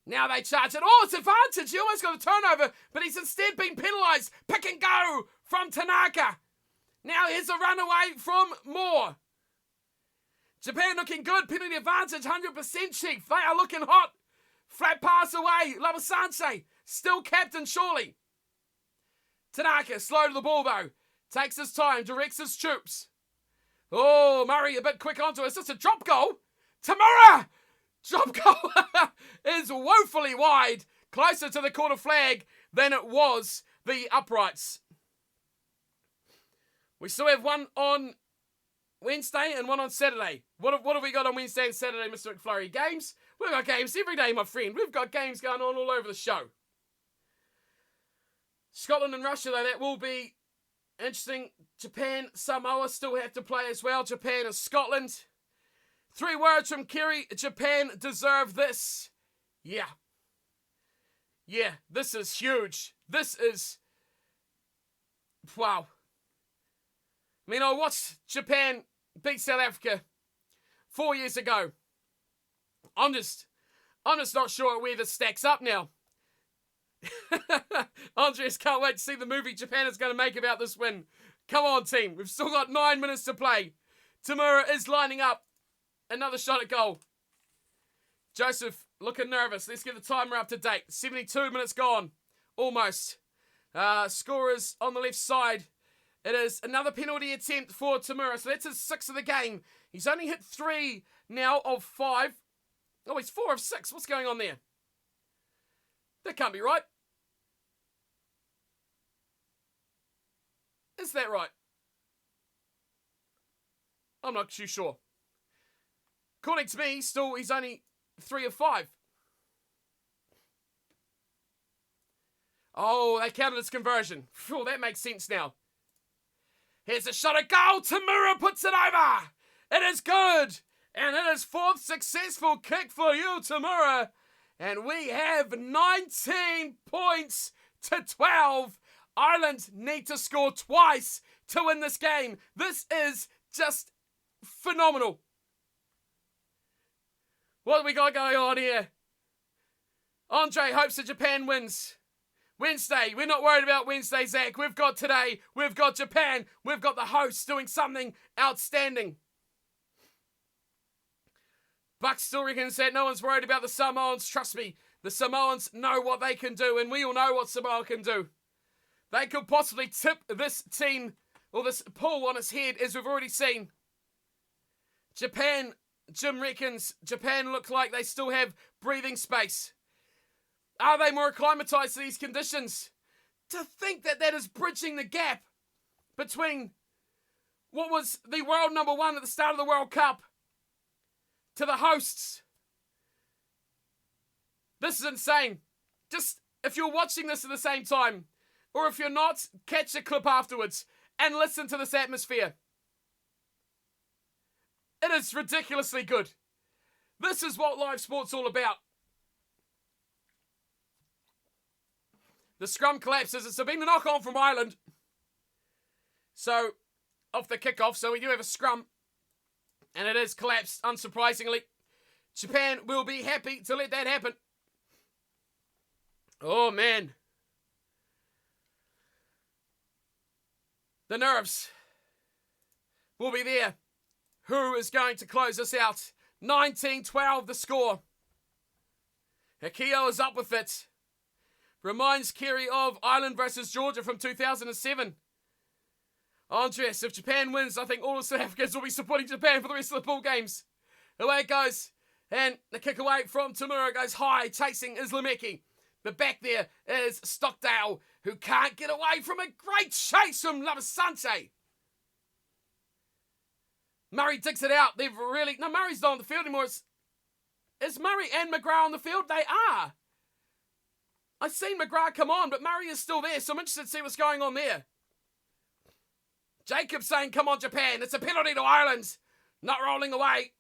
Now they charge it. Oh, it's advantage. He almost got a turnover, but he's instead been penalised. Pick and go from Tanaka. Now here's a run away from Moore. Japan looking good. Penalty advantage, 100% Chief. They are looking hot. Flat pass away. Labasanse. Still captain, surely. Tanaka, slow to the ball though. Takes his time, directs his troops. Oh, Murray a bit quick onto it. Is this a drop goal? Tamura! Drop goal is woefully wide. Closer to the corner flag than it was the uprights. We still have one on Wednesday and one on Saturday. What have we got on Wednesday and Saturday, Mr. McFlurry? Games? We've got games every day, my friend. We've got games going on all over the show. Scotland and Russia, though, that will be interesting. Japan, Samoa still have to play as well. Japan and Scotland. 3 words from Kerry. Japan deserve this. Yeah. Yeah, this is huge. This is... wow. I mean, I watched Japan beat South Africa 4 years ago. I'm just not sure where this stacks up now. Andres can't wait to see the movie Japan is going to make about this win. Come on, team. We've still got 9 minutes to play. Tamura is lining up. Another shot at goal. Joseph looking nervous. Let's get the timer up to date. 72 minutes gone. Almost. Scorers on the left side. It is another penalty attempt for Tamura. So that's his 6th of the game. He's only hit 3 now of 5. Oh, he's 4 of 6. What's going on there? That can't be right. Is that right? I'm not too sure. According to me, still, he's only 3 of 5. Oh, they counted his conversion. Phew, that makes sense now. Here's a shot at goal. Tamura puts it over. It is good. And it is 4th successful kick for you, Tamura. And we have 19 points to 12. Ireland need to score twice to win this game. This is just phenomenal. What have we got going on here? Andre hopes that Japan wins. Wednesday, we're not worried about Wednesday, Zach. We've got today, we've got Japan, we've got the hosts doing something outstanding. Buck still reckons that no one's worried about the Samoans. Trust me, the Samoans know what they can do, and we all know what Samoa can do. They could possibly tip this team, or this pool on its head, as we've already seen. Japan, Jim reckons, Japan look like they still have breathing space. Are they more acclimatized to these conditions? To think that that is bridging the gap between what was the world number 1 at the start of the World Cup to the hosts. This is insane. Just, if you're watching this at the same time, or if you're not, catch a clip afterwards and listen to this atmosphere. It is ridiculously good. This is what live sport's all about. The scrum collapses. It's been a knock-on from Ireland. So, off the kickoff, so we do have a scrum. And it is collapsed, unsurprisingly. Japan will be happy to let that happen. Oh, man. The nerves will be there. Who is going to close us out? 19-12 the score. Akio is up with it. Reminds Kerry of Ireland versus Georgia from 2007. Andres, if Japan wins, I think all of South Africans will be supporting Japan for the rest of the pool games. Away it goes. And the kick away from Tamura goes high, chasing Islameki. But back there is Stockdale, who can't get away from a great chase from Labasante. Murray digs it out. They've really... No, Murray's not on the field anymore. Is Murray and McGrath on the field? They are. I've seen McGrath come on, but Murray is still there, so I'm interested to see what's going on there. Jacob saying, come on, Japan. It's a penalty to Ireland. Not rolling away.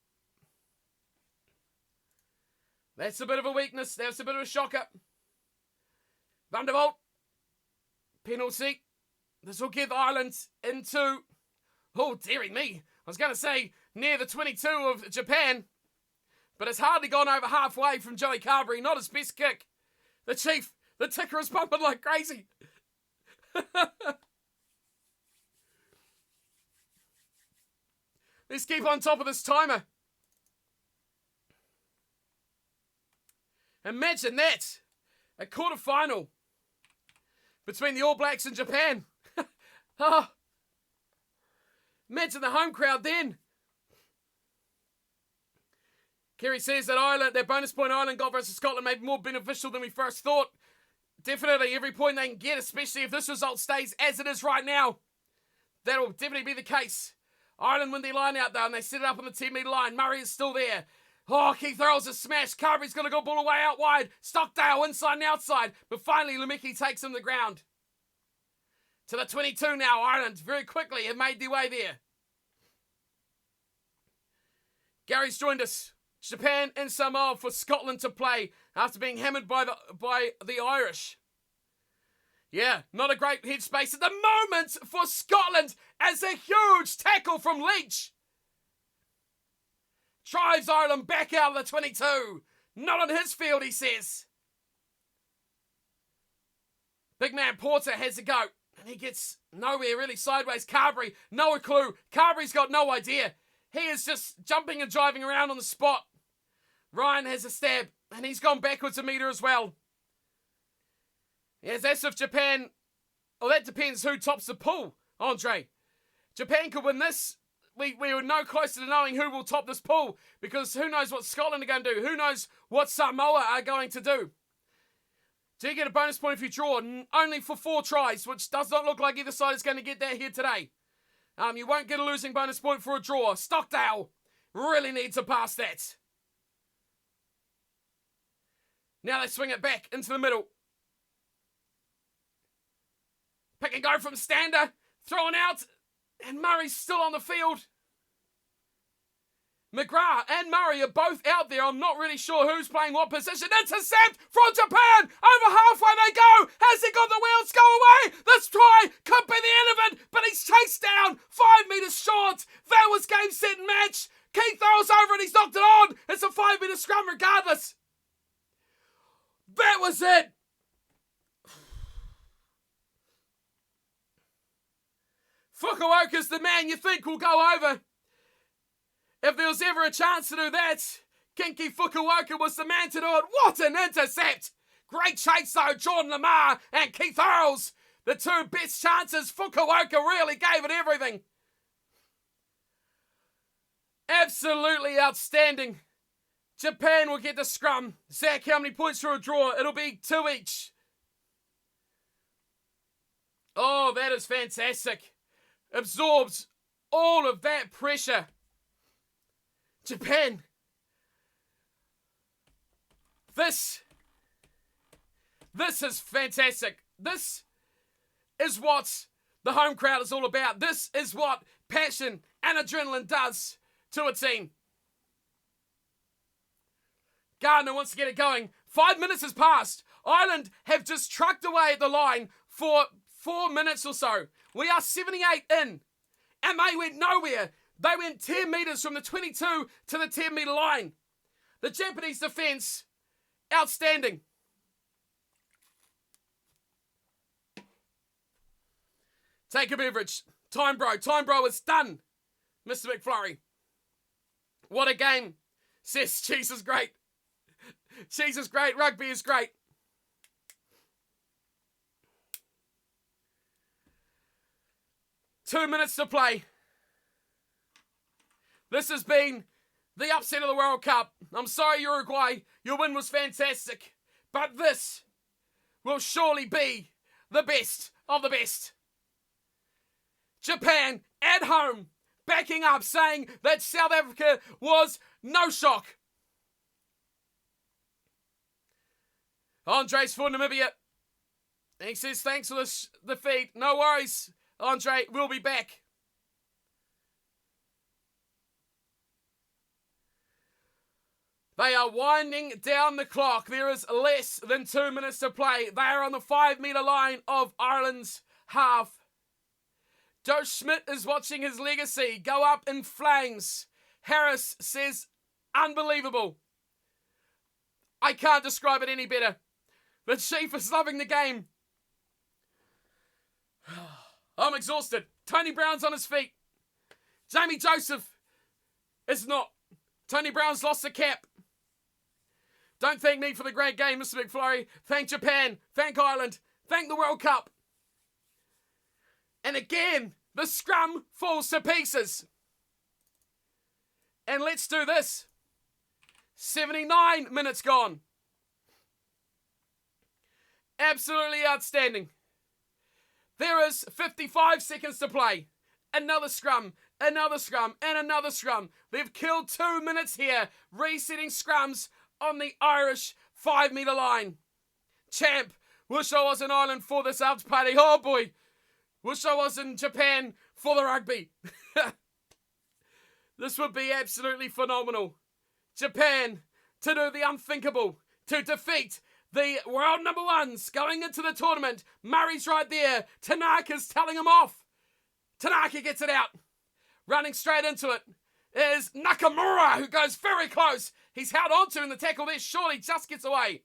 That's a bit of a weakness. That's a bit of a shocker. Vandervoort. Penalty. This will give Ireland into... Oh, dearie me. I was going to say near the 22 of Japan. But it's hardly gone over halfway from Joey Carberry. Not his best kick. The chief, the ticker is pumping like crazy. Let's keep on top of this timer. Imagine that. A quarter-final between the All Blacks and Japan. Oh. Imagine the home crowd then. Kerry says that Ireland, their bonus point Ireland got versus Scotland may be more beneficial than we first thought. Definitely, every point they can get, especially if this result stays as it is right now. That'll definitely be the case. Ireland win their line out though, and they set it up on the 10-metre line. Murray is still there. Oh, Keith throws a smash. Carberry's going to go ball away out wide. Stockdale inside and outside. But finally, Lemeki takes him to the ground. To the 22 now, Ireland very quickly have made their way there. Gary's joined us. Japan and Samoa for Scotland to play after being hammered by the Irish. Yeah, not a great headspace at the moment for Scotland as a huge tackle from Leach. Drives Ireland back out of the 22. Not on his field, he says. Big man Porter has a go. And he gets nowhere really sideways. Carberry, no clue. Carberry's got no idea. He is just jumping and driving around on the spot. Ryan has a stab, and he's gone backwards a metre as well. Yes, that's if Japan... Well, that depends who tops the pool, Andre. Japan could win this. We are no closer to knowing who will top this pool, because who knows what Scotland are going to do. Who knows what Samoa are going to do. Do you get a bonus point if you draw? Only for 4 tries, which does not look like either side is going to get that here today. You won't get a losing bonus point for a draw. Stockdale really needs to pass that. Now they swing it back into the middle. Pick and go from Stander. Thrown out. And Murray's still on the field. McGrath and Murray are both out there. I'm not really sure who's playing what position. Intercept from Japan. Over halfway they go. Has he got the wheels? Go away. This try could be the end of it. But he's chased down 5 metres short. That was game, set and match. Keith throws over and he's knocked it on. It's a 5 metre scrum regardless. That was it. Fukuoka's the man you think will go over. If there was ever a chance to do that, Kinky Fukuoka was the man to do it. What an intercept! Great chase though, Jordan Lamar and Keith Earls. The 2 best chances. Fukuoka really gave it everything. Absolutely outstanding. Japan will get the scrum. Zach, how many points for a draw? It'll be 2 each. Oh, that is fantastic. Absorbs all of that pressure. Japan. This is fantastic. This is what the home crowd is all about. This is what passion and adrenaline does to a team. Gardner wants to get it going. 5 minutes has passed. Ireland have just trucked away at the line for 4 minutes or so. We are 78 in. And they went nowhere. They went 10 metres from the 22 to the 10 metre line. The Japanese defence, outstanding. Take a beverage. Time bro is done. Mr. McFlurry. What a game. Says cheese is great. Cheese is great. Rugby is great. Two minutes to play. This has been the upset of the World Cup. I'm sorry, Uruguay. Your win was fantastic. But this will surely be the best of the best. Japan at home, backing up, saying that South Africa was no shock. Andre's for Namibia. And he says, thanks for this defeat. No worries, Andre. We'll be back. They are winding down the clock. There is less than 2 minutes to play. They are on the 5 metre line of Ireland's half. Joe Schmidt is watching his legacy go up in flames. Harris says, unbelievable. I can't describe it any better. The Chief is loving the game. I'm exhausted. Tony Brown's on his feet. Jamie Joseph is not. Tony Brown's lost the cap. Don't thank me for the great game, Mr. McFlurry. Thank Japan. Thank Ireland. Thank the World Cup. And again, the scrum falls to pieces. And let's do this. 79 minutes gone. Absolutely outstanding. There is 55 seconds to play. Another scrum, and another scrum. They've killed 2 minutes here, resetting scrums on the Irish 5 metre line. Champ, wish I was in Ireland for this after party. Oh boy, wish I was in Japan for the rugby. This would be absolutely phenomenal. Japan to do the unthinkable, to defeat the world number ones going into the tournament. Murray's right there. Tanaka's telling him off. Tanaka gets it out. Running straight into it is Nakamura, who goes very close. He's held onto in the tackle there. Surely just gets away.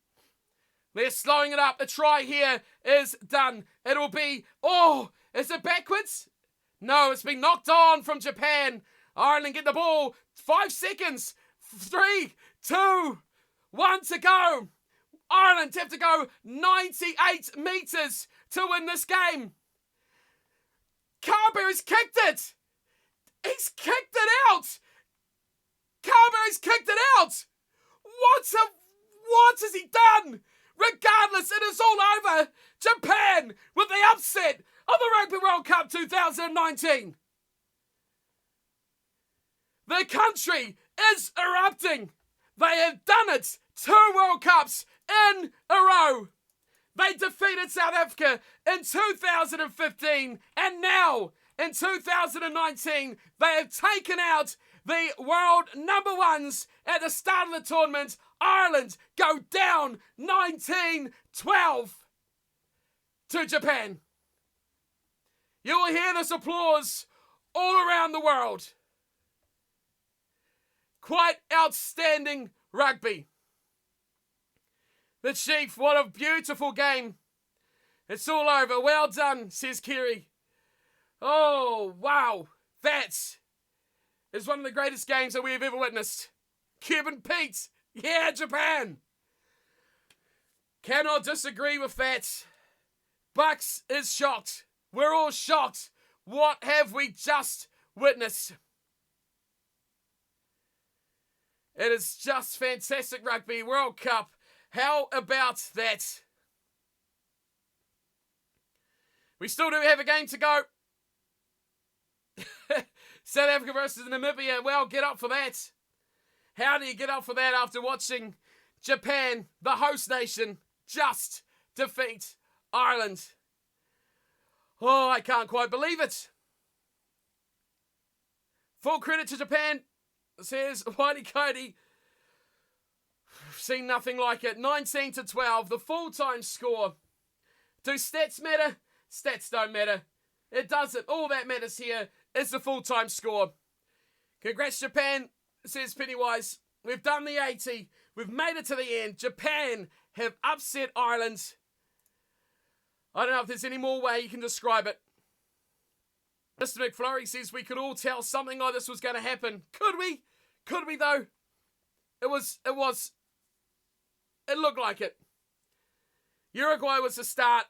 They're slowing it up. A try here is done. It'll be... Oh, is it backwards? No, it's been knocked on from Japan. Ireland get the ball. 5 seconds. 3, 2, 1 to go. Ireland have to go 98 metres to win this game. Carberry's kicked it. He's kicked it out. Carberry's kicked it out. What has he done? Regardless, it is all over. Japan with the upset of the Rugby World Cup 2019. The country is erupting. They have done it. 2 World Cups in a row. They defeated South Africa in 2015, and now in 2019 they have taken out the world number ones at the start of the tournament. Ireland go down 19-12 to Japan. You will hear this applause all around the world. Quite outstanding rugby. The Chief, what a beautiful game. It's all over. Well done, says Kerry. Oh, wow. That is one of the greatest games that we have ever witnessed. Cuban Pete. Yeah, Japan. Cannot disagree with that. Bucks is shocked. We're all shocked. What have we just witnessed? It is just fantastic rugby. World Cup. How about that? We still do have a game to go. South Africa versus Namibia. Well, get up for that. How do you get up for that after watching Japan, the host nation, just defeat Ireland? Oh, I can't quite believe it. Full credit to Japan, says Whitey Cody. Seen nothing like it. 19-12, the full-time score. Do stats matter? Stats don't matter. It doesn't. All that matters here is the full-time score. Congrats, Japan, says Pennywise. We've done the 80. We've made it to the end. Japan have upset Ireland. I don't know if there's any more way you can describe it. Mr. McFlurry says we could all tell something like this was going to happen. Could we? Could we, though? It looked like it. Uruguay was the start.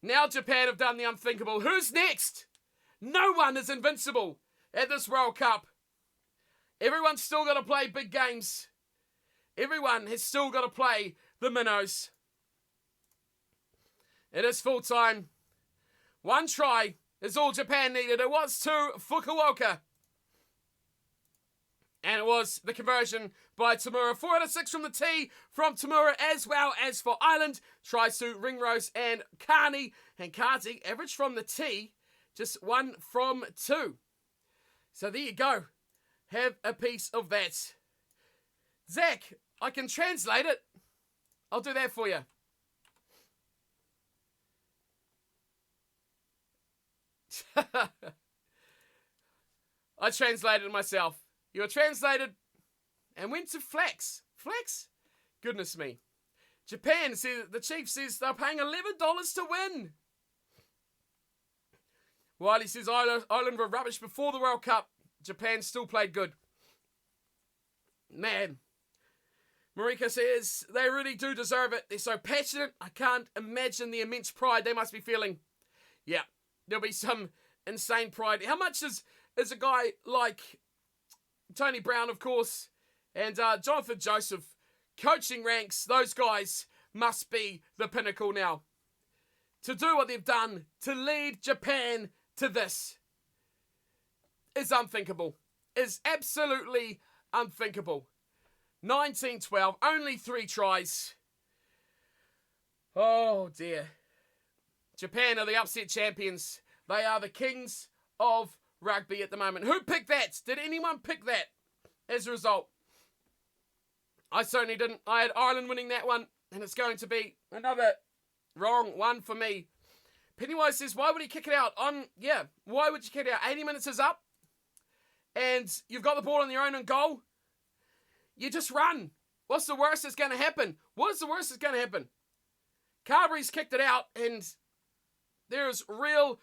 Now Japan have done the unthinkable. Who's next? No one is invincible at this World Cup. Everyone's still got to play big games. Everyone has still got to play the minnows. It is full time. 1 try is all Japan needed. It was to Fukuoka. And it was the conversion by Tamura. 4 out of 6 from the tee from Tamura, as well as for Ireland. Tries to Ringrose and Carney. And Carty average from the tee, just 1 from 2. So there you go. Have a piece of that. Zach, I can translate it. I'll do that for you. I translated it myself. You were translated and went to Flex. Flex? Goodness me. Japan, says, the chief says they're paying $11 to win. Wiley says Ireland were rubbish before the World Cup. Japan still played good. Man. Marika says they really do deserve it. They're so passionate. I can't imagine the immense pride they must be feeling. Yeah, there'll be some insane pride. How much is a guy like Tony Brown, of course, and Jonathan Joseph coaching ranks? Those guys must be the pinnacle now. To do what they've done, to lead Japan to this, is unthinkable. Is absolutely unthinkable. 19-12, only 3 tries. Oh dear. Japan are the upset champions. They are the kings of rugby at the moment. Who picked that? Did anyone pick that as a result? I certainly didn't. I had Ireland winning that one, and it's going to be another wrong one for me. Pennywise says, why would he kick it out? Why would you kick it out? 80 minutes is up, and you've got the ball on your own and goal. You just run. What's the worst that's going to happen? What is the worst that's going to happen? Carberry's kicked it out, and there is real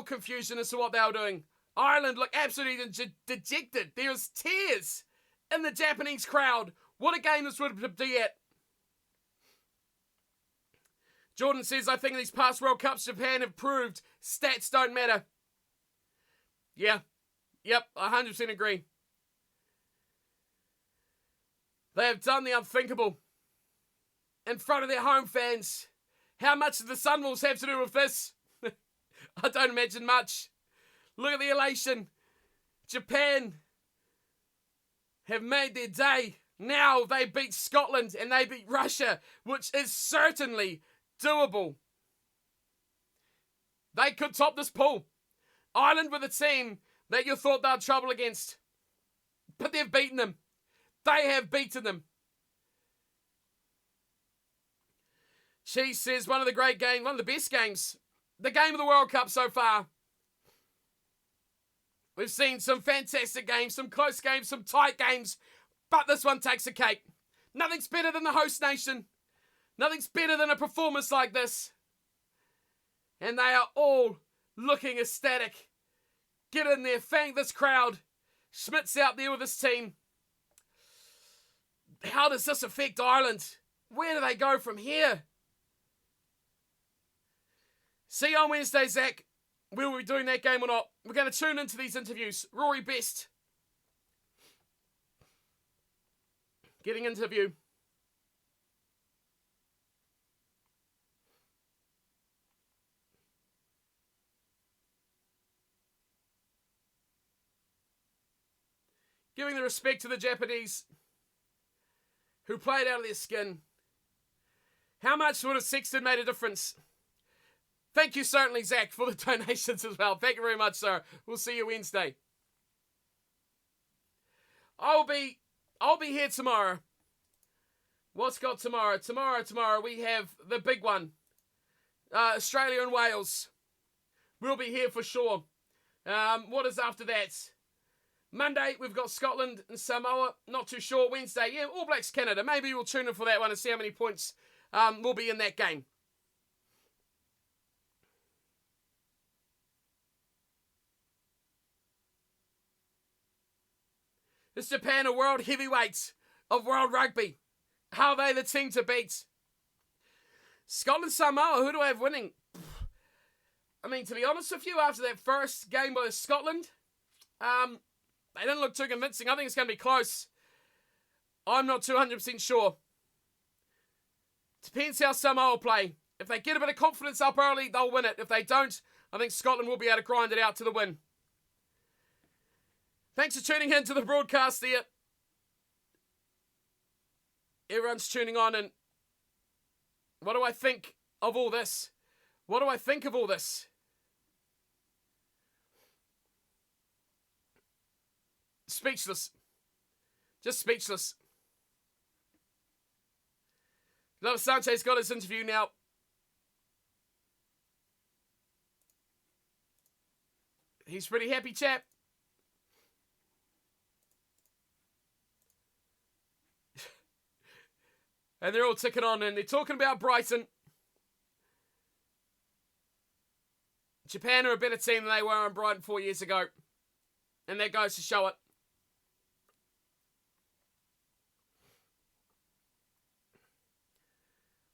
confusion as to what they were doing. Ireland look absolutely dejected. There is tears in the Japanese crowd. What a game this would be at. Jordan says, I think these past World Cups Japan have proved stats don't matter. Yeah. Yep, I 100% agree. They have done the unthinkable. In front of their home fans. How much do the Sunwolves have to do with this? I don't imagine much. Look at the elation. Japan have made their day. Now they beat Scotland and they beat Russia, which is certainly doable. They could top this pool. Ireland were the team that you thought they had trouble against. But they've beaten them. They have beaten them. She says one of the great games, one of the best games, the game of the World Cup so far. We've seen some fantastic games, some close games, some tight games, but this one takes a cake. Nothing's better than the host nation. Nothing's better than a performance like this. And they are all looking ecstatic. Get in there, thank this crowd. Schmidt's out there with his team. How does this affect Ireland? Where do they go from here? See you on Wednesday, Zach. Will we be doing that game or not? We're going to tune into these interviews. Rory Best getting interview. Giving the respect to the Japanese who played out of their skin. How much would have Sexton made a difference? Thank you certainly, Zach, for the donations as well. Thank you very much, sir. We'll see you Wednesday. I'll be here tomorrow. What's got tomorrow? Tomorrow we have the big one. Australia and Wales. We'll be here for sure. What is after that? Monday, we've got Scotland and Samoa. Not too sure. Wednesday, yeah, All Blacks Canada. Maybe we'll tune in for that one and see how many points will be in that game. Is Japan a world heavyweight of world rugby? How are they the team to beat? Scotland, Samoa, who do I have winning? I mean, to be honest with you, after that first game by Scotland, they didn't look too convincing. I think it's going to be close. I'm not 200% sure. Depends how Samoa play. If they get a bit of confidence up early, they'll win it. If they don't, I think Scotland will be able to grind it out to the win. Thanks for tuning in to the broadcast there. Everyone's tuning on, and what do I think of all this? What do I think of all this? Speechless. Just speechless. Look, Sanchez got his interview now. He's pretty happy, chap. And they're all ticking on, and they're talking about Brighton. Japan are a better team than they were in Brighton 4 years ago. And that goes to show it.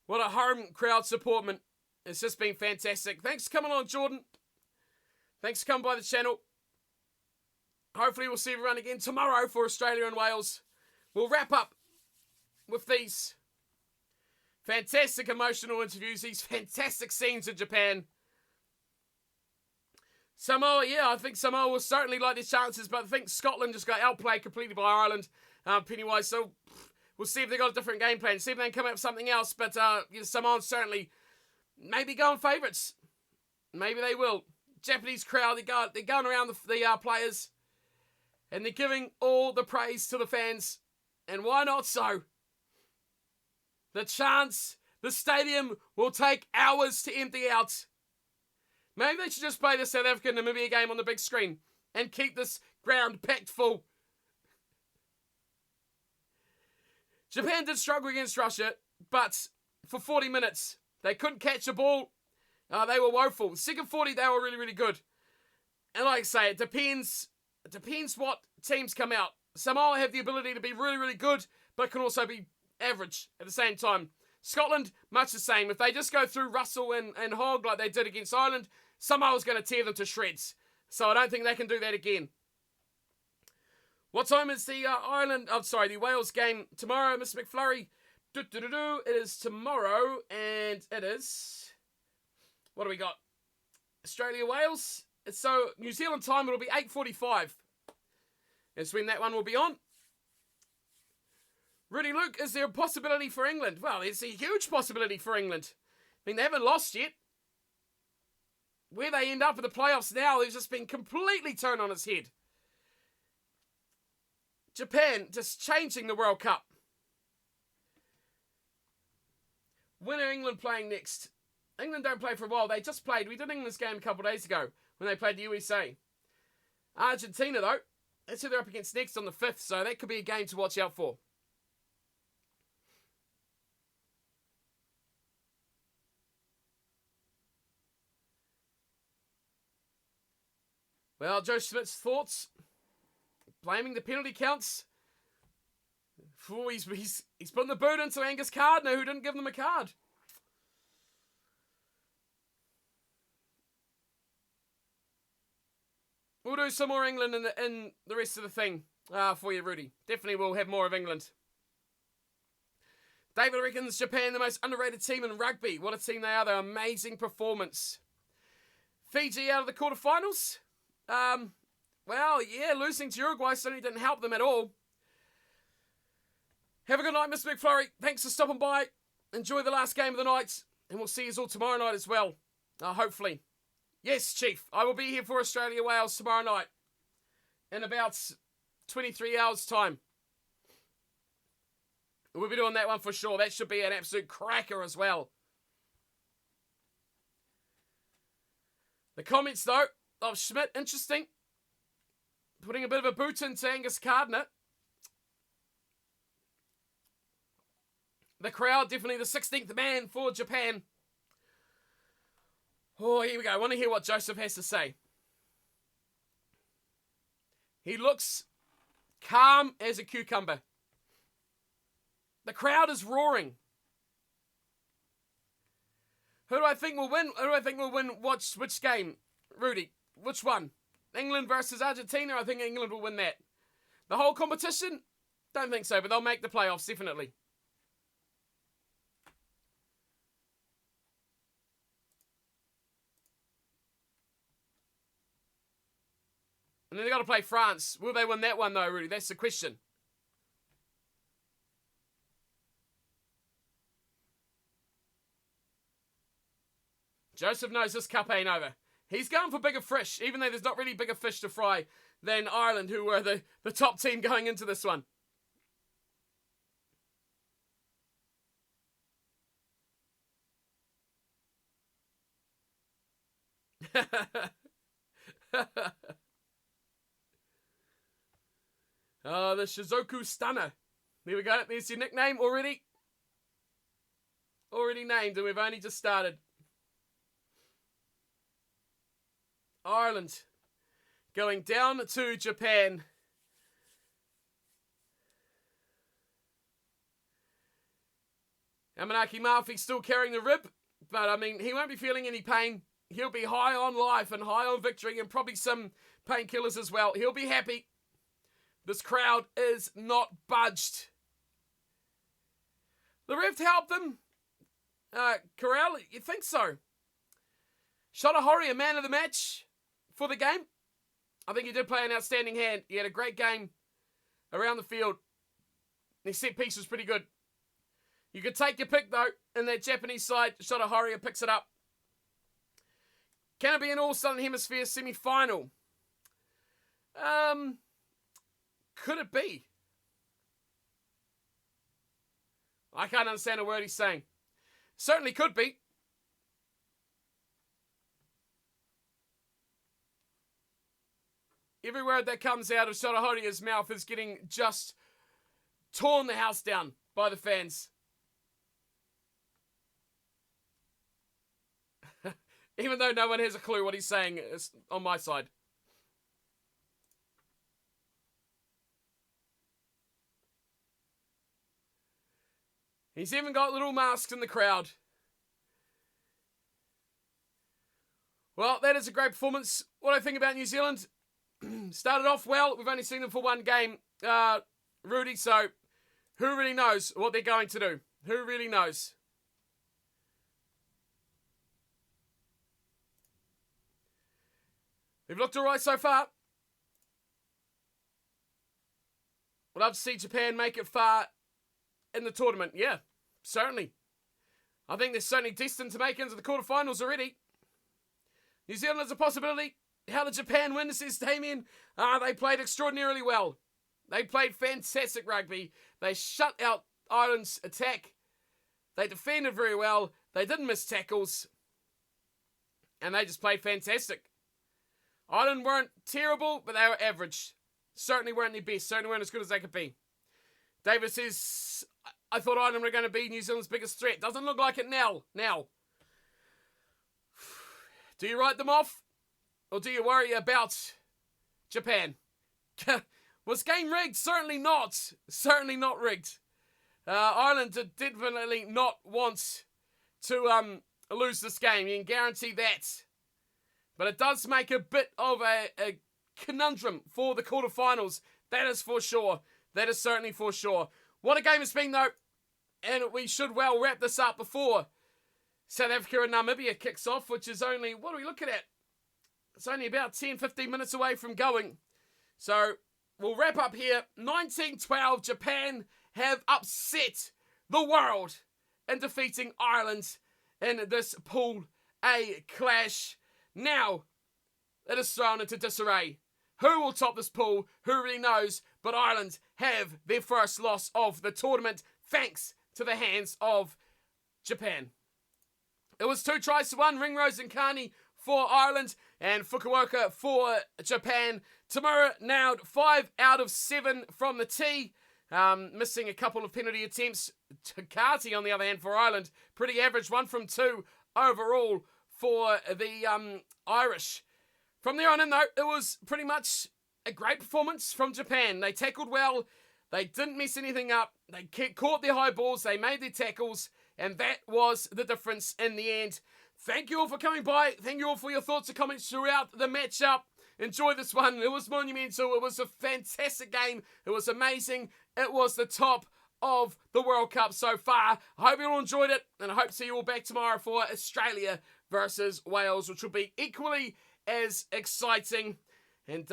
What a home crowd supportment. It's just been fantastic. Thanks for coming on, Jordan. Thanks for coming by the channel. Hopefully we'll see everyone again tomorrow for Australia and Wales. We'll wrap up with these fantastic emotional interviews, these fantastic scenes in Japan. Samoa, yeah, I think Samoa will certainly like their chances, but I think Scotland just got outplayed completely by Ireland, Pennywise. So we'll see if they've got a different game plan, see if they can come up with something else. But Samoans certainly maybe going favourites. Maybe they will. Japanese crowd, they're going around the players, and they're giving all the praise to the fans. And why not so? The chance, the stadium will take hours to empty out. Maybe they should just play the South African-Namibia game on the big screen and keep this ground packed full. Japan did struggle against Russia, but for 40 minutes, they couldn't catch a ball. They were woeful. The second 40, they were really, really good. And like I say, it depends what teams come out. Samoa have the ability to be really, really good, but can also be average at the same time. Scotland, much the same. If they just go through Russell and Hogg like they did against Ireland, Samoa's going to tear them to shreds. So I don't think they can do that again. What time is the the Wales game tomorrow, Mr. McFlurry? It is tomorrow, and it is... What do we got? Australia-Wales. So New Zealand time, it'll be 8:45. That's when that one will be on. Rudy Luke, is there a possibility for England? Well, there's a huge possibility for England. I mean, they haven't lost yet. Where they end up in the playoffs now has just been completely turned on its head. Japan just changing the World Cup. When are England playing next? England don't play for a while. They just played. We did England's game a couple of days ago when they played the USA. Argentina, though, that's who they're up against next on the 5th, so that could be a game to watch out for. Well, Joe Schmidt's thoughts, blaming the penalty counts. He's putting the boot into Angus Gardner, who didn't give them a card. We'll do some more England in the rest of the thing for you, Rudy. Definitely we'll have more of England. David reckons Japan the most underrated team in rugby. What a team they are. They're an amazing performance. Fiji out of the quarterfinals. Well, yeah, losing to Uruguay certainly didn't help them at all. Have a good night, Mr. McFlurry. Thanks for stopping by. Enjoy the last game of the night. And we'll see you all tomorrow night as well. Hopefully. Yes, Chief. I will be here for Australia-Wales tomorrow night. In about 23 hours' time. We'll be doing that one for sure. That should be an absolute cracker as well. The comments, though, of Schmidt, interesting. Putting a bit of a boot into Angus Gardner. The crowd, definitely the 16th man for Japan. Oh, here we go. I want to hear what Joseph has to say. He looks calm as a cucumber. The crowd is roaring. Who do I think will win? Who do I think will win which game? Rudy, which one? England versus Argentina? I think England will win that. The whole competition? Don't think so, but they'll make the playoffs, definitely. And then they've got to play France. Will they win that one, though, Rudy? That's the question. Joseph knows this cup ain't over. He's going for bigger fish, even though there's not really bigger fish to fry than Ireland, who were the top team going into this one. The Shizuku Stunner. There we go. There's your nickname already. Already named, and we've only just started. Ireland going down to Japan. Amanaki Murphy still carrying the rib, but I mean, he won't be feeling any pain. He'll be high on life and high on victory and probably some painkillers as well. He'll be happy. This crowd is not budged. The ref helped them. Corral, you think so? Shota Hori, a man of the match for the game. I think he did play an outstanding hand. He had a great game around the field. His set piece was pretty good. You could take your pick, though, in that Japanese side. Shota Hori picks it up. Can it be an All-Southern Hemisphere semi-final? Could it be? I can't understand a word he's saying. Certainly could be. Every word that comes out of Shota Hori's mouth is getting just torn the house down by the fans. Even though no one has a clue what he's saying on my side. He's even got little masks in the crowd. Well, that is a great performance. What do I think about New Zealand? Started off well. We've only seen them for one game, Rudy, so who really knows what they're going to do? Who really knows? They've looked alright so far. Would love to see Japan make it far in the tournament. Yeah, certainly. I think they're certainly destined to make it into the quarterfinals already. New Zealand is a possibility. How did Japan win, says Damien? They played extraordinarily well. They played fantastic rugby. They shut out Ireland's attack. They defended very well. They didn't miss tackles. And they just played fantastic. Ireland weren't terrible, but they were average. Certainly weren't their best. Certainly weren't as good as they could be. David says, I thought Ireland were going to be New Zealand's biggest threat. Doesn't look like it now. Do you write them off? Or do you worry about Japan? Was game rigged? Certainly not. Certainly not rigged. Ireland did definitely not want to lose this game. You can guarantee that. But it does make a bit of a conundrum for the quarterfinals. That is for sure. That is certainly for sure. What a game it's been, though. And we should well wrap this up before South Africa and Namibia kicks off, which is only, what are we looking at? It's only about 10-15 minutes away from going. So we'll wrap up here. 1912, Japan have upset the world in defeating Ireland in this Pool A clash. Now, it is thrown into disarray. Who will top this pool? Who really knows? But Ireland have their first loss of the tournament thanks to the hands of Japan. It was 2-1, Ringrose and Carney for Ireland and Fukuoka for Japan. Tamura nailed 5 out of 7 from the tee, missing a couple of penalty attempts. Takati, on the other hand, for Ireland, pretty average, 1 from 2 overall for the Irish. From there on in, though, it was pretty much a great performance from Japan. They tackled well. They didn't mess anything up. They caught their high balls. They made their tackles. And that was the difference in the end. Thank you all for coming by. Thank you all for your thoughts and comments throughout the matchup. Enjoy this one. It was monumental. It was a fantastic game. It was amazing. It was the top of the World Cup so far. I hope you all enjoyed it. And I hope to see you all back tomorrow for Australia versus Wales, which will be equally as exciting. And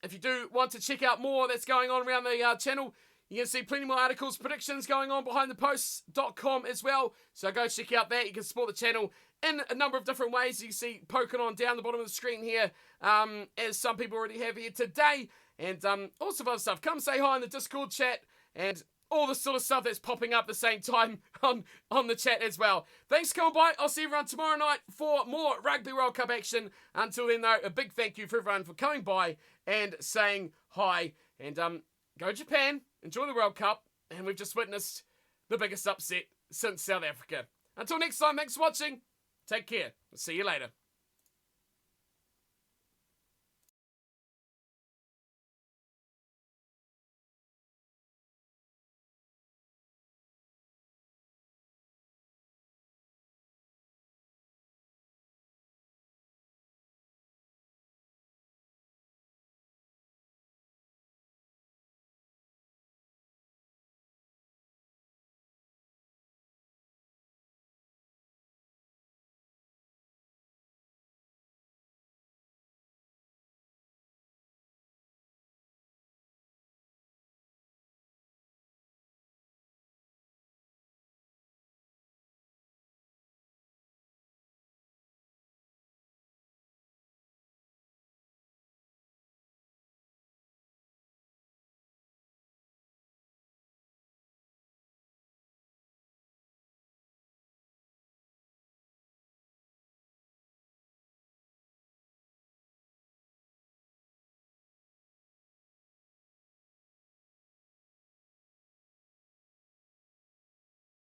if you do want to check out more that's going on around the channel, you can see plenty more articles, predictions going on behindtheposts.com as well. So go check out that. You can support the channel in a number of different ways. You can see poking on down the bottom of the screen here, as some people already have here today. And all sorts of other stuff. Come say hi in the Discord chat and all the sort of stuff that's popping up at the same time on the chat as well. Thanks for coming by. I'll see everyone tomorrow night for more Rugby World Cup action. Until then, though, a big thank you for everyone for coming by and saying hi. And go Japan. Enjoy the World Cup. And we've just witnessed the biggest upset since South Africa. Until next time, thanks for watching. Take care. See you later.